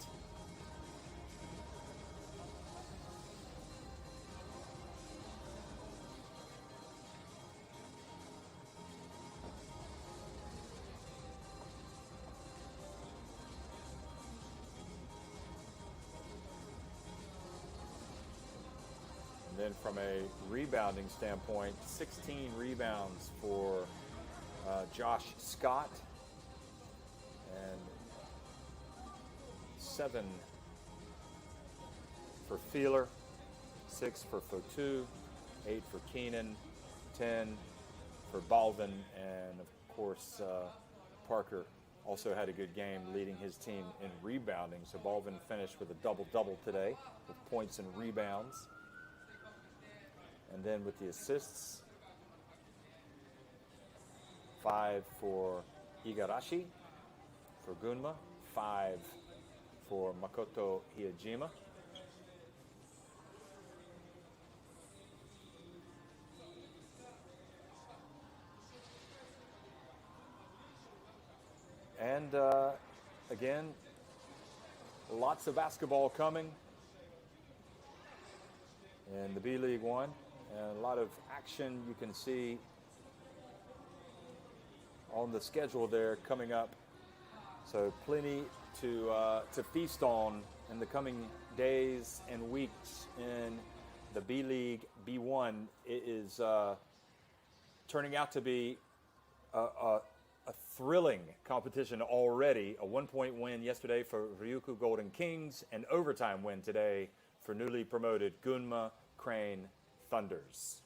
And then from a rebounding standpoint, 16 rebounds for Josh Scott, and 7 for Feeler, 6 for Fotu, 8 for Keenan, 10 for Balvin, and of course Parker also had a good game leading his team in rebounding. So Balvin finished with a double-double today with points and rebounds. And then with the assists, 5 for Igarashi for Gunma, 5 for Makoto Hiyajima. And again, lots of basketball coming in the B-League 1, and a lot of action you can see on the schedule there coming up. So plenty to feast on in the coming days and weeks in the B-League B1. It is turning out to be a thrilling competition already. A one-point win yesterday for Ryukyu Golden Kings, an overtime win today for newly promoted Gunma Crane Thunders.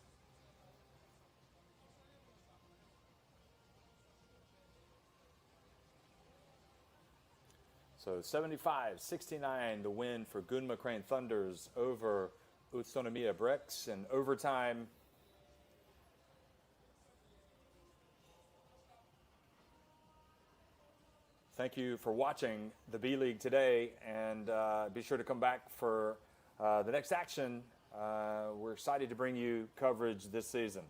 So 75-69, the win for Gunma Crane Thunders over Utsunomiya Brex in overtime. Thank you for watching the B-League today, and be sure to come back for the next action. We're excited to bring you coverage this season.